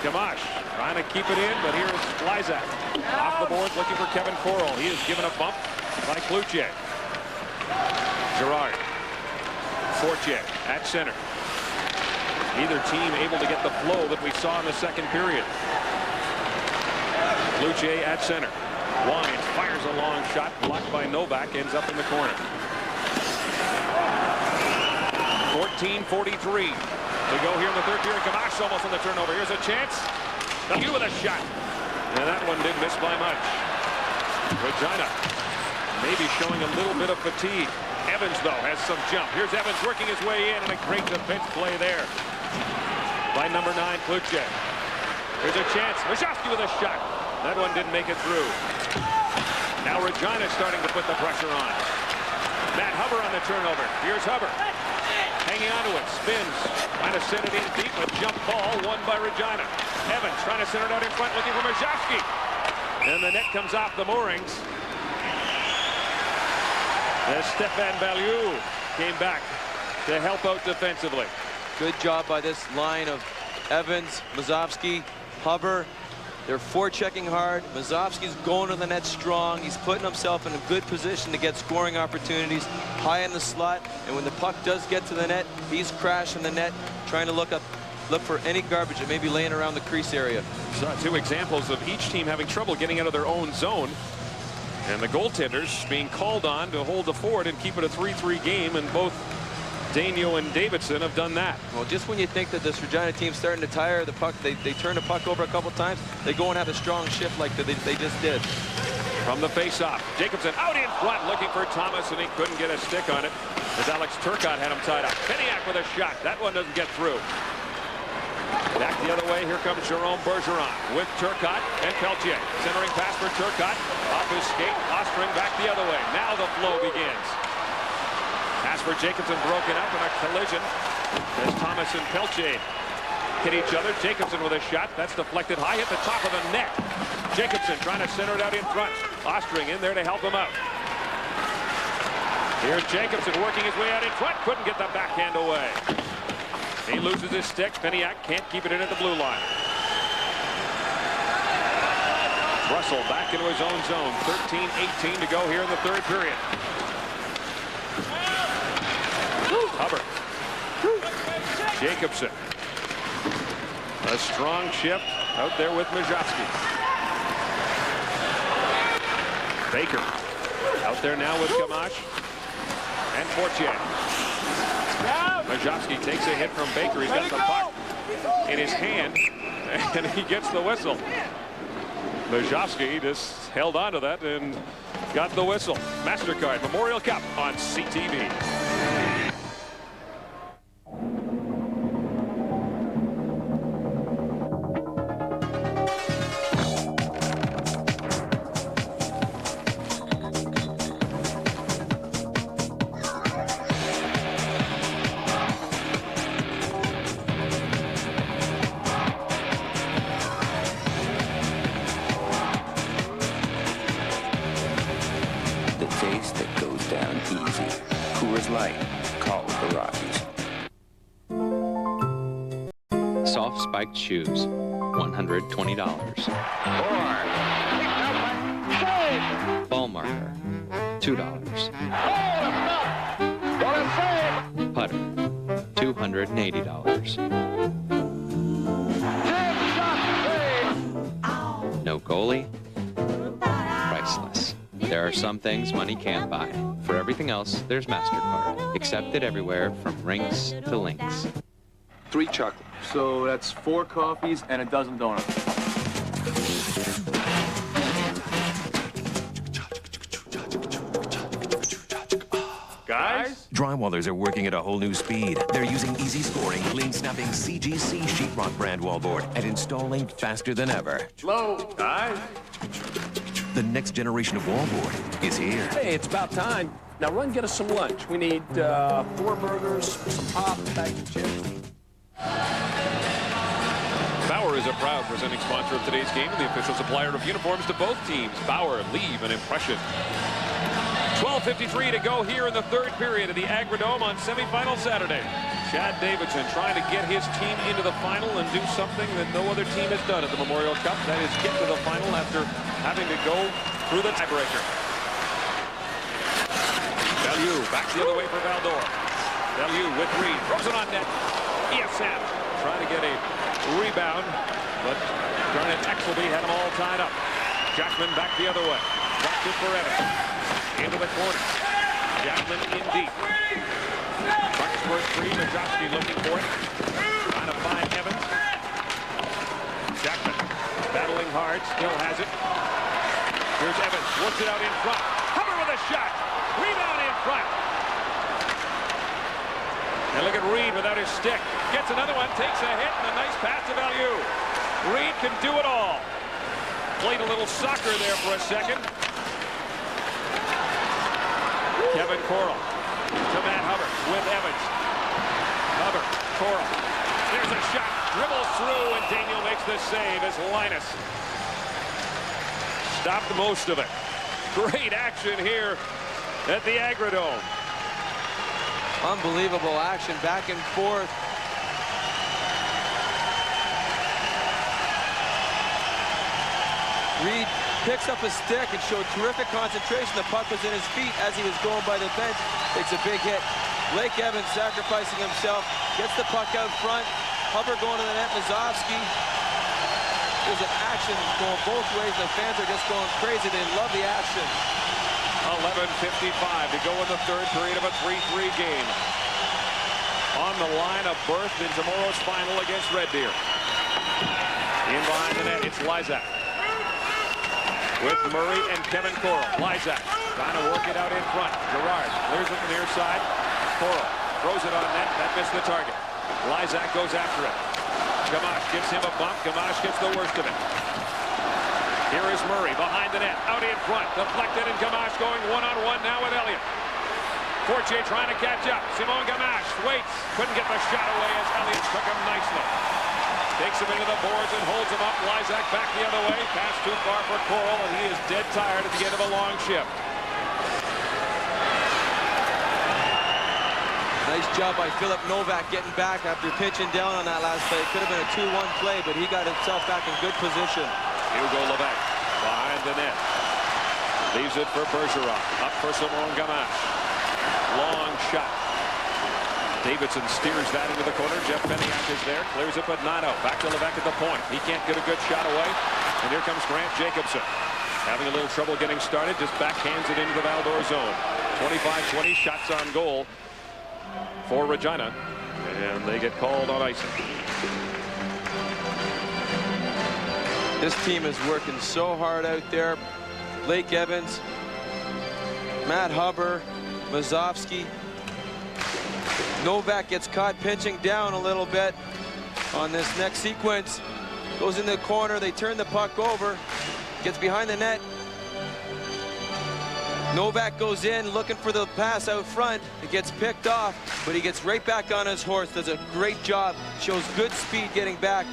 Gamache trying to keep it in, but here's Lysak. Off the boards looking for Kevin Coral. He is given a bump by Kluche. Gerard. Fortier at center. Neither team able to get the flow that we saw in the second period. Kluche at center. Wines fires a long shot, blocked by Novak, ends up in the corner. 14:43 to go here in the third period. Gamache almost on the turnover. Here's a chance. Bellew with a shot. And that one didn't miss by much. Regina maybe showing a little bit of fatigue. Evans, though, has some jump. Here's Evans working his way in, and a great defense play there by number 9, Kluche. Here's a chance. Wachowski with a shot. That one didn't make it through. Now Regina starting to put the pressure on. Matt Huber on the turnover. Here's Huber. Hanging onto it. Spins. Trying to send it in deep. A jump ball won by Regina. Evans trying to send it out in front, looking for Wachowski. And the net comes off the moorings. As Stefan Bellew came back to help out defensively. Good job by this line of Evans, Mazovsky, Huber. They're forechecking hard. Mazovsky's going to the net strong. He's putting himself in a good position to get scoring opportunities high in the slot. And when the puck does get to the net, he's crashing the net, trying to look for any garbage that may be laying around the crease area. Saw two examples of each team having trouble getting out of their own zone. And the goaltenders being called on to hold the fort and keep it a 3-3 game, and both Daigneault and Davidson have done that. Well, just when you think that this Regina team's starting to tire the puck, they turn the puck over a couple times, they go and have a strong shift like they just did. From the face-off, Jacobson out in front looking for Thomas, and he couldn't get a stick on it as Alex Turcotte had him tied up. Peniak with a shot. That one doesn't get through. Back the other way, here comes Jerome Bergeron with Turcotte and Peltier. Centering pass for Turcotte. Off his skate, Ostring back the other way. Now the flow begins. Pass for Jacobson broken up in a collision as Thomas and Peltier hit each other. Jacobson with a shot. That's deflected high at the top of the net. Jacobson trying to center it out in front. Ostring in there to help him out. Here's Jacobson working his way out in front. Couldn't get the backhand away. He loses his stick. Peniak can't keep it in at the blue line. Russell back into his own zone. 13-18 to go here in the third period. Jacobson. A strong shift out there with Majowski. Baker out there now with Gamache and Fortier. Majowski takes a hit from Baker. He's got the puck in his hand, and he gets the whistle. Majowski just held on to that and got the whistle. MasterCard Memorial Cup on CTV. Soft spiked shoes, $120. Ball marker, $2. Putter, $280. No goalie, priceless. There are some things money can't buy. For everything else, there's MasterCard. Accepted everywhere from rinks to links. 3 chocolates. So that's 4 coffees and a dozen donuts. Guys? Drywallers are working at a whole new speed. They're using easy scoring, clean snapping CGC sheetrock brand wallboard and installing faster than ever. Hello, guys? The next generation of wallboard is here. Hey, it's about time. Now run get us some lunch. We need 4 burgers, some pop, a bag of chips. Bauer is a proud presenting sponsor of today's game and the official supplier of uniforms to both teams. Bauer, leave an impression. 12:53 to go here in the third period of the Agrodome on semifinal Saturday. Chad Davidson trying to get his team into the final and do something that no other team has done at the Memorial Cup. That is get to the final after having to go through the tiebreaker. Bellew back the other way for Valdor. Bellew with Reed, throws it on net. ESN trying to get a rebound, but Garnet Exelby had them all tied up. Jackman back the other way. Back it for Evans. Into the corner. Jackman in deep. Bucks for 3. Majowski looking for it. Trying to find Evans. Jackman battling hard. Still has it. Here's Evans. Works it out in front. Hubbard with a shot. Rebound in front. And look at Reed without his stick. Gets another one. Takes a hit. And a nice pass to Bellew. Reed can do it all. Played a little soccer there for a second. Kevin Coral to Matt Hubbard with Evans. Hubbard, Coral. There's a shot. Dribbles through, and Daniel makes the save as Linus stopped most of it. Great action here at the Agrodome. Unbelievable action back and forth. Reed picks up a stick and showed terrific concentration. The puck was in his feet as he was going by the bench. Takes a big hit. Blake Evans sacrificing himself. Gets the puck out front. Hubbard going to the net. Mazovsky. There's an action going both ways. The fans are just going crazy. They love the action. 11:55 to go in the third period of a 3-3 game. On the line, a berth in tomorrow's final against Red Deer. In behind the net, it's Lysak. With Murray and Kevin Coral. Lysak trying to work it out in front. Gerard clears it to the near side. Coral throws it on net. That missed the target. Lysak goes after it. Gamache gives him a bump. Gamache gets the worst of it. Here is Murray behind the net. Out in front. Deflected, and Gamache going one-on-one now with Elliott. Fortier trying to catch up. Simon Gamache waits. Couldn't get the shot away as Elliott took him nicely. Takes him into the boards and holds him up. Lysak back the other way. Pass too far for Coral, and he is dead tired at the end of a long shift. Nice job by Philip Novak getting back after pitching down on that last play. It could have been a 2-1 play, but he got himself back in good position. Hugo Levesque behind the net. Leaves it for Bergeron. Up for Simon Gamache. Long shot. Davidson steers that into the corner. Jeff Peniak is there, clears it, but not out. Back to Levesque at the point. He can't get a good shot away. And here comes Grant Jacobson. Having a little trouble getting started, just backhands it into the Val-d'Or zone. 25-20 shots on goal for Regina. And they get called on icing. This team is working so hard out there. Blake Evans, Matt Huber, Mazovsky. Novak gets caught pinching down a little bit on this next sequence. Goes in the corner, they turn the puck over, gets behind the net. Novak goes in looking for the pass out front. It gets picked off, but he gets right back on his horse, does a great job, shows good speed getting back.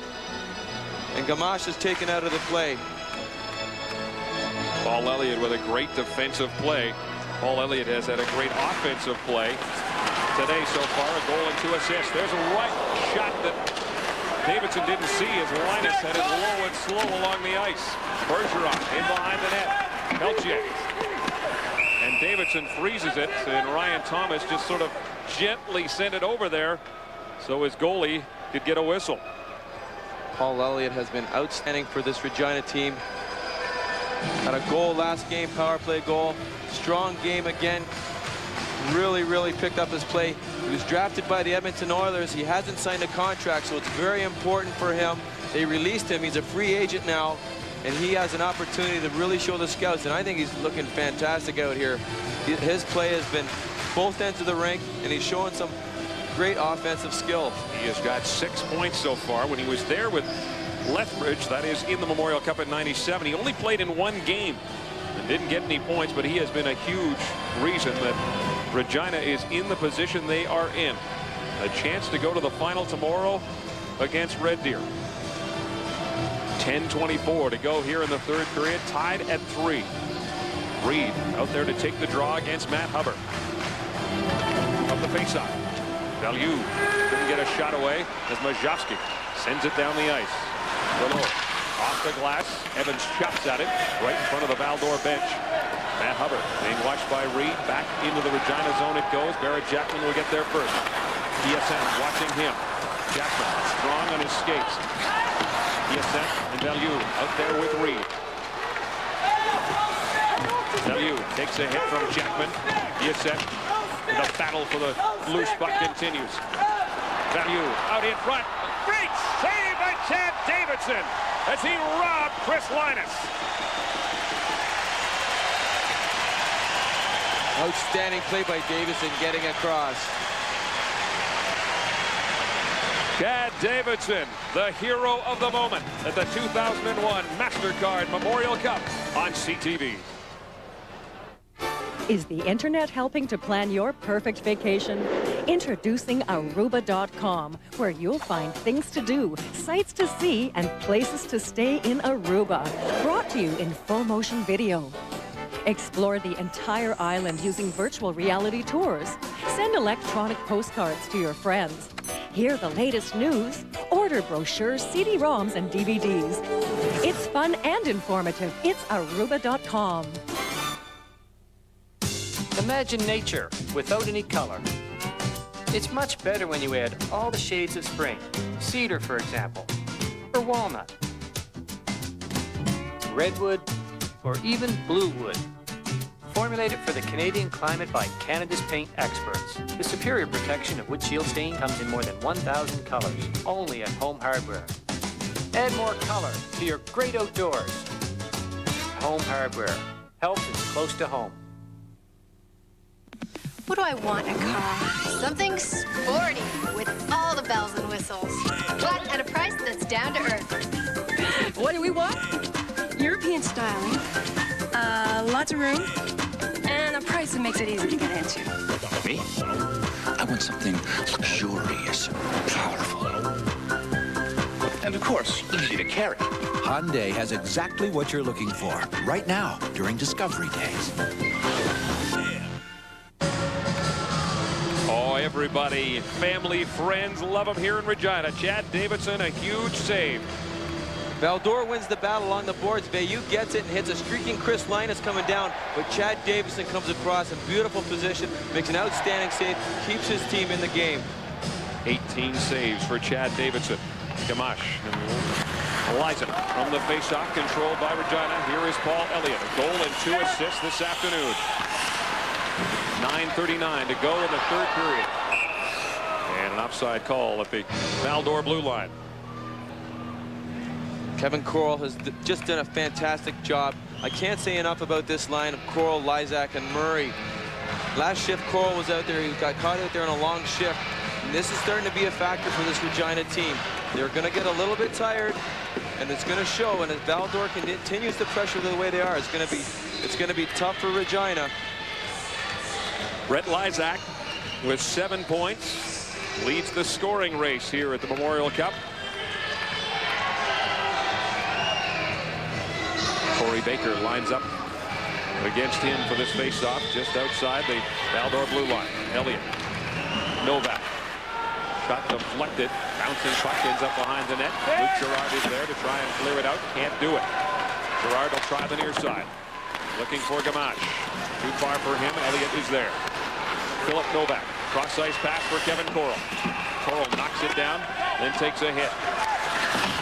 And Gamache is taken out of the play. Paul Elliott with a great defensive play. Paul Elliott has had a great offensive play today so far, a goal and 2 assists. There's a right shot that Davidson didn't see as Linus had it low and slow along the ice. Bergeron in behind the net. Peltier. And Davidson freezes it, and Ryan Thomas just sort of gently sent it over there so his goalie could get a whistle. Paul Elliott has been outstanding for this Regina team. Had a goal last game, power play goal. Strong game again. Really picked up his play. He was drafted by the Edmonton Oilers. He hasn't signed a contract, so it's very important for him. They released him. He's a free agent now, and he has an opportunity to really show the scouts, and I think he's looking fantastic out here. His play has been both ends of the rink, and he's showing some great offensive skill. He has got 6 points so far. When he was there with Lethbridge, that is in the Memorial Cup in '97, he only played in 1 game and didn't get any points, but he has been a huge reason that Regina is in the position they are in. A chance to go to the final tomorrow against Red Deer. 10:24 to go here in the 3rd period, tied at 3. Reed out there to take the draw against Matt Huber. Up the faceoff. Value couldn't get a shot away as Majowski sends it down the ice. Below. Off the glass. Evans chops at it right in front of the Val-d'Or bench. Matt Huber being watched by Reed. Back into the Regina zone it goes. Barrett Jackman will get there first. TSN watching him. Jackman strong on his skates. TSN and Value out there with Reed. Value takes a hit from Jackman. TSN. The battle for the loose puck continues. Value out in front. Great save by Chad Davidson as he robbed Chris Linus. Outstanding play by Davidson getting across. Chad Davidson, the hero of the moment at the 2001 MasterCard Memorial Cup on CTV. Is the internet helping to plan your perfect vacation? Introducing Aruba.com, where you'll find things to do, sights to see, and places to stay in Aruba. Brought to you in full motion video. Explore the entire island using virtual reality tours. Send electronic postcards to your friends. Hear the latest news. Order brochures, CD-ROMs, and DVDs. It's fun and informative. It's Aruba.com. Imagine nature without any color. It's much better when you add all the shades of spring. Cedar, for example, or walnut, redwood, or even blue wood. Formulated for the Canadian climate by Canada's paint experts. The superior protection of wood shield stain comes in more than 1,000 colors, only at Home Hardware. Add more color to your great outdoors. Home Hardware. Health is close to home. What do I want in a car? Something sporty with all the bells and whistles. But at a price that's down to earth. What do we want? European styling, lots of room, and a price that makes it easy to get into. Me? I want something luxurious, powerful, and of course, easy to carry. Hyundai has exactly what you're looking for right now during Discovery Days. Oh, everybody, family, friends, love him here in Regina. Chad Davidson, a huge save. Val-d'Or wins the battle on the boards. Bayou gets it and hits a streaking Chris Linus coming down, but Chad Davidson comes across in beautiful position, makes an outstanding save, keeps his team in the game. 18 saves for Chad Davidson. Gamache and Liza from the faceoff, controlled by Regina. Here is Paul Elliott. A goal and 2 assists this afternoon. 9:39 to go in the third period. And an offside call at the Val-d'Or blue line. Kevin Coral has just done a fantastic job. I can't say enough about this line of Coral, Lysak, and Murray. Last shift, Coral was out there. He got caught out there on a long shift. And this is starting to be a factor for this Regina team. They're going to get a little bit tired, and it's going to show. And as Val-d'Or continues to pressure the way they are, it's going to be tough for Regina. Brett Lysak with 7 points leads the scoring race here at the Memorial Cup. Corey Baker lines up against him for this faceoff just outside the Val-d'Or blue line. Elliott, Novak, shot deflected, bouncing puck ends up behind the net. Luke Gerard is there to try and clear it out. Can't do it. Gerard will try the near side, looking for Gamache. Too far for him. Elliott is there. Philip Novak, cross ice pass for Kevin Coral. Coral knocks it down, then takes a hit.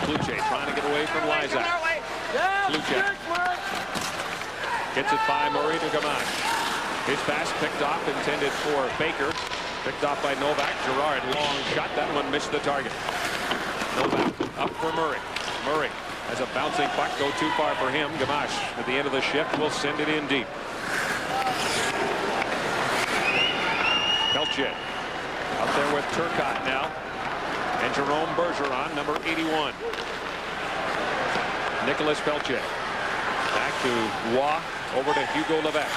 Kluche trying to get away from Lysak. Kluche gets it by Murray to Gamache. His pass picked off, intended for Baker. Picked off by Novak. Gerard, long shot. That one missed the target. Novak up for Murray. Murray has a bouncing puck. Go too far for him. Gamache at the end of the shift will send it in deep. Pelche out there with Turcotte now. And Jerome Bergeron, number 81. Nicholas Pelche. Back to Waugh. Over to Hugo Levesque.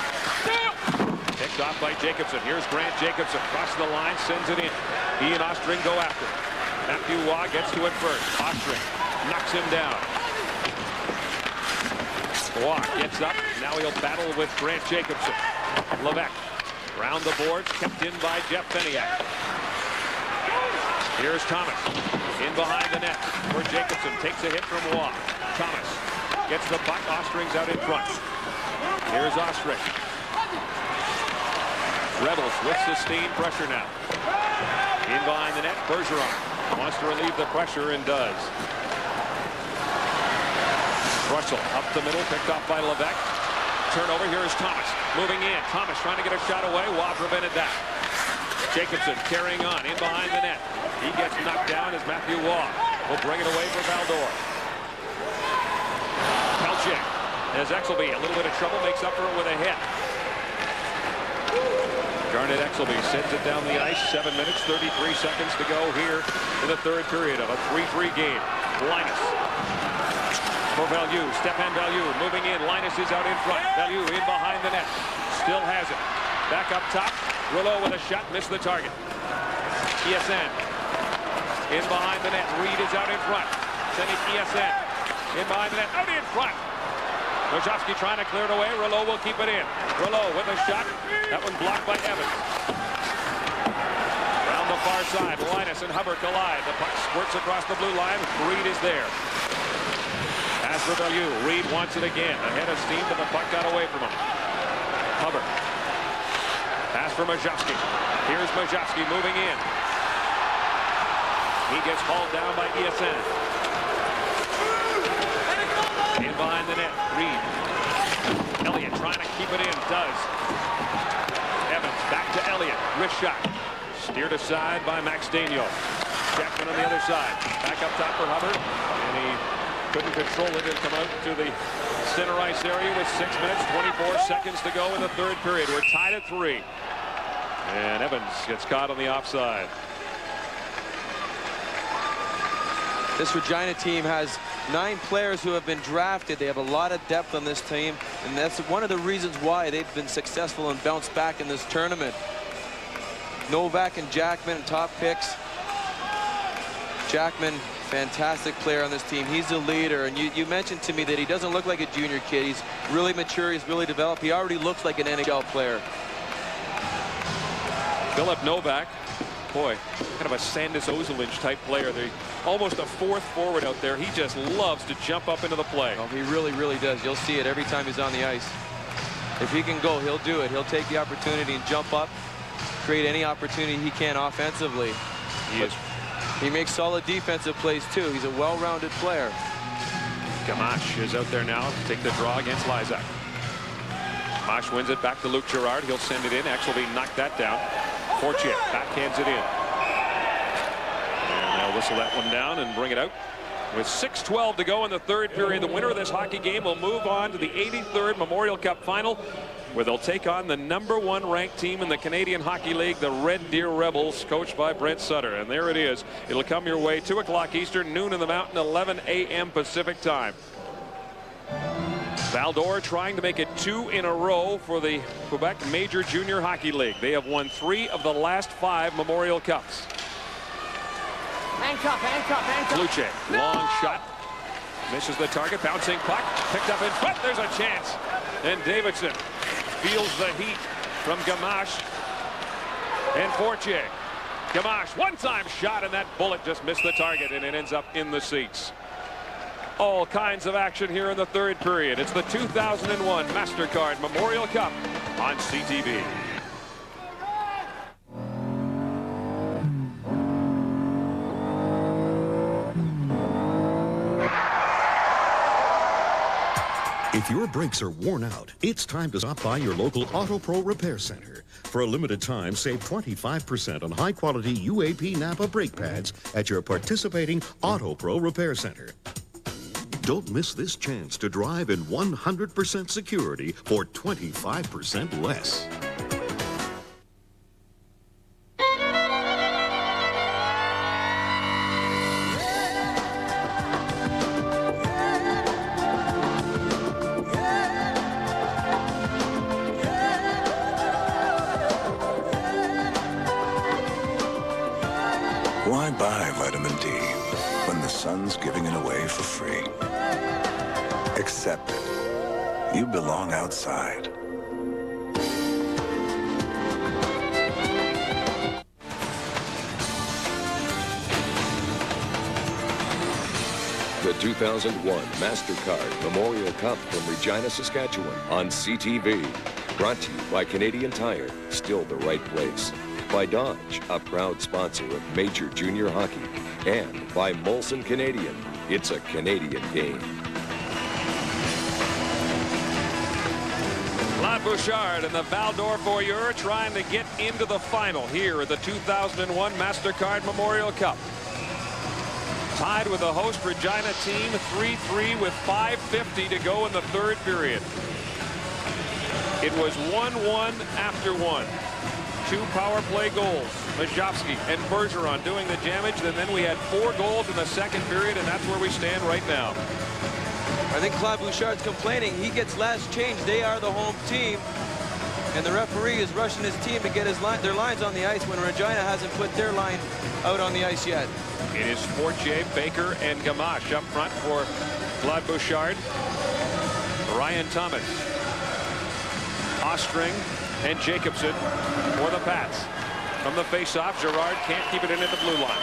Picked off by Jacobson. Here's Grant Jacobson. Crosses the line, sends it in. He and Ostring go after it. Matthew Waugh gets to it first. Ostring knocks him down. Waugh gets up. Now he'll battle with Grant Jacobson. Levesque round the boards, kept in by Jeff Beniak. Here's Thomas in behind the net, where Jacobson takes a hit from Waugh. Thomas gets the puck. Ostring's out in front. Here's Ostring. Rebels with sustained pressure now. In behind the net, Bergeron wants to relieve the pressure and does. Russell up the middle, picked off by Levesque. Turnover. Here is Thomas moving in. Thomas trying to get a shot away. Waugh prevented that. Jacobson carrying on in behind the net. He gets knocked down as Matthew Waugh will bring it away for Val-d'Or. Pelche as Exelby, a little bit of trouble, makes up for it with a hit. Garnet Exelby sends it down the ice. 7 minutes, 33 seconds to go here in the third period of a 3-3 game. Linus for Value. Stefan Value moving in. Linus is out in front. Value in behind the net. Still has it. Back up top. Rouleau with a shot. Missed the target. ESN in behind the net. Reed is out in front. Sending ESN in behind the net. Out in front. Wojcicki trying to clear it away. Rouleau will keep it in. Rouleau with a shot. That one blocked by Evans. Round the far side. Linus and Hubbard collide. The puck squirts across the blue line. Reed is there. Pass for Value. Reed wants it again. Ahead of steam, but the puck got away from him. Hubbard. Pass for Wojcicki. Here's Wojcicki moving in. He gets hauled down by ESN. In behind the net. Reed. Elliott trying to keep it in. Does. Evans back to Elliott. Wrist shot. Steered aside by Max Daigneault. Jackman on the other side. Back up top for Hubbard. And he couldn't control it and come out to the center ice area with 6 minutes, 24 seconds to go in the third period. We're tied at 3. And Evans gets caught on the offside. This Regina team has 9 players who have been drafted. They have a lot of depth on this team, and that's one of the reasons why they've been successful and bounced back in this tournament. Novak and Jackman, top picks. Jackman, fantastic player on this team. He's the leader, and you mentioned to me that he doesn't look like a junior kid. He's really mature. He's really developed. He already looks like an NHL player. Philip Novak, boy, kind of a Sandis Ozolinsh type player. They're almost a fourth forward out there. He just loves to jump up into the play. Oh, he really, really does. You'll see it every time he's on the ice. If he can go, he'll do it. He'll take the opportunity and jump up, create any opportunity he can offensively. He makes solid defensive plays, too. He's a well-rounded player. Gamache is out there now to take the draw against Lysak. Gamache wins it back to Luke Gerard. He'll send it in. Exelby knocked that down. Fortier backhands it in. And they'll whistle that one down and bring it out. With 6:12 to go in the third period, the winner of this hockey game will move on to the 83rd Memorial Cup final, where they'll take on the #1 ranked team in the Canadian Hockey League, the Red Deer Rebels, coached by Brent Sutter. And there it is. It'll come your way 2 o'clock Eastern, noon in the Mountain, 11 a.m. Pacific time. Val-d'Or trying to make it 2 in a row for the Quebec Major Junior Hockey League. They have won 3 of the last 5 Memorial Cups. Handcuff. Luce, long shot. Misses the target. Bouncing puck. Picked up in front. There's a chance. And Davidson feels the heat from Gamache and Fortier. Gamache, one-time shot, and that bullet just missed the target, and it ends up in the seats. All kinds of action here in the third period. It's the 2001 MasterCard Memorial Cup on CTV. If your brakes are worn out, it's time to stop by your local Auto Pro Repair Center. For a limited time, save 25% on high-quality UAP Napa brake pads at your participating Auto Pro Repair Center. Don't miss this chance to drive in 100% security for 25% less. Why buy vitamin D when the sun's giving it away for free? Accept it. You belong outside. The 2001 MasterCard Memorial Cup from Regina, Saskatchewan on CTV. Brought to you by Canadian Tire, still the right place. By Dodge, a proud sponsor of Major Junior Hockey. And by Molson Canadian, it's a Canadian game. Claude Bouchard and the Val-d'Or Foreurs trying to get into the final here at the 2001 MasterCard Memorial Cup. Tied with the host Regina team 3-3 with 5:50 to go in the third period. It was 1-1 after 1. 2 power play goals. Majovsky and Bergeron doing the damage, and then we had 4 goals in the second period, and that's where we stand right now. I think Claude Bouchard's complaining. He gets last change. They are the home team. And the referee is rushing his team to get their lines on the ice when Regina hasn't put their line out on the ice yet. It is Fortier, Baker, and Gamache up front for Claude Bouchard. Ryan Thomas, Ostring, and Jacobson for the Pats. From the face-off, Gerard can't keep it in at the blue line.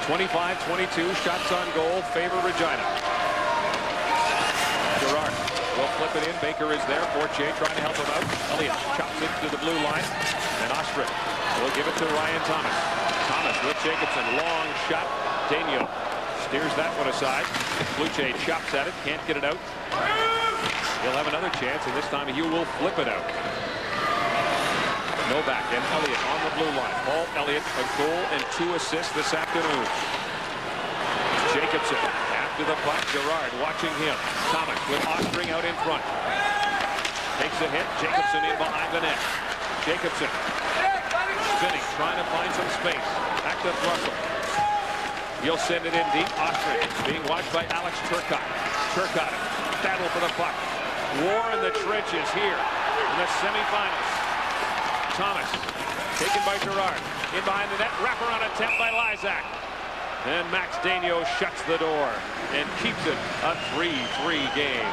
25-22, shots on goal, favor Regina. Gerard will flip it in. Baker is there. Fortier trying to help him out. Elliott chops it to the blue line. And Ostring will give it to Ryan Thomas. Thomas with Jacobson. Long shot. Daigneault steers that one aside. Luce chops at it. Can't get it out. He'll have another chance, and this time he will flip it out. Novak and Elliott on the blue line. Paul Elliott, a goal and 2 assists this afternoon. Jacobson after the puck. Gerard watching him. Thomas with Ostring out in front. Takes a hit. Jacobson in behind the net. Jacobson spinning, trying to find some space. Back to Russell. He'll send it in deep. Ostring being watched by Alex Turcotte. Turcotte battle for the puck. War in the trenches here in the semifinals. Thomas taken by Gerard. In behind the net. Wraparound attempt by Lysak. And Max Daigneault shuts the door and keeps it a 3-3 game.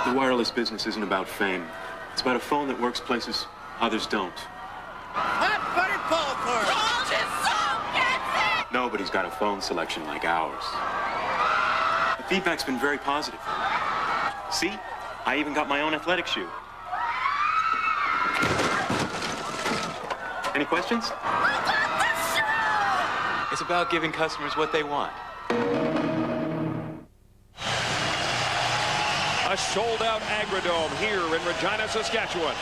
The wireless business isn't about fame. It's about a phone that works places others don't. Hot buttered popcorn! Nobody's got a phone selection like ours. The feedback's been very positive. See? I even got my own athletic shoe. questions? It's about giving customers what they want. A sold-out Agrodome here in Regina, Saskatchewan.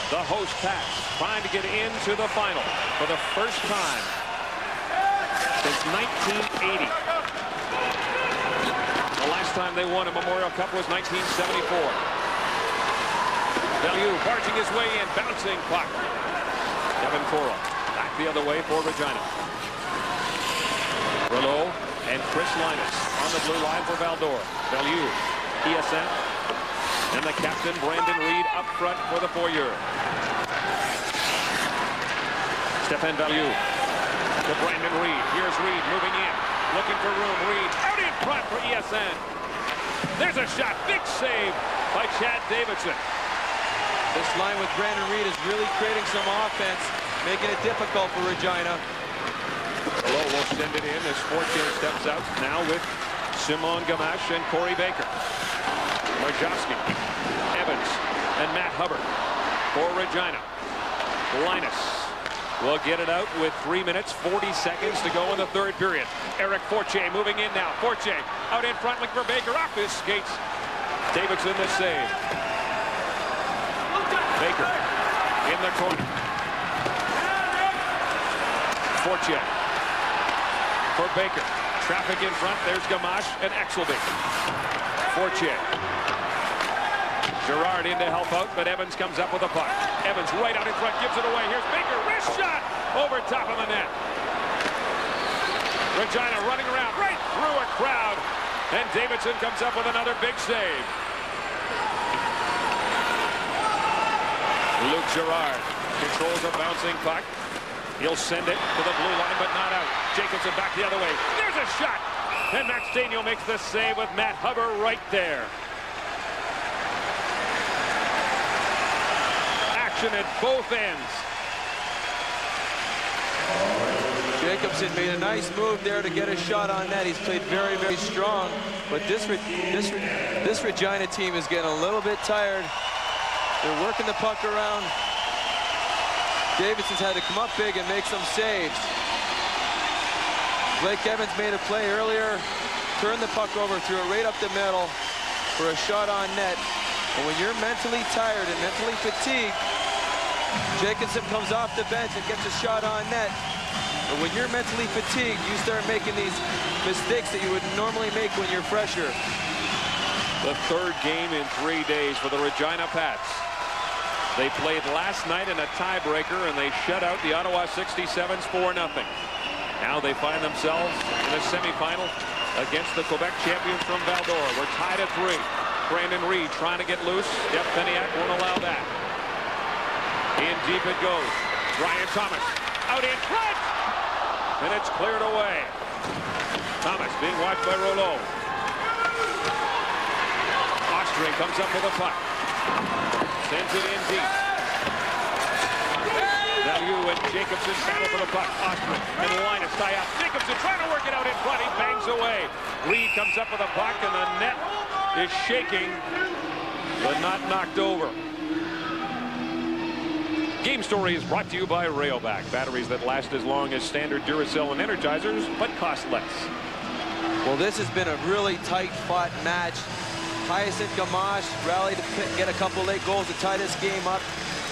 The host Pats trying to get into the final for the first time since 1980. The last time they won a Memorial Cup was 1974. Bellew barging his way in, bouncing puck. Kevin Foreurs back the other way for Regina. Rouleau and Chris Linus on the blue line for Val-d'Or. Bellew, ESN, and the captain Brandon Reed up front for the Foreurs. Stephen Bellew to Brandon Reed. Here's Reed moving in, looking for room. Reed out in front for ESN. There's a shot, big save by Chad Davidson. This line with Brandon Reed is really creating some offense, making it difficult for Regina. Rouleau will send it in as Fortier steps out now with Simon Gamache and Corey Baker. Marjowski, Evans, and Matt Hubbard for Regina. Linus will get it out with 3 minutes, 40 seconds to go in the third period. Eric Fortier moving in now. Fortier out in front, looking for Baker, off his skates. Davidson the save. Baker in the corner. Fortier for Baker. Traffic in front. There's Gamache and Exelby. Fortier. Gerard in to help out, but Evans comes up with a puck. Evans right out in front, gives it away. Here's Baker, wrist shot over top of the net. Regina running around right through a crowd, and Davidson comes up with another big save. Luke Gerard controls a bouncing puck. He'll send it to the blue line, but not out. Jacobson back the other way. There's a shot, and Max Daniel makes the save with Matt Hubbard right there. At both ends. Jacobson made a nice move there to get a shot on net. He's played very, very strong, but this Regina team is getting a little bit tired. They're working the puck around. Davidson's had to come up big and make some saves. Blake Evans made a play earlier, turned the puck over, threw it right up the middle for a shot on net. And when you're mentally tired and mentally fatigued, Jacobson comes off the bench and gets a shot on net. But when you're mentally fatigued, you start making these mistakes that you would normally make when you're fresher. The third game in 3 days for the Regina Pats. They played last night in a tiebreaker, and they shut out the Ottawa 67s 4-0. Now they find themselves in a semifinal against the Quebec champions from Val-d'Or. We're tied at 3. Brandon Reed trying to get loose. Jeff Peniak won't allow that. In deep it goes. Ryan Thomas out in front, and it's cleared away. Thomas being watched by Rouleau. Austrian comes up with a puck. Sends it in deep. Bellew and Jacobson battle for the puck. Austrian and Linus tie up. Jacobson trying to work it out in front. He bangs away. Reed comes up with a puck, and the net is shaking, but not knocked over. Game Story is brought to you by Rayovac. Batteries that last as long as standard Duracell and Energizers, but cost less. Well, this has been a really tight-fought match. Hyacinth Gamache rallied to get a couple late goals to tie this game up.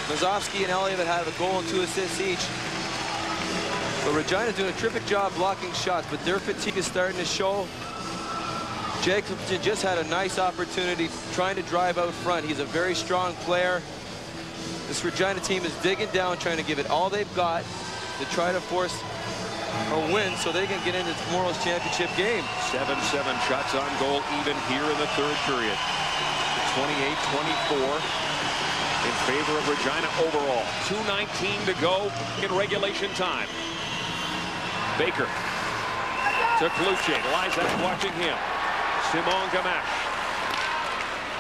Mazovsky and Elliott had a goal and 2 assists each. But Regina's doing a terrific job blocking shots, but their fatigue is starting to show. Jacobson just had a nice opportunity trying to drive out front. He's a very strong player. This Regina team is digging down, trying to give it all they've got to try to force a win so they can get into tomorrow's championship game. 7-7 shots on goal even here in the third period. 28-24 in favor of Regina overall. 2:19 to go in regulation time. Baker to Kluche. Lysak watching him. Simon Gamache.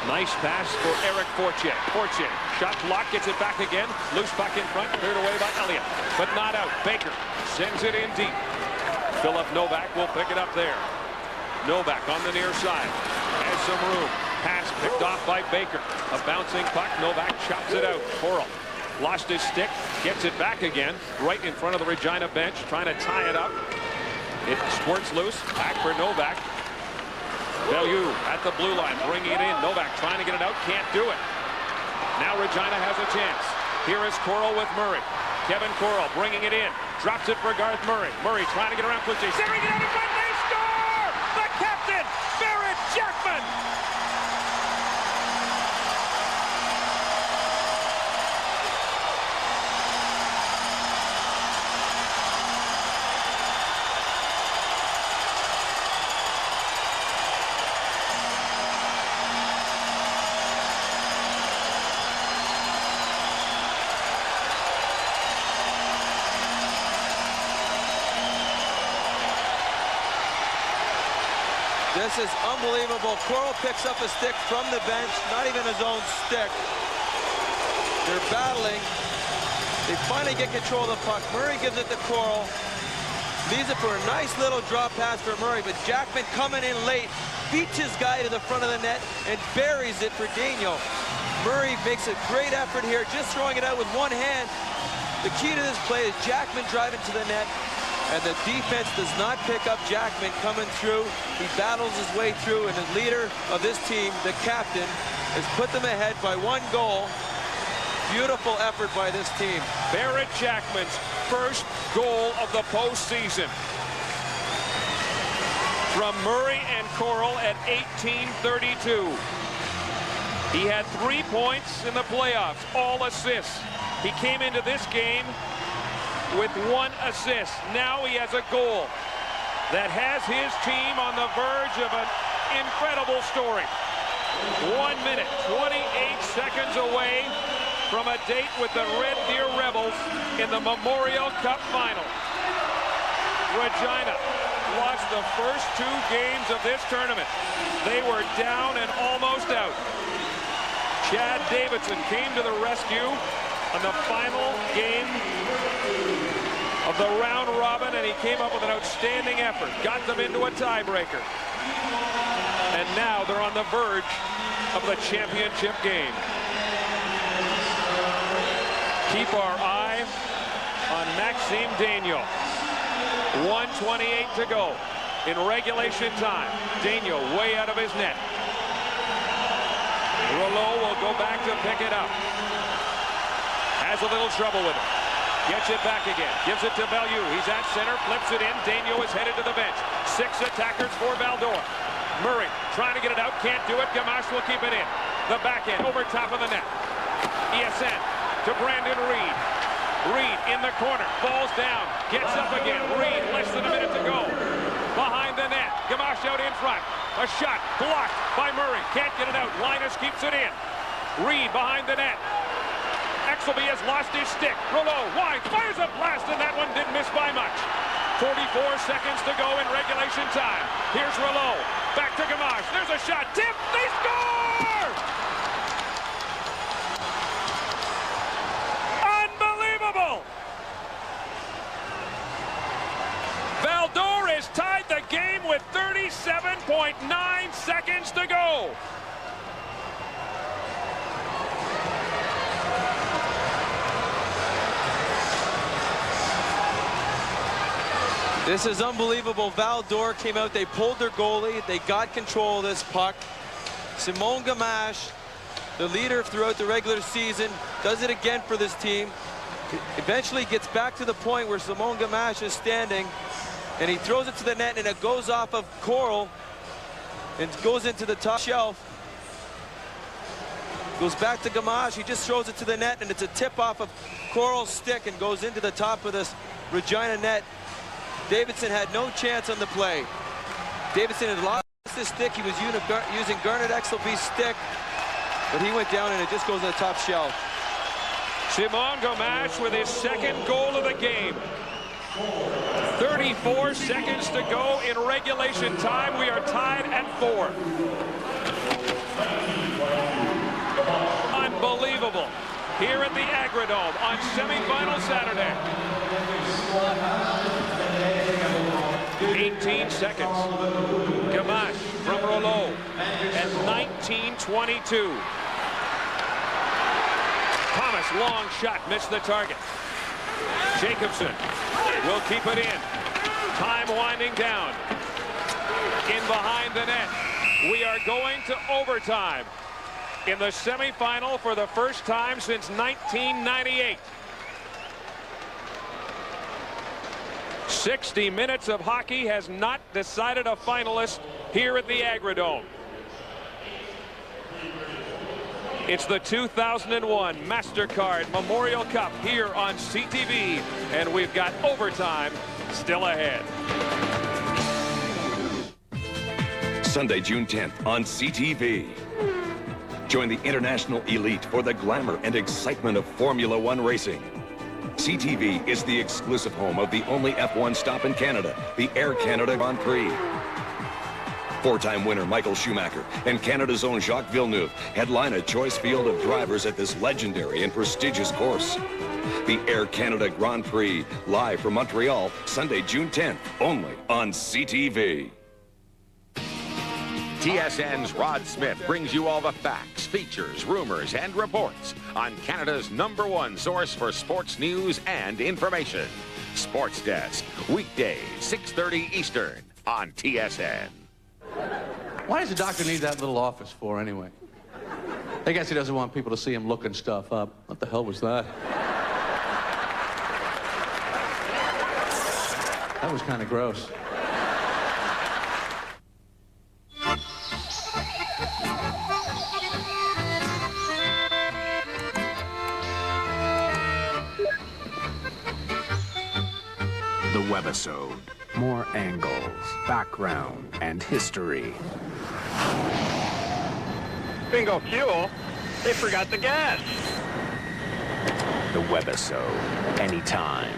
Nice pass for Eric Fortier. Fortier, shot blocked, gets it back again. Loose puck in front, cleared away by Elliott, but not out. Baker sends it in deep. Philip Novak will pick it up there. Novak on the near side. Has some room. Pass picked off by Baker. A bouncing puck. Novak chops it out. Forel lost his stick, gets it back again, right in front of the Regina bench, trying to tie it up. It squirts loose, back for Novak. Bellew at the blue line, bringing it in. Novak trying to get it out, can't do it. Now Regina has a chance. Here is Coral with Murray. Kevin Coral bringing it in, drops it for Garth Murray. Murray trying to get around Cloutier, centering it out in front, they score! The captain, Barrett Jackman! This is unbelievable. Coral picks up a stick from the bench, not even his own stick. They're battling. They finally get control of the puck. Murray gives it to Coral. Leaves it for a nice little drop pass for Murray, but Jackman coming in late, beats his guy to the front of the net and buries it for Daniel. Murray makes a great effort here, just throwing it out with one hand. The key to this play is Jackman driving to the net, and the defense does not pick up Jackman coming through. He battles his way through, and the leader of this team, the captain, has put them ahead by 1 goal. Beautiful effort by this team. Barrett Jackman's first goal of the postseason. From Murray and Coral at 18:32. He had 3 points in the playoffs, all assists. He came into this game with 1 assist. Now he has a goal that has his team on the verge of an incredible story. 1 minute, 28 seconds away from a date with the Red Deer Rebels in the Memorial Cup final. Regina lost the first 2 games of this tournament. They were down and almost out. Chad Davidson came to the rescue on the final game of the round robin, and he came up with an outstanding effort, got them into a tiebreaker. And now they're on the verge of the championship game. Keep our eye on Maxime Daniel. 1:28 to go in regulation time. Daniel way out of his net. Rouleau will go back to pick it up. Has a little trouble with it. Gets it back again. Gives it to Bellew. He's at center. Flips it in. Daniel is headed to the bench. 6 attackers for Val-d'Or. Murray trying to get it out. Can't do it. Gamache will keep it in. The backhand over top of the net. ESN to Brandon Reed. Reed in the corner. Falls down. Gets up again. Reed less than a minute to go. Behind the net. Gamache out in front. A shot blocked by Murray. Can't get it out. Linus keeps it in. Reed behind the net. Exelby has lost his stick. Rouleau wide, fires a blast, and that one didn't miss by much. 44 seconds to go in regulation time. Here's Rouleau. Back to Gamache. There's a shot. Tip. They score! Unbelievable! Val-d'Or has tied the game with 37.9 seconds to go. This is unbelievable. Val-d'Or came out, they pulled their goalie, they got control of this puck. Simon Gamache, the leader throughout the regular season, does it again for this team. Eventually gets back to the point where Simon Gamache is standing, and he throws it to the net, and it goes off of Coral and goes into the top shelf. Goes back to Gamache, he just throws it to the net, and it's a tip off of Coral's stick and goes into the top of this Regina net. Davidson had no chance on the play. Davidson had lost his stick. He was using Garnet Exelby's stick, but he went down and it just goes to the top shelf. Simon Gamache with his 2nd goal of the game. 34 seconds to go in regulation time. We are tied at 4. Unbelievable. Here at the Agrodome on semifinal Saturday. 18 seconds. Gamache from Rouleau at 19:22. Thomas, long shot, missed the target. Jacobson will keep it in. Time winding down. In behind the net. We are going to overtime in the semifinal for the first time since 1998. 60 minutes of hockey has not decided a finalist here at the Agrodome. It's the 2001 MasterCard Memorial Cup here on CTV, and we've got overtime still ahead. Sunday, June 10th on CTV. Join the international elite for the glamour and excitement of Formula One racing. CTV is the exclusive home of the only F1 stop in Canada, the Air Canada Grand Prix. Four-time winner Michael Schumacher and Canada's own Jacques Villeneuve headline a choice field of drivers at this legendary and prestigious course. The Air Canada Grand Prix, live from Montreal, Sunday, June 10th, only on CTV. TSN's Rod Smith brings you all the facts, features, rumors, and reports on Canada's #1 source for sports news and information. Sports Desk, weekdays, 6:30 Eastern on TSN. Why does the doctor need that little office for, anyway? I guess he doesn't want people to see him looking stuff up. What the hell was that? That was kind of gross. The Webisode. More angles, background, and history. Bingo fuel? They forgot the gas. The Webisode. Anytime,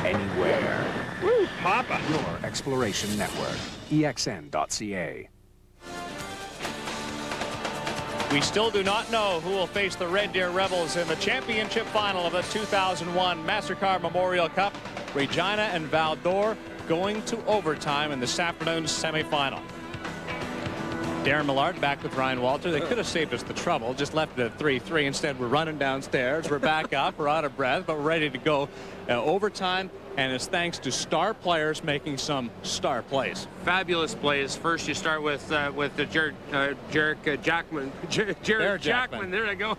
anywhere. Woo, Papa. Your exploration network. EXN.ca. We still do not know who will face the Red Deer Rebels in the championship final of the 2001 MasterCard Memorial Cup. Regina and Val-d'Or going to overtime in this afternoon's semifinal. Darren Millard back with Ryan Walter. They could have saved us the trouble, just left it at 3-3. Instead, we're running downstairs. We're back up. We're out of breath, but we're ready to go. Overtime, and it's thanks to star players making some star plays. Fabulous plays. First, you start with the Jared Jackman. Jared Jackman. There they go.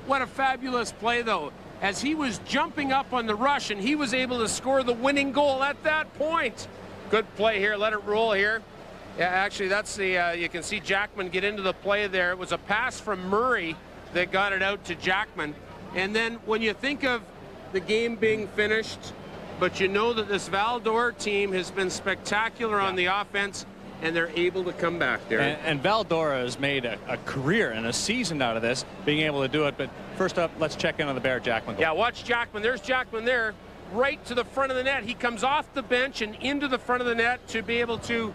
What a fabulous play, though. As he was jumping up on the rush, and he was able to score the winning goal at that point. Good play here. Let it roll here. Yeah, actually, that's the, you can see Jackman get into the play there. It was a pass from Murray that got it out to Jackman. And then when you think of the game being finished, but you know that this Val-d'Or team has been spectacular on the offense, and they're able to come back there. And Val-d'Or has made a career and a season out of this, being able to do it. But first up, let's check in on the Bear Jackman goal. Yeah, watch Jackman. There's Jackman there, right to the front of the net. He comes off the bench and into the front of the net to be able to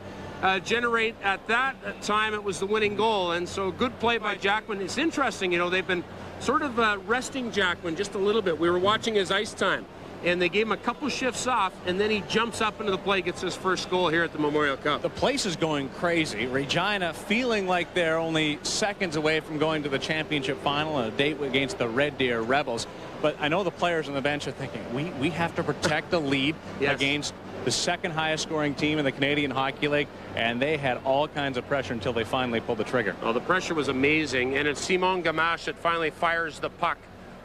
generate, at that time, it was the winning goal. And so good play by Jackman. It's interesting, you know, they've been sort of resting Jackman just a little bit. We were watching his ice time, and they gave him a couple shifts off, and then he jumps up into the play, gets his first goal here at the Memorial Cup. The place is going crazy. Regina feeling like they're only seconds away from going to the championship final and a date against the Red Deer Rebels. But I know the players on the bench are thinking, we have to protect the lead against the second highest scoring team in the Canadian Hockey League, and they had all kinds of pressure until they finally pulled the trigger. Oh, the pressure was amazing, and it's Simon Gamache that finally fires the puck.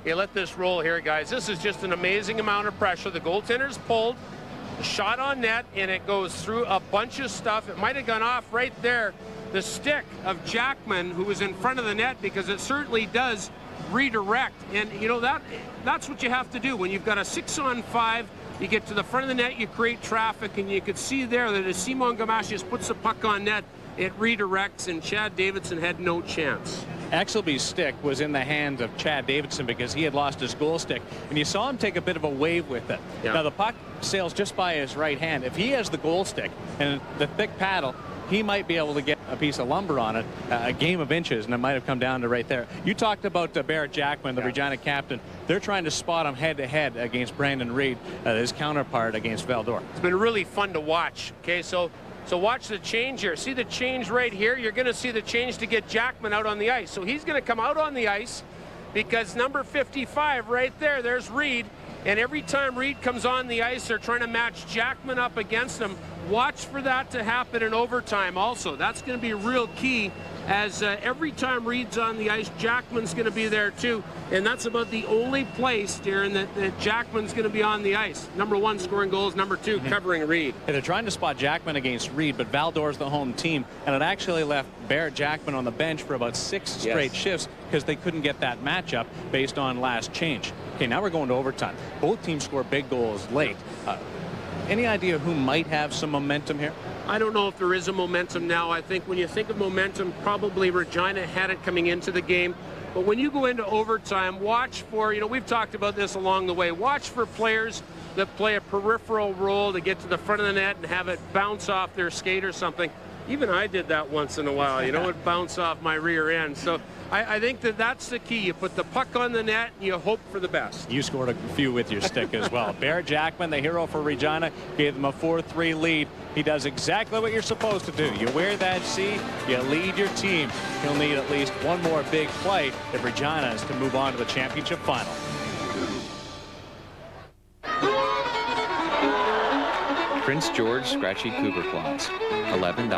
Okay, let this roll here, guys. This is just an amazing amount of pressure. The goaltender's pulled, the shot on net, and it goes through a bunch of stuff. It might have gone off right there. The stick of Jackman, who was in front of the net, because it certainly does redirect. And, you know, that's what you have to do. When you've got a 6-on-5, you get to the front of the net, you create traffic, and you could see there that as Simon Gamache just puts the puck on net, it redirects, and Chad Davidson had no chance. Axelby's stick was in the hands of Chad Davidson because he had lost his goal stick, and you saw him take a bit of a wave with it. Yeah. Now the puck sails just by his right hand. If he has the goal stick and the thick paddle, he might be able to get a piece of lumber on it, a game of inches, and it might have come down to right there. You talked about Barrett Jackman, the Regina captain. They're trying to spot him head-to-head against Brandon Reed, his counterpart against Val-d'Or. It's been really fun to watch. Okay, so watch the change here. See the change right here? You're going to see the change to get Jackman out on the ice. So he's going to come out on the ice, because number 55 right there's Reed. And every time Reed comes on the ice, they're trying to match Jackman up against him. Watch for that to happen in overtime also. That's going to be real key, as every time Reed's on the ice, Jackman's going to be there too. And that's about the only place, Darren, that Jackman's going to be on the ice. Number 1, scoring goals. Number 2, covering Reed. Yeah, they're trying to spot Jackman against Reed, but Valdor's the home team. And it actually left Barrett Jackman on the bench for about 6 straight shifts because they couldn't get that matchup based on last change. Okay, now we're going to overtime. Both teams score big goals late. Any idea who might have some momentum here? I don't know if there is a momentum now. I think when you think of momentum, probably Regina had it coming into the game. But when you go into overtime, watch for, we've talked about this along the way, watch for players that play a peripheral role to get to the front of the net and have it bounce off their skate or something. Even I did that once in a while, it bounce off my rear end. So I think that's the key. You put the puck on the net and you hope for the best. You scored a few with your stick as well. Barrett Jackman, the hero for Regina, gave them a 4-3 lead. He does exactly what you're supposed to do. You wear that C, you lead your team. He'll need at least one more big play if Regina is to move on to the championship final. Prince George Scratchy Cougar Claws, $11.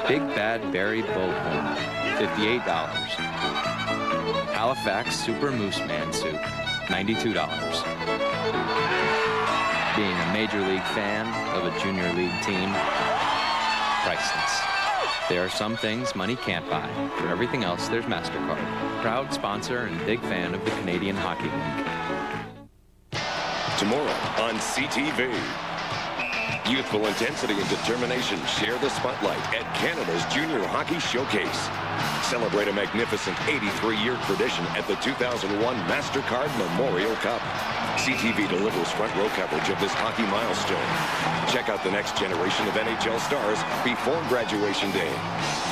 Big Bad Berry Boat Horn, $58. Halifax Super Moose Man Soup, $92. Being a Major League fan of a Junior League team, priceless. There are some things money can't buy. For everything else, there's MasterCard. Proud sponsor and big fan of the Canadian Hockey League. Tomorrow on CTV. Youthful intensity and determination share the spotlight at Canada's Junior Hockey Showcase. Celebrate a magnificent 83-year tradition at the 2001 MasterCard Memorial Cup. CTV delivers front row coverage of this hockey milestone. Check out the next generation of NHL stars before graduation day.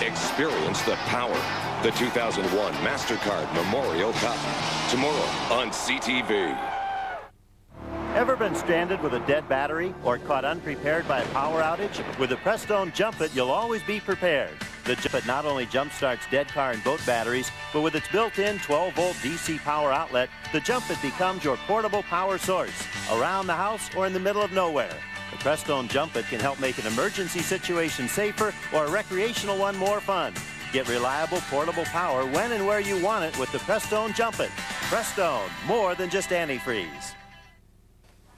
Experience the power. The 2001 MasterCard Memorial Cup. Tomorrow on CTV. Ever been stranded with a dead battery or caught unprepared by a power outage? With the Prestone Jump It, you'll always be prepared. The Jump It not only jump-starts dead car and boat batteries, but with its built-in 12-volt DC power outlet, the Jump It becomes your portable power source, around the house or in the middle of nowhere. The Prestone Jump It can help make an emergency situation safer or a recreational one more fun. Get reliable portable power when and where you want it with the Prestone Jump It. Prestone, more than just antifreeze.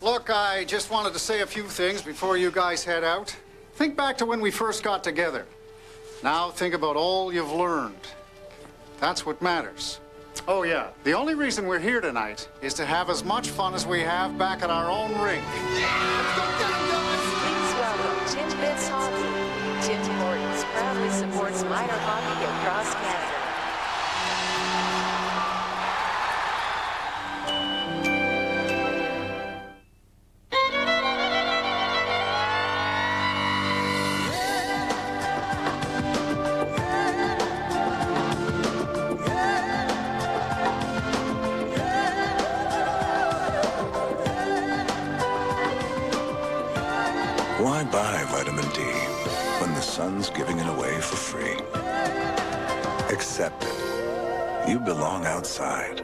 Look, I just wanted to say a few things before you guys head out. Think back to when we first got together. Now think about all you've learned. That's what matters. Oh, yeah, the only reason we're here tonight is to have as much fun as we have back at our own rink. Please welcome Timbits Hockey. Tim Hortons proudly supports minor hockey across Canada. Why buy vitamin D when the sun's giving it away for free? Accept it. You belong outside.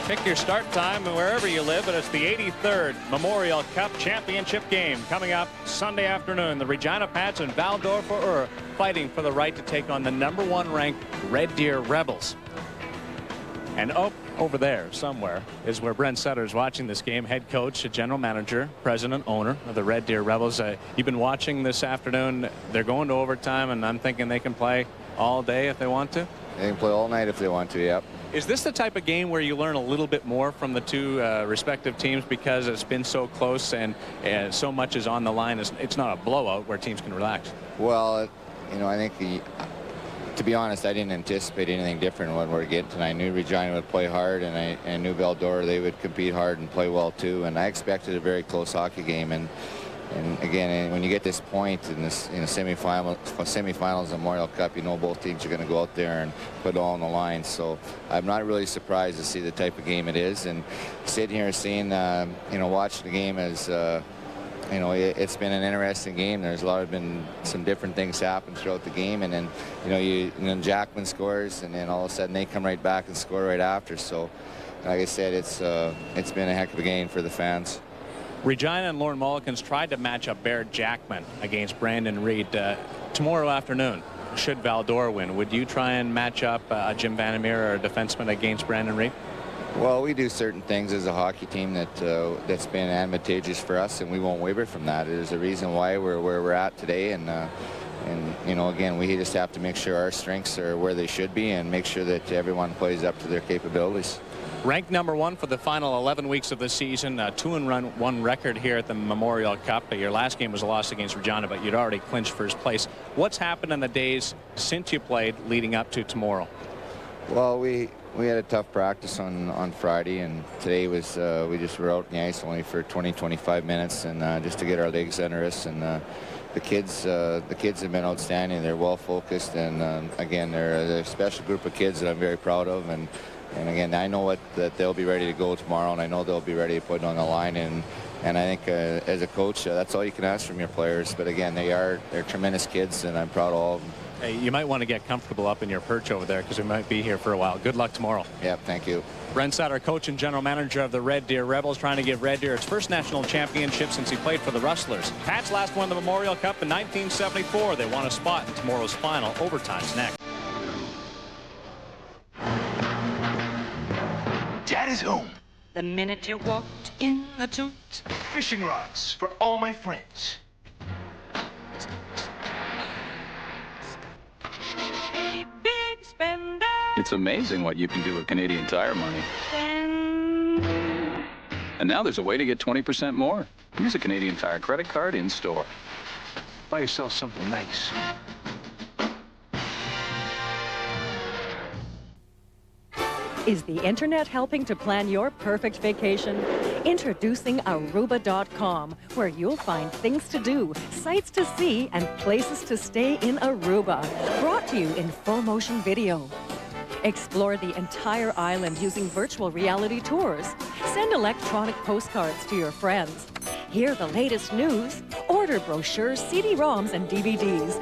Pick your start time wherever you live, but it's the 83rd Memorial Cup Championship game coming up Sunday afternoon. The Regina Pats and Valdor Foreurs fighting for the right to take on the #1 ranked Red Deer Rebels. And over there somewhere is where Brent Sutter's watching this game, head coach, general manager, president, owner of the Red Deer Rebels. You've been watching this afternoon. They're going to overtime, and I'm thinking they can play all day if they want to. They can play all night if they want to, yep. Is this the type of game where you learn a little bit more from the two respective teams because it's been so close and so much is on the line? It's not a blowout where teams can relax. Well, I think to be honest, I didn't anticipate anything different than what we're getting tonight. I knew Regina would play hard, and I knew Valdor, they would compete hard and play well too. And I expected a very close hockey game. And again, when you get this point in this semifinals of Memorial Cup, both teams are going to go out there and put it all on the line. So I'm not really surprised to see the type of game it is. And sitting here seeing, watching the game as you know, it's been an interesting game. There's been some different things happen throughout the game, and then, you know, then Jackman scores, and then all of a sudden they come right back and score right after. So, like I said, it's been a heck of a game for the fans. Regina and Lorne Mullikins tried to match up Baird Jackman against Brandon Reed tomorrow afternoon. Should Val-d'Or win, would you try and match up Jim Vandermeer or a defenseman against Brandon Reed? Well, we do certain things as a hockey team that's been advantageous for us, and we won't waver from that. There's a reason why we're where we're at today, and you know, again, we just have to make sure our strengths are where they should be and make sure that everyone plays up to their capabilities. Ranked #1 for the final 11 weeks of the season, 2-1 record here at the Memorial Cup. Your last game was a loss against Regina, but you'd already clinched first place. What's happened in the days since you played leading up to tomorrow? Well, we had a tough practice on Friday, and today was we just were out in the ice only for 20-25 minutes, and just to get our legs under us. And the kids have been outstanding. They're well focused, and again, they're a special group of kids that I'm very proud of. And again, I know that they'll be ready to go tomorrow, and I know they'll be ready to put it on the line. And I think as a coach, that's all you can ask from your players. But again, they're tremendous kids, and I'm proud of all of them. Hey, you might want to get comfortable up in your perch over there because we might be here for a while. Good luck tomorrow. Yeah, thank you. Brent Sutter, coach and general manager of the Red Deer Rebels, trying to give Red Deer its first national championship since he played for the Rustlers. Pats last won the Memorial Cup in 1974. They won a spot in tomorrow's final. Overtime's next. Dad is home. The minute you walked in the toot. Fishing rods for all my friends. Hey, big spender. It's amazing what you can do with Canadian Tire money. And now there's a way to get 20% more. Use a Canadian Tire credit card in store. Buy yourself something nice. Is the internet helping to plan your perfect vacation? Introducing Aruba.com, where you'll find things to do, sights to see, and places to stay in Aruba. Brought to you in full motion video. Explore the entire island using virtual reality tours. Send electronic postcards to your friends. Hear the latest news. Order brochures, CD-ROMs, and DVDs.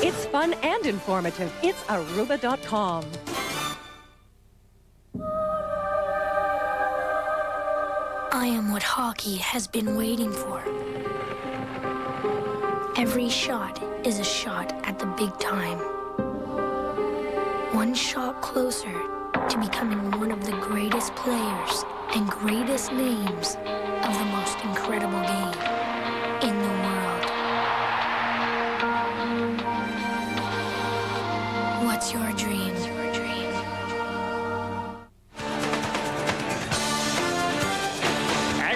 It's fun and informative. It's Aruba.com. I am what hockey has been waiting for. Every shot is a shot at the big time. One shot closer to becoming one of the greatest players and greatest names of the most incredible game in the world. What's your dream?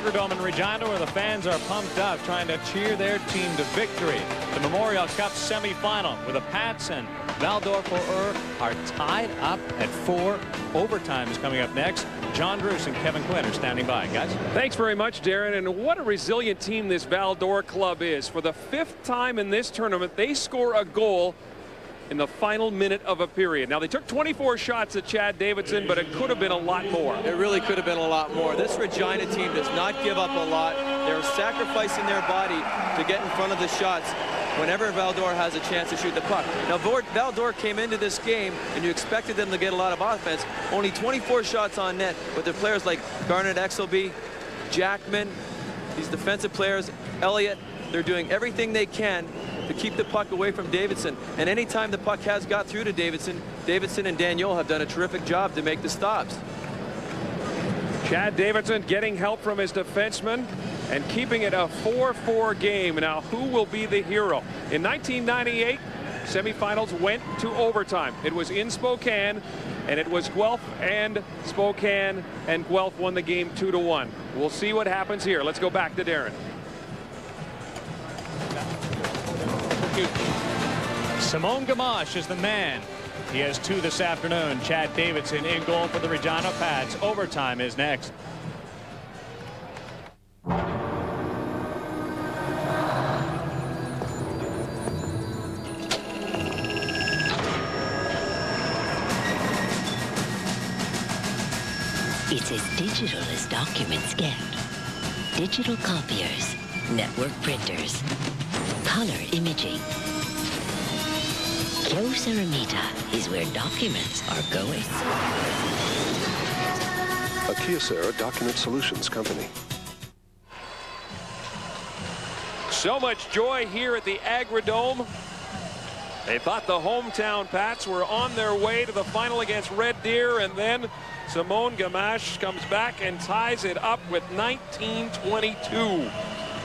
Agrodome in Regina, where the fans are pumped up trying to cheer their team to victory. The Memorial Cup semifinal, where the Pats and Val-d'Or Foreurs are tied up at 4. Overtime is coming up next. John Bruce and Kevin Quinn are standing by, guys. Thanks very much, Darren. And what a resilient team this Val-d'Or club is. For the 5th time in this tournament, they score a goal in the final minute of a period. Now, they took 24 shots at Chad Davidson, but it could have been a lot more. It really could have been a lot more. This Regina team does not give up a lot. They're sacrificing their body to get in front of the shots whenever Val-d'Or has a chance to shoot the puck. Now, Val-d'Or came into this game, and you expected them to get a lot of offense. Only 24 shots on net, but their players like Garnet Exelby, Jackman, these defensive players, Elliott, they're doing everything they can to keep the puck away from Davidson. And anytime the puck has got through to Davidson, Davidson and Daniel have done a terrific job to make the stops. Chad Davidson getting help from his defenseman and keeping it a 4-4 game. Now, who will be the hero? In 1998, semifinals went to overtime. It was in Spokane, and it was Guelph and Spokane, and Guelph won the game 2-1. We'll see what happens here. Let's go back to Darren. Simone Gamache is the man. He has 2 this afternoon. Chad Davidson in goal for the Regina Pats. Overtime is next. It's as digital as documents get. Digital copiers. network printers, color imaging. Kyocera is where documents are going. A Kyocera Document Solutions company. So much joy here at the Agrodome. They thought the hometown Pats were on their way to the final against Red Deer, and then Simone Gamache comes back and ties it up with 19-22.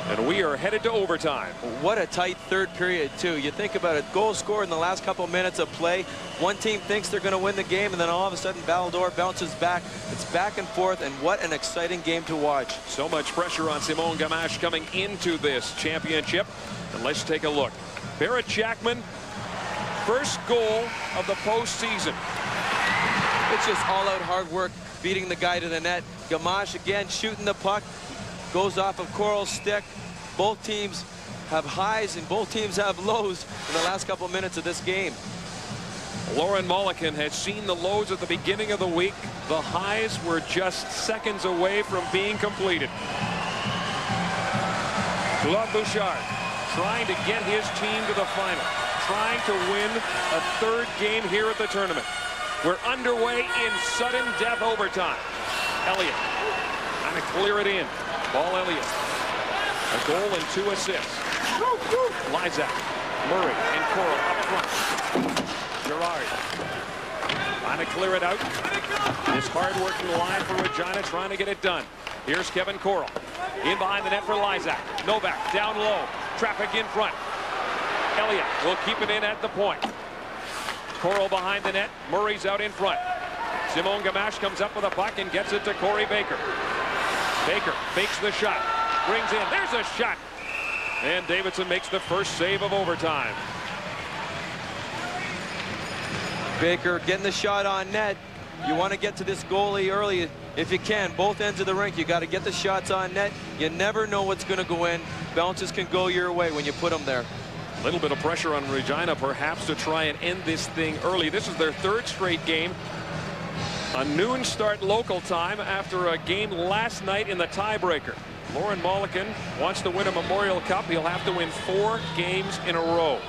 And we are headed to overtime. What a tight third period, too. You think about it, goal scored in the last couple minutes of play. One team thinks they're going to win the game, and then all of a sudden Val-d'Or bounces back. It's back and forth, and what an exciting game to watch. So much pressure on Simone Gamache coming into this championship. And let's take a look. Barrett Jackman, first goal of the postseason. It's just all-out hard work, beating the guy to the net. Gamache again shooting the puck. Goes off of Coral's stick. Both teams have highs and both teams have lows in the last couple minutes of this game. Lauren Mulliken had seen the lows at the beginning of the week. The highs were just seconds away from being completed. Claude Bouchard trying to get his team to the final, trying to win a third game here at the tournament. We're underway in sudden death overtime. Elliott trying to clear it in. Ball Elliott. A goal and 2 assists. Lysak, Murray, and Coral up front. Gerard trying to clear it out. This hard-working line for Regina trying to get it done. Here's Kevin Coral. In behind the net for Lysak. Novak down low. Traffic in front. Elliott will keep it in at the point. Coral behind the net. Murray's out in front. Simone Gamache comes up with a puck and gets it to Corey Baker. Baker fakes the shot. Brings in. There's a shot. And Davidson makes the first save of overtime. Baker getting the shot on net. You want to get to this goalie early if you can. Both ends of the rink, you got to get the shots on net. You never know what's going to go in. Bounces can go your way when you put them there. A little bit of pressure on Regina perhaps to try and end this thing early. This is their third straight game. A noon start local time after a game last night in the tiebreaker. Lauren Mulliken wants to win a Memorial Cup. He'll have to win 4 games in a row.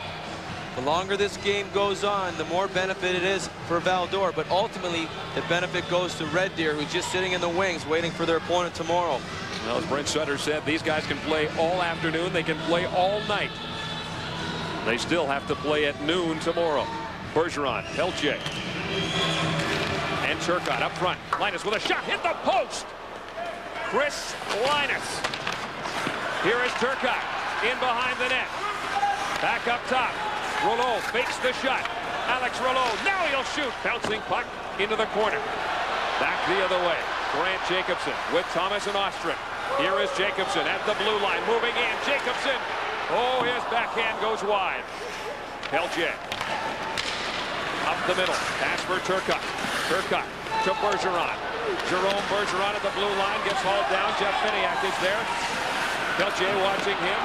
The longer this game goes on, the more benefit it is for Val-d'Or, but ultimately the benefit goes to Red Deer, who's just sitting in the wings waiting for their opponent tomorrow. Well, as Brent Sutter said, these guys can play all afternoon. They can play all night. They still have to play at noon tomorrow. Bergeron, Pelche, and Turcotte up front. Linus with a shot, hit the post. Chris Linus. Here is Turcotte in behind the net. Back up top. Rouleau fakes the shot. Alex Rouleau, now he'll shoot. Bouncing puck into the corner. Back the other way. Grant Jacobson with Thomas and Ostrich. Here is Jacobson at the blue line, moving in. Jacobson, oh, his backhand goes wide. Pelche up the middle. Pass for Turcotte. Turcotte to Bergeron. Jerome Bergeron at the blue line gets hauled down. Jeff Finiak is there. Pelche watching him.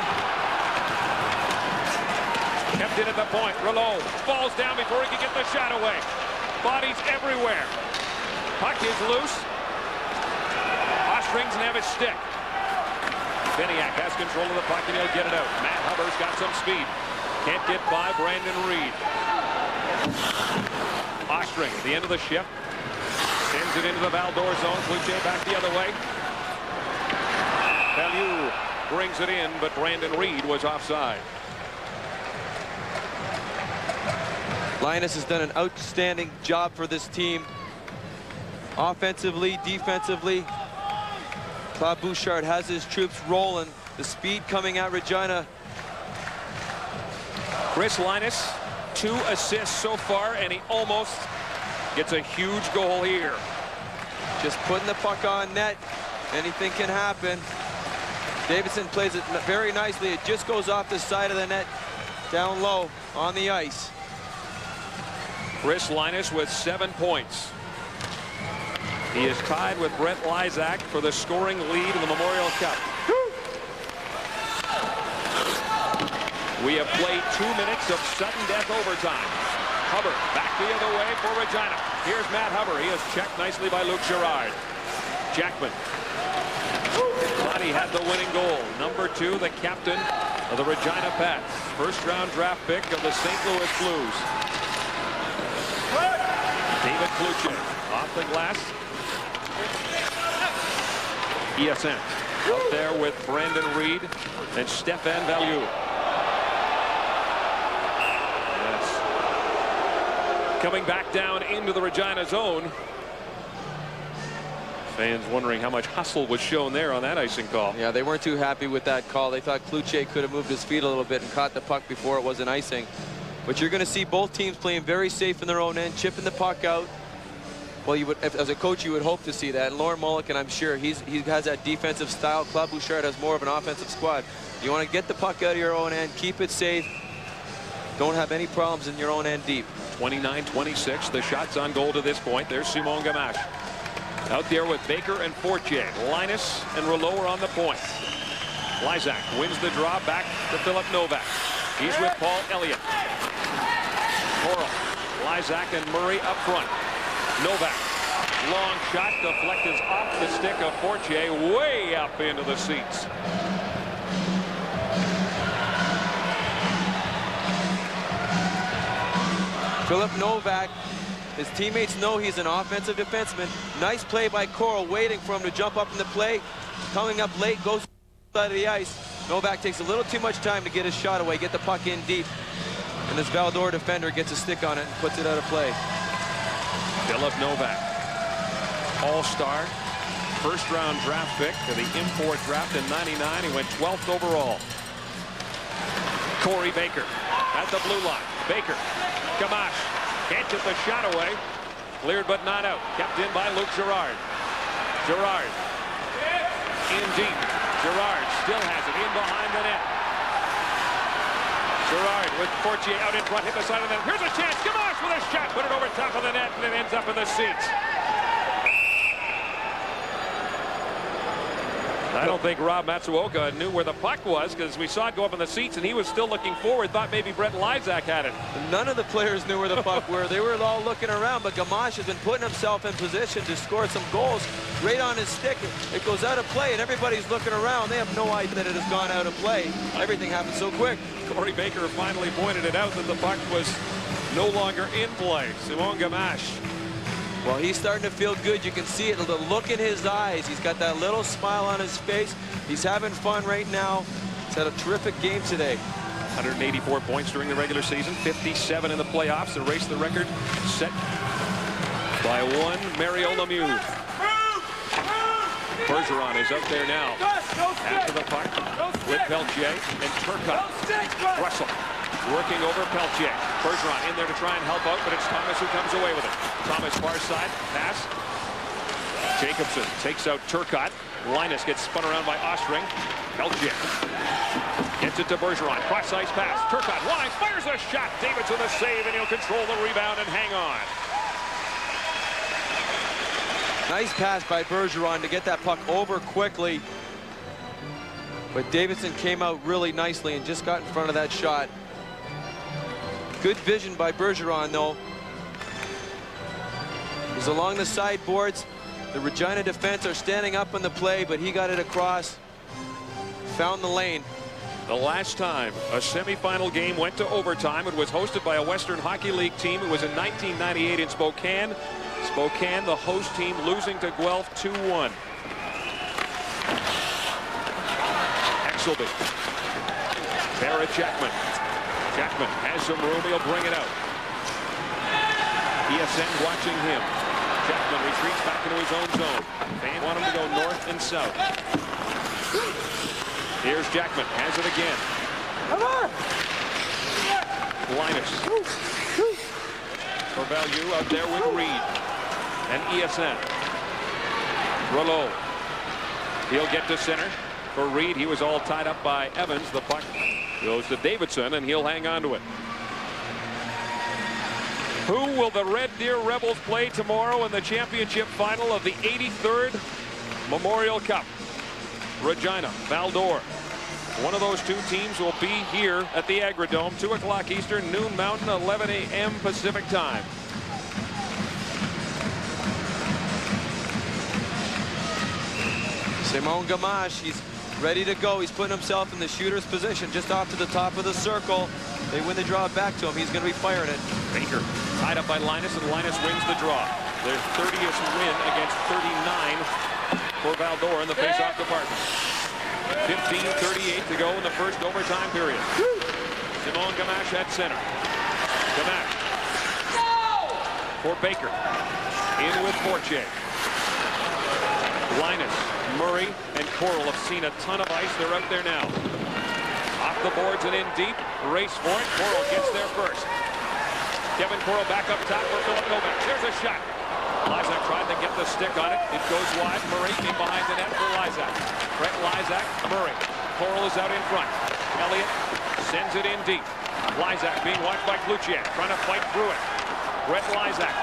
Kept it at the point. Rouleau falls down before he can get the shot away. Bodies everywhere. Puck is loose. Ostrings and have his stick. Finiak has control of the puck and he'll get it out. Matt Hubbard's got some speed. Can't get by Brandon Reed. Ostring at the end of the shift. Sends it into the Val-d'Or zone. Cloutier back the other way. Bellew brings it in, but Brandon Reed was offside. Linus has done an outstanding job for this team. Offensively, defensively. Claude Bouchard has his troops rolling. The speed coming at Regina. Chris Linus, 2 assists so far, and he almost gets a huge goal here. Just putting the puck on net. Anything can happen. Davidson plays it very nicely. It just goes off the side of the net, down low on the ice. Chris Linus with 7 points. He is tied with Brent Lysak for the scoring lead in the Memorial Cup. We have played 2 minutes of sudden death overtime. Hubbard back the other way for Regina. Here's Matt Hubbard. He is checked nicely by Luke Gerard. Jackman. he had the winning goal. Number 2, the captain of the Regina Pats. First-round draft pick of the St. Louis Blues. David Kluche off the glass. ESN up there with Brandon Reed and Stefan Valliou. Yes. Coming back down into the Regina zone. Fans wondering how much hustle was shown there on that icing call. Yeah, they weren't too happy with that call. They thought Kluche could have moved his feet a little bit and caught the puck before it was an icing. But you're going to see both teams playing very safe in their own end, chipping the puck out. Well, you would, as a coach, you would hope to see that. And Lauren Mulliken, I'm sure he has that defensive style. Claude Bouchard has more of an offensive squad. You want to get the puck out of your own end, keep it safe. Don't have any problems in your own end deep. 29-26, the shots on goal to this point. There's Simon Gamache. Out there with Baker and Fortier. Linus and Rouleau are on the point. Lysak wins the draw back to Philip Novak. He's with Paul Elliott. Coral, Lysak and Murray up front. Novak, long shot, deflected off the stick of Fortier, way up into the seats. Philip Novak, his teammates know he's an offensive defenseman. Nice play by Coral, waiting for him to jump up in the play. Coming up late, goes side of the ice. Novak takes a little too much time to get his shot away, get the puck in deep. And this Val-d'Or defender gets a stick on it and puts it out of play. Philip Novak, all-star, first-round draft pick to the import draft in '99. He went 12th overall. Corey Baker at the blue line. Baker, Gamache, can't get the shot away. Cleared but not out. Kept in by Luc Girard. Girard in deep. Girard still has it in behind the net. Girard with Fortier out in front, hit the side of the net. Here's a chance. Gamache with a shot. Put it over top of the net, and it ends up in the seats. I don't think Rob Matsuoka knew where the puck was, because we saw it go up in the seats, and he was still looking forward. Thought maybe Brett Lysak had it. None of the players knew where the puck were. They were all looking around, but Gamache has been putting himself in position to score some goals right on his stick. It goes out of play, and everybody's looking around. They have no idea that it has gone out of play. Everything happened so quick. Corey Baker finally pointed it out that the puck was no longer in play. Simon Gamache. Well, he's starting to feel good. You can see it, the look in his eyes. He's got that little smile on his face. He's having fun right now. He's had a terrific game today. 184 points during the regular season, 57 in the playoffs. Erased the record set by one Mario Lemieux. Bergeron is out there now. After the puck with Peltier and Turcotte. Russell working over Peltier. Bergeron in there to try and help out, but it's Thomas who comes away with it. Thomas far side, pass. Jacobson takes out Turcotte. Linus gets spun around by Ostring. Peltier gets it to Bergeron. Cross ice pass. Turcotte lines, fires a shot. Davidson the save, and he'll control the rebound and hang on. Nice pass by Bergeron to get that puck over quickly. But Davidson came out really nicely and just got in front of that shot. Good vision by Bergeron, though. He's along the sideboards. The Regina defense are standing up on the play, but he got it across. Found the lane. The last time a semifinal game went to overtime, it was hosted by a Western Hockey League team. It was in 1998 in Spokane. Spokane, the host team, losing to Guelph 2-1. Exelby. Barrett Jackman. Jackman has some room. He'll bring it out. ESN watching him. Jackman retreats back into his own zone. They want him to go north and south. Here's Jackman. Has it again. Come on. Linus. For Valliou out there with Reed. And ESN. Rouleau. He'll get to center. For Reed, he was all tied up by Evans. The puck goes to Davidson, and he'll hang on to it. Who will the Red Deer Rebels play tomorrow in the championship final of the 83rd Memorial Cup? Regina, Val-d'Or. One of those two teams will be here at the Agrodome, 2 o'clock Eastern, noon Mountain, 11 a.m. Pacific time. Simon Gamache, he's ready to go. He's putting himself in the shooter's position just off to the top of the circle. They win the draw back to him. He's going to be firing it. Baker tied up by Linus, and Linus wins the draw. Their 30th win against 39 for Val-d'Or in the face-off department. 15:38 to go in the first overtime period. Simon Gamache at center. Gamache for Baker. In with Fortier. Linus, Murray, and Coral have seen a ton of ice. They're out there now. Off the boards and in deep. Race for it. Coral gets there first. Kevin Coral back up top for Philip Novak. There's a shot. Lysak tried to get the stick on it. It goes wide. Murray in behind the net for Lysak. Brett Lysak, Murray. Coral is out in front. Elliott sends it in deep. Lysak being watched by Kluchiak, trying to fight through it. Brett Lysak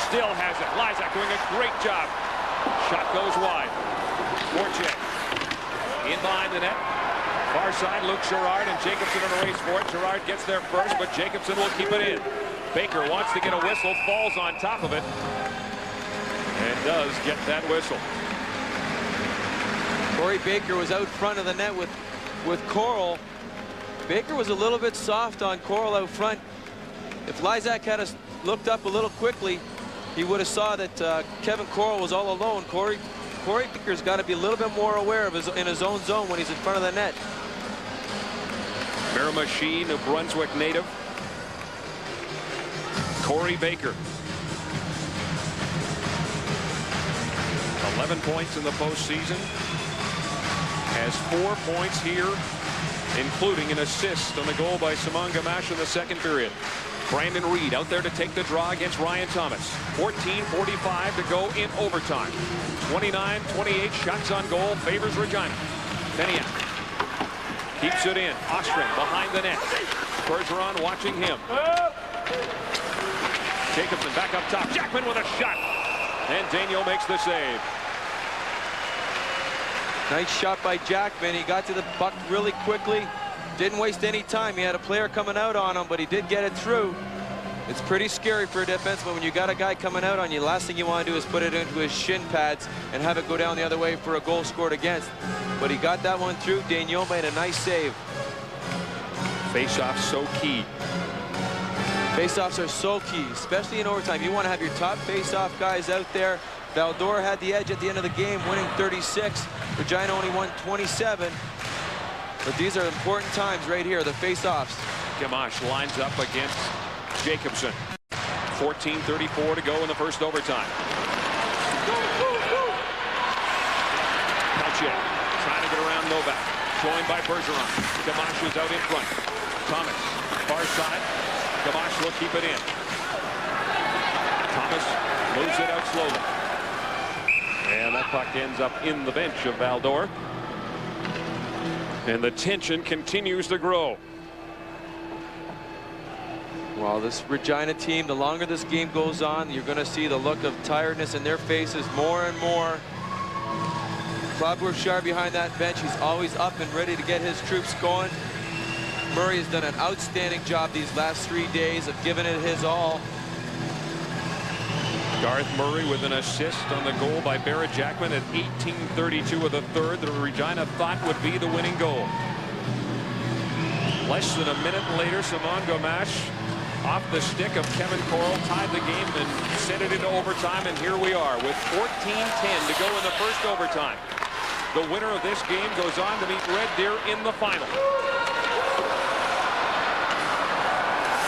still has it. Lysak doing a great job. Shot goes wide. Fortier in behind the net. Far side, Luke Gerard and Jacobson in a race for it. Gerard gets there first, but Jacobson will keep it in. Baker wants to get a whistle, falls on top of it, and does get that whistle. Corey Baker was out front of the net with Coral. Baker was a little bit soft on Coral out front. If Lysak had looked up a little quickly, he would have saw that Kevin Coral was all alone. Corey Baker's got to be a little bit more aware of in his own zone when he's in front of the net. Miramichi, New Brunswick native. Corey Baker. 11 points in the postseason. Has 4 points here, including an assist on the goal by Simon Gamache in the second period. Brandon Reed out there to take the draw against Ryan Thomas. 14:45 to go in overtime. 29-28 shots on goal favors Regina. Beniak keeps it in. Ostring behind the net. Bergeron watching him. Jacobson back up top. Jackman with a shot. And Daniel makes the save. Nice shot by Jackman. He got to the puck really quickly. Didn't waste any time. He had a player coming out on him, but he did get it through. It's pretty scary for a defenseman when you got a guy coming out on you. Last thing you want to do is put it into his shin pads and have it go down the other way for a goal scored against. But he got that one through. Daniel made a nice save. Face-offs so key. Face-offs are so key, especially in overtime. You want to have your top face-off guys out there. Val-d'Or had the edge at the end of the game, winning 36. Regina only won 27. But these are important times right here, the face-offs. Gamache lines up against Jacobson. 14:34 to go in the first overtime. Pelche trying to get around Novak. Joined by Bergeron. Gamache is out in front. Thomas, far side. Gamache will keep it in. Thomas moves it out slowly. And that puck ends up in the bench of Val-d'Or. And the tension continues to grow. Well, this Regina team, the longer this game goes on, you're going to see the look of tiredness in their faces more and more. Claude Bouchard behind that bench. He's always up and ready to get his troops going. Murray has done an outstanding job these last 3 days of giving it his all. Garth Murray with an assist on the goal by Barrett Jackman at 18:32 of the third. The Regina thought would be the winning goal. Less than a minute later, Simon Gamache off the stick of Kevin Coral tied the game and sent it into overtime, and here we are with 14:10 to go in the first overtime. The winner of this game goes on to meet Red Deer in the final.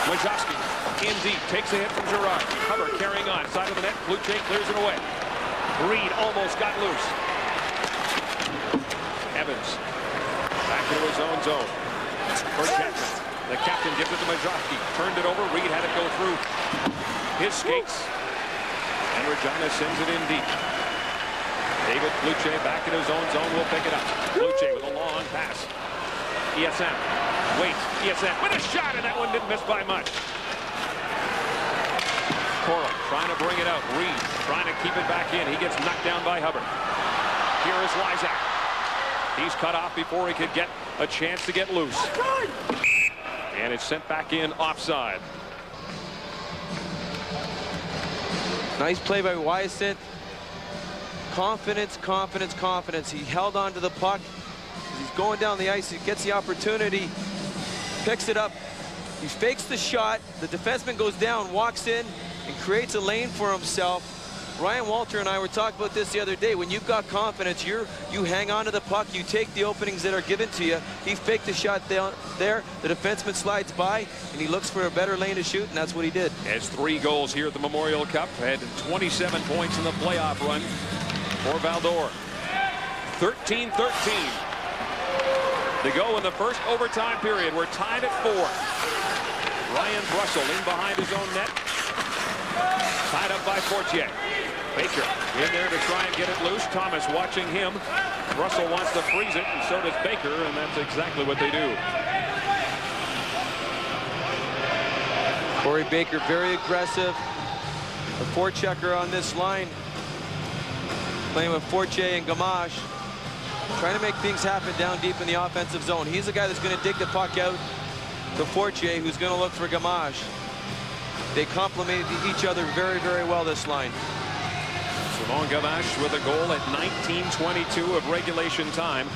Wojcicki in deep, takes a hit from Gerard. Hubbard carrying on, side of the net. Kluche clears it away. Reed almost got loose. Evans back into his own zone. For Jackman. The captain gives it to Wojcicki. Turned it over. Reed had it go through his skates. And Regina sends it in deep. David Kluche back in his own zone will pick it up. Kluche with a long pass. ESM waits. ESM with a shot, and that one didn't miss by much. Coral trying to bring it out. Reed trying to keep it back in. He gets knocked down by Hubbard. Here is Lysak. He's cut off before he could get a chance to get loose. And it's sent back in offside. Nice play by Wyatt. Confidence, confidence, confidence. He held on to the puck. He's going down the ice. He gets the opportunity, picks it up. He fakes the shot. The defenseman goes down, walks in, and creates a lane for himself. Ryan Walter and I were talking about this the other day. When you've got confidence, you hang on to the puck. You take the openings that are given to you. He faked the shot down there. The defenseman slides by, and he looks for a better lane to shoot, and that's what he did. Has 3 goals here at the Memorial Cup. Had 27 points in the playoff run for Val-d'Or. 13-13 to go in the first overtime period. We're tied at 4. Ryan Russell in behind his own net. Tied up by Fortier. Baker in there to try and get it loose. Thomas watching him. Russell wants to freeze it, and so does Baker, and that's exactly what they do. Corey Baker very aggressive. The forechecker on this line. Playing with Fortier and Gamache. Trying to make things happen down deep in the offensive zone. He's the guy that's going to dig the puck out to Fortier, who's going to look for Gamache. They complement each other very, very well, this line. Simon Gamache with a goal at 19:22 of regulation time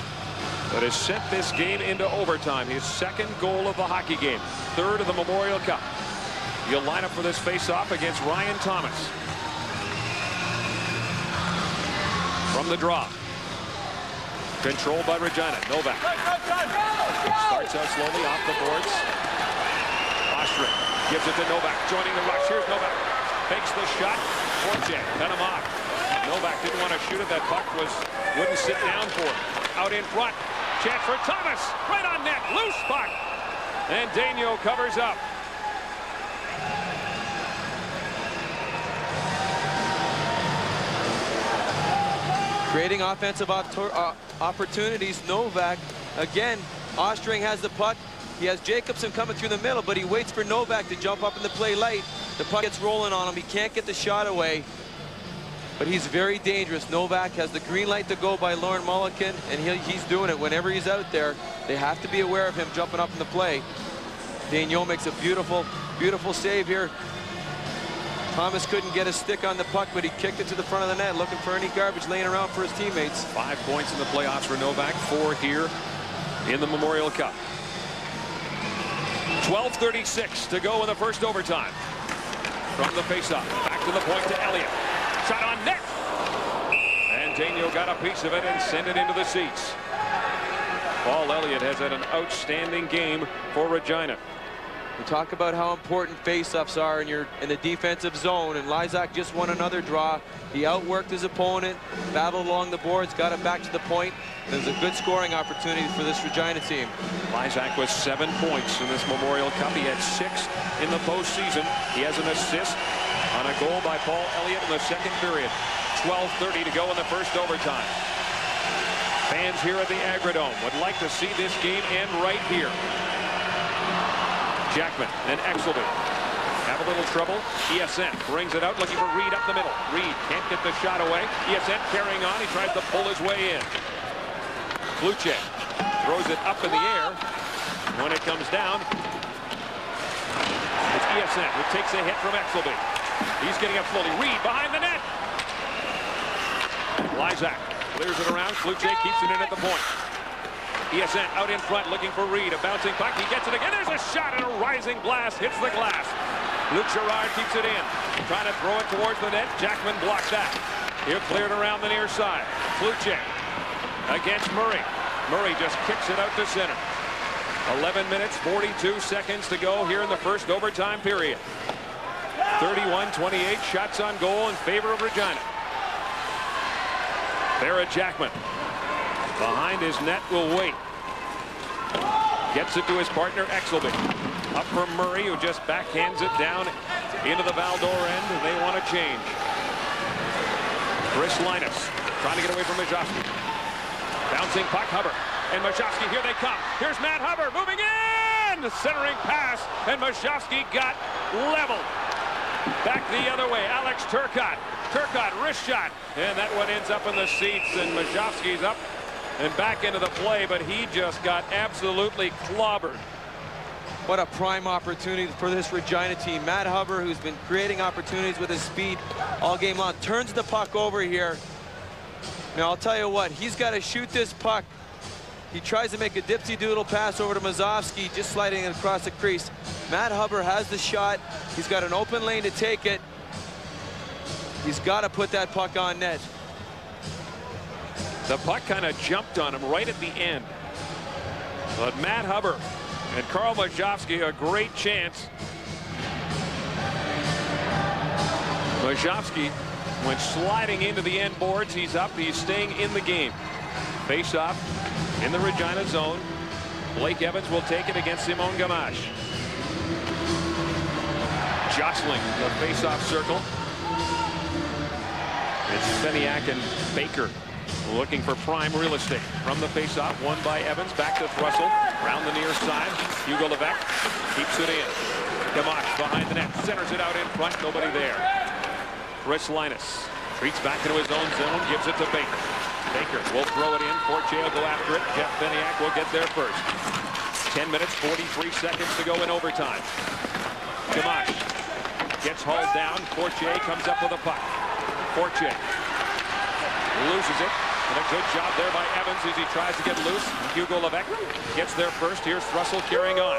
that has sent this game into overtime. His 2nd goal of the hockey game, 3rd of the Memorial Cup. He'll line up for this face-off against Ryan Thomas. From the draw. Controlled by Regina. Novak. Starts out slowly off the boards. Ostring gives it to Novak. Joining the rush. Here's Novak. Fakes the shot. Fortier cut him off. Novak didn't want to shoot it. That puck wouldn't sit down for him. Out in front. Chance for Thomas. Right on net. Loose puck. And Daigneault covers up. Creating offensive opportunities. Novak, again, Ostring has the puck. He has Jacobson coming through the middle, but he waits for Novak to jump up in the play late. The puck gets rolling on him. He can't get the shot away, but he's very dangerous. Novak has the green light to go by Lauren Mulliken, and he's doing it whenever he's out there. They have to be aware of him jumping up in the play. Daigneault makes a beautiful, beautiful save here. Thomas couldn't get a stick on the puck, but he kicked it to the front of the net, looking for any garbage laying around for his teammates. 5 points in the playoffs for Novak, 4 here in the Memorial Cup. 12:36 to go in the first overtime. From the faceoff, back to the point to Elliott. Shot on net. And Daigneault got a piece of it and sent it into the seats. Paul Elliott has had an outstanding game for Regina. We talk about how important face-offs are in the defensive zone, and Lysak just won another draw. He outworked his opponent, battled along the boards, got it back to the point. There's a good scoring opportunity for this Regina team. Lysak with 7 points in this Memorial Cup. He had 6 in the postseason. He has an assist on a goal by Paul Elliott in the 2nd period. 12:30 to go in the first overtime. Fans here at the Agrodome would like to see this game end right here. Jackman and Exelby have a little trouble. ESN brings it out, looking for Reed up the middle. Reed can't get the shot away. ESN carrying on. He tries to pull his way in. Luce throws it up in the air. When it comes down, it's ESN who takes a hit from Exelby. He's getting up slowly. Reed behind the net. Lysak clears it around. Luce keeps it in at the point. ESN out in front looking for Reed. A bouncing puck. He gets it again. There's a shot and a rising blast hits the glass. Luke Gerard keeps it in. Trying to throw it towards the net. Jackman blocked that. He'll clear it around the near side. Fluche against Murray. Murray just kicks it out to center. 11 minutes, 42 seconds to go here in the first overtime period. 31-28 shots on goal in favor of Regina. Barrett Jackman. Behind his net will wait. Gets it to his partner Exelby. Up from Murray, who just backhands it down into the Val-d'Or end, and they want to change. Chris Linus trying to get away from Majowski. Bouncing puck, Hubbard. And Majowski, here they come. Here's Matt Hubbard moving in! The centering pass, and Majowski got leveled. Back the other way, Alex Turcotte. Turcotte, wrist shot. And that one ends up in the seats, and Majowski's up and back into the play, but he just got absolutely clobbered. What a prime opportunity for this Regina team. Matt Hubbard, who's been creating opportunities with his speed all game long, turns the puck over here. Now, I'll tell you what, he's got to shoot this puck. He tries to make a dipsy-doodle pass over to Mazovsky, just sliding it across the crease. Matt Hubbard has the shot. He's got an open lane to take it. He's got to put that puck on net. The puck kind of jumped on him right at the end. But Matt Hubbard and Karl Mazovsky, a great chance. Mazovsky went sliding into the end boards. He's up. He's staying in the game. Face off in the Regina zone. Blake Evans will take it against Simon Gamache. Jostling the face-off circle. It's Seniak and Baker looking for prime real estate. From the face-off, won by Evans. Back to Thrussell. Round the near side. Hugo Levesque keeps it in. Gamache behind the net. Centers it out in front. Nobody there. Chris Linus treats back into his own zone. Gives it to Baker. Baker will throw it in. Fortier will go after it. Jeff Beniak will get there first. 10 minutes, 43 seconds to go in overtime. Gamache gets hauled down. Fortier comes up with a puck. Fortier loses it. And a good job there by Evans as he tries to get loose. Hugo Levesque gets there first. Here's Thrussell carrying on.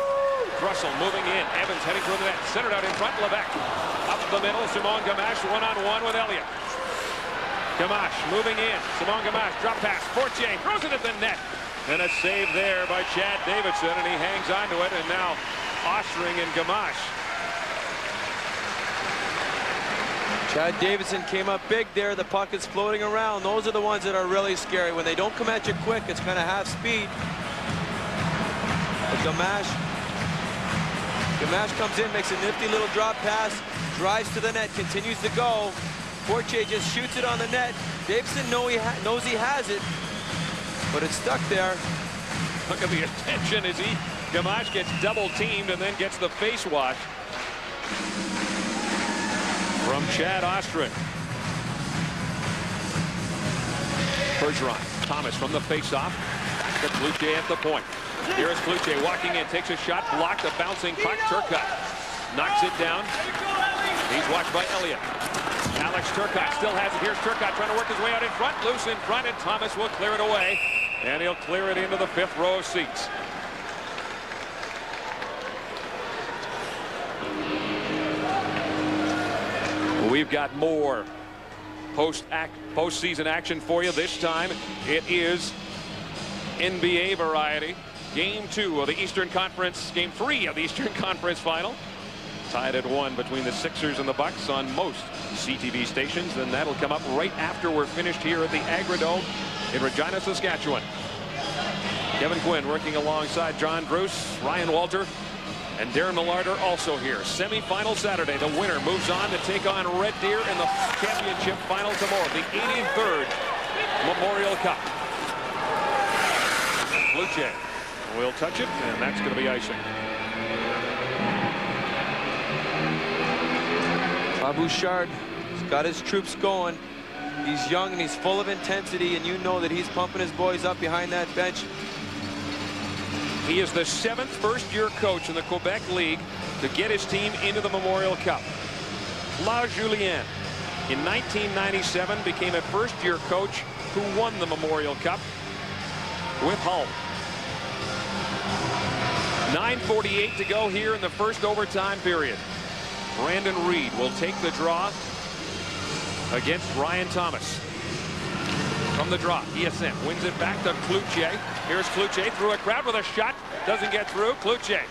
Thrussell moving in. Evans heading to the net. Centered out in front. Levesque up the middle. Simon Gamache one-on-one with Elliott. Gamache moving in. Simon Gamache drop pass. Fortier throws it at the net. And a save there by Chad Davidson, and he hangs onto it. And now Ostring and Gamache. Chad Davidson came up big there. The puck is floating around. Those are the ones that are really scary. When they don't come at you quick, it's kind of half speed. But Gamache comes in, makes a nifty little drop pass, drives to the net, continues to go. Fortier just shoots it on the net. Davidson knows he has it, but it's stuck there. Look at the attention as Gamache gets double teamed and then gets the face wash from Chad Ostring. Bergeron, Thomas from the face-off. Back to Cloutier at the point. Here is Cloutier walking in, takes a shot, blocked, a bouncing puck. Turcotte knocks it down. He's watched by Elliott. Alex Turcotte still has it. Here's Turcotte trying to work his way out in front. Loose in front, and Thomas will clear it away. And he'll clear it into the fifth row of seats. We've got more postseason action for you. This time it is NBA variety. Game 2 of the Eastern Conference, Game 3 of the Eastern Conference Final. Tied at 1 between the Sixers and the Bucks on most CTV stations. And that'll come up right after we're finished here at the Agrodome in Regina, Saskatchewan. Kevin Quinn working alongside John Bruce, Ryan Walter, and Darren Millard are also here. Semi-final Saturday. The winner moves on to take on Red Deer in the championship final tomorrow. The 83rd Memorial Cup. Cloutier will touch it, and that's going to be icing. Bouchard has got his troops going. He's young and he's full of intensity, and you know that he's pumping his boys up behind that bench. He is the 7th first-year coach in the Quebec League to get his team into the Memorial Cup. La Julienne, in 1997, became a first-year coach who won the Memorial Cup with Hull. 9:48 to go here in the first overtime period. Brandon Reed will take the draw against Ryan Thomas. From the draw, ESN wins it back to Cloutier. Here's Cloutier through a crowd with a shot. Doesn't get through. Cloutier.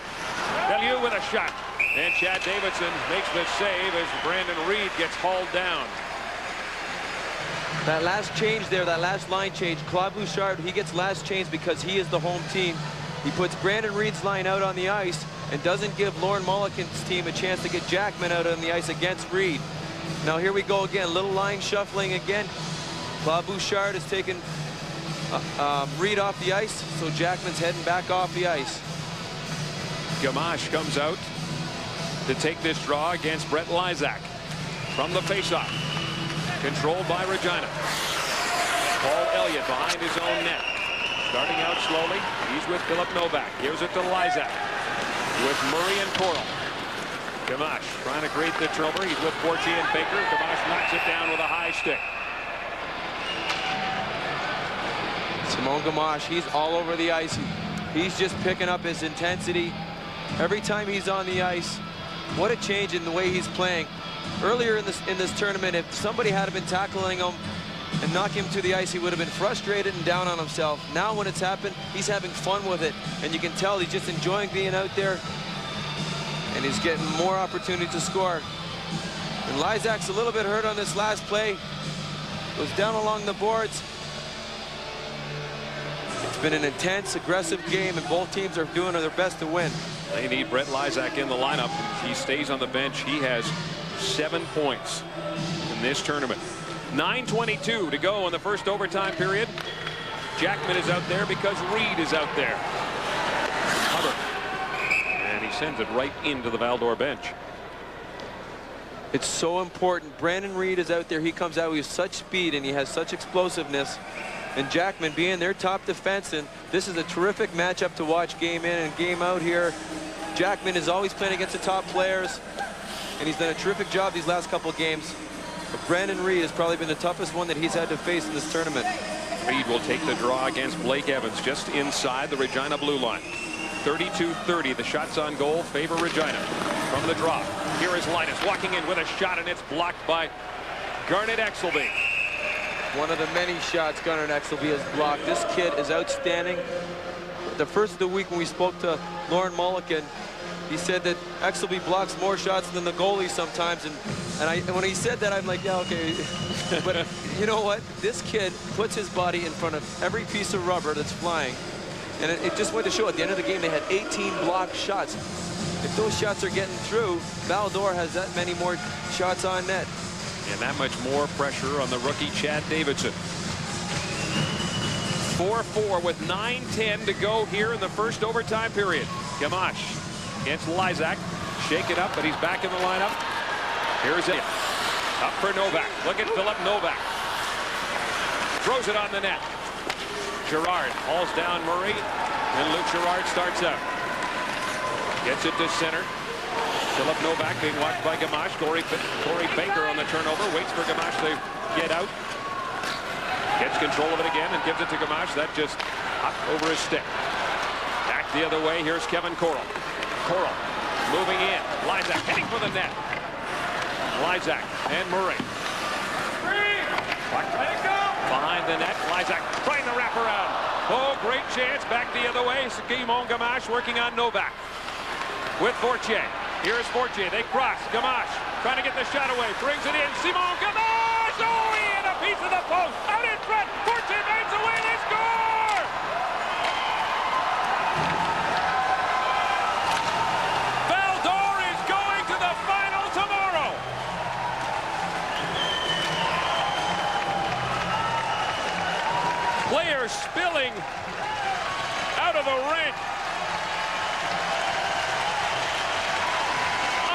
Bellew with a shot. And Chad Davidson makes the save as Brandon Reed gets hauled down. That last change there, that last line change, Claude Bouchard, he gets last change because he is the home team. He puts Brandon Reed's line out on the ice and doesn't give Lauren Mulligan's team a chance to get Jackman out on the ice against Reed. Now here we go again, little line shuffling again. Claude Bouchard has taken Reed off the ice, so Jackman's heading back off the ice. Gamache comes out to take this draw against Brett Lysak. From the faceoff, controlled by Regina. Paul Elliott behind his own net. Starting out slowly, he's with Philip Novak. Gives it to Lysak with Murray and Coral. Gamache trying to create the turnover. He's with Fortier and Baker. Gamache knocks it down with a high stick. Simone Gamache, he's all over the ice. He's just picking up his intensity every time he's on the ice. What a change in the way he's playing. Earlier in this tournament, if somebody had been tackling him and knocking him to the ice, he would have been frustrated and down on himself. Now when it's happened, he's having fun with it. And you can tell he's just enjoying being out there. And he's getting more opportunity to score. And Lysak's a little bit hurt on this last play. Goes down along the boards. It's been an intense, aggressive game, and both teams are doing their best to win. They need Brett Lysak in the lineup. He stays on the bench. He has 7 points in this tournament. 9:22 to go in the first overtime period. Jackman is out there because Reed is out there. Hubbard. And he sends it right into the Val-d'Or bench. It's so important. Brandon Reed is out there. He comes out with such speed and he has such explosiveness. And Jackman being their top defenseman, this is a terrific matchup to watch game in and game out here. Jackman is always playing against the top players, and he's done a terrific job these last couple of games. But Brandon Reed has probably been the toughest one that he's had to face in this tournament. Reed will take the draw against Blake Evans just inside the Regina blue line. 32-30. The shots on goal favor Regina. From the draw, here is Linus walking in with a shot, and it's blocked by Garnet Exelby. One of the many shots Garnet Exelby has blocked. This kid is outstanding. The first of the week when we spoke to Lauren Mulliken, he said that Exelby blocks more shots than the goalie sometimes. And when he said that, I'm like, yeah, okay. But you know what? This kid puts his body in front of every piece of rubber that's flying. And it just went to show at the end of the game they had 18 blocked shots. If those shots are getting through, Val-d'Or has that many more shots on net. And that much more pressure on the rookie Chad Davidson. 4-4 with 9:10 to go here in the first overtime period. Gamache against Lysak. Shake it up, but he's back in the lineup. Here's it. Up for Novak. Look at Philip Novak. Throws it on the net. Girard hauls down Murray. And Luke Girard starts out. Gets it to center. Philip Novak being watched by Gamache. Corey Baker on the turnover. Waits for Gamache to get out. Gets control of it again and gives it to Gamache. That just hopped over his stick. Back the other way. Here's Kevin Corral. Corral moving in. Lysak heading for the net. Lysak and Murray. Behind the net. Lysak trying to wrap around. Oh, great chance. Back the other way. Simone Gamache working on Novak. With Fortier. Here's Fortier. They cross. Gamache trying to get the shot away. Brings it in. Simone Gamache. Oh, he hit a piece of the post. Out in front. Fortier bangs away. They score! Val-d'Or is going to the final tomorrow. Players spilling out of the rink.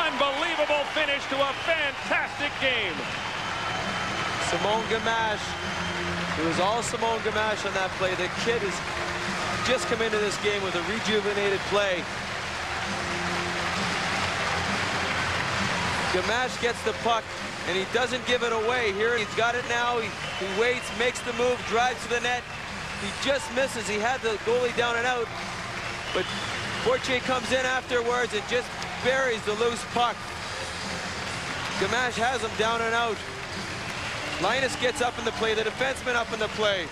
Unbelievable finish to a fantastic game. Simone Gamache. It was all Simone Gamache on that play. The kid has just come into this game with a rejuvenated play. Gamache gets the puck, and he doesn't give it away. Here he's got it now. He waits, makes the move, drives to the net. He just misses. He had the goalie down and out, but Fortier comes in afterwards and just buries the loose puck. Gamache has him down and out. Linus gets up in the play, the defenseman up in the play.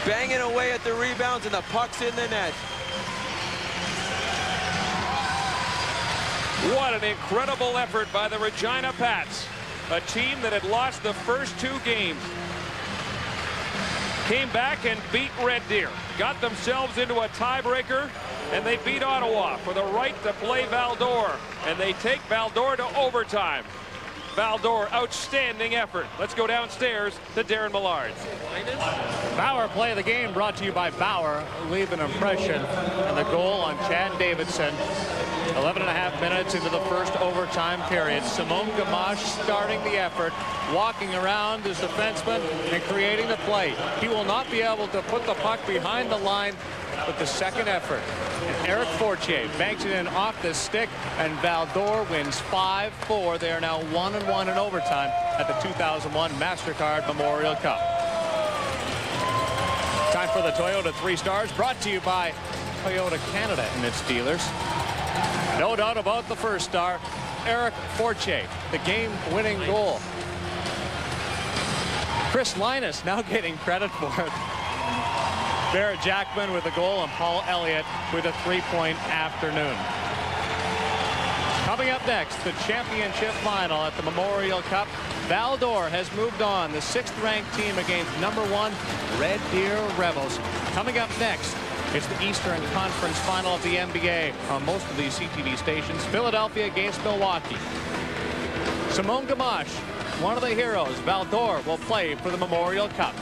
Banging away at the rebounds, and the puck's in the net. What an incredible effort by the Regina Pats. A team that had lost the first 2 games. Came back and beat Red Deer. Got themselves into a tiebreaker, and they beat Ottawa for the right to play Val-d'Or. And they take Val-d'Or to overtime. Val-d'Or, outstanding effort. Let's go downstairs to Darren Millard. Bauer play of the game brought to you by Bauer. Leave an impression. And the goal on Chad Davidson. 11.5 minutes into the first overtime period. Simone Gamache starting the effort, walking around his defenseman and creating the play. He will not be able to put the puck behind the line with the second effort. And Eric Fortier banks it in off the stick, and Val-d'Or wins 5-4. They are now 1-1 in overtime at the 2001 MasterCard Memorial Cup. for the Toyota 3 Stars, brought to you by Toyota Canada and its dealers. No doubt about the first star, Eric Forche, the game-winning goal. Chris Linus now getting credit for it. Barrett Jackman with a goal and Paul Elliott with a 3-point afternoon. Coming up next, the championship final at the Memorial Cup. Val-d'Or has moved on, the 6th-ranked team against #1 Red Deer Rebels. Coming up next, it's the Eastern Conference Final of the NBA on most of these CTV stations. Philadelphia against Milwaukee. Simone Gamache, one of the heroes, Val-d'Or, will play for the Memorial Cup.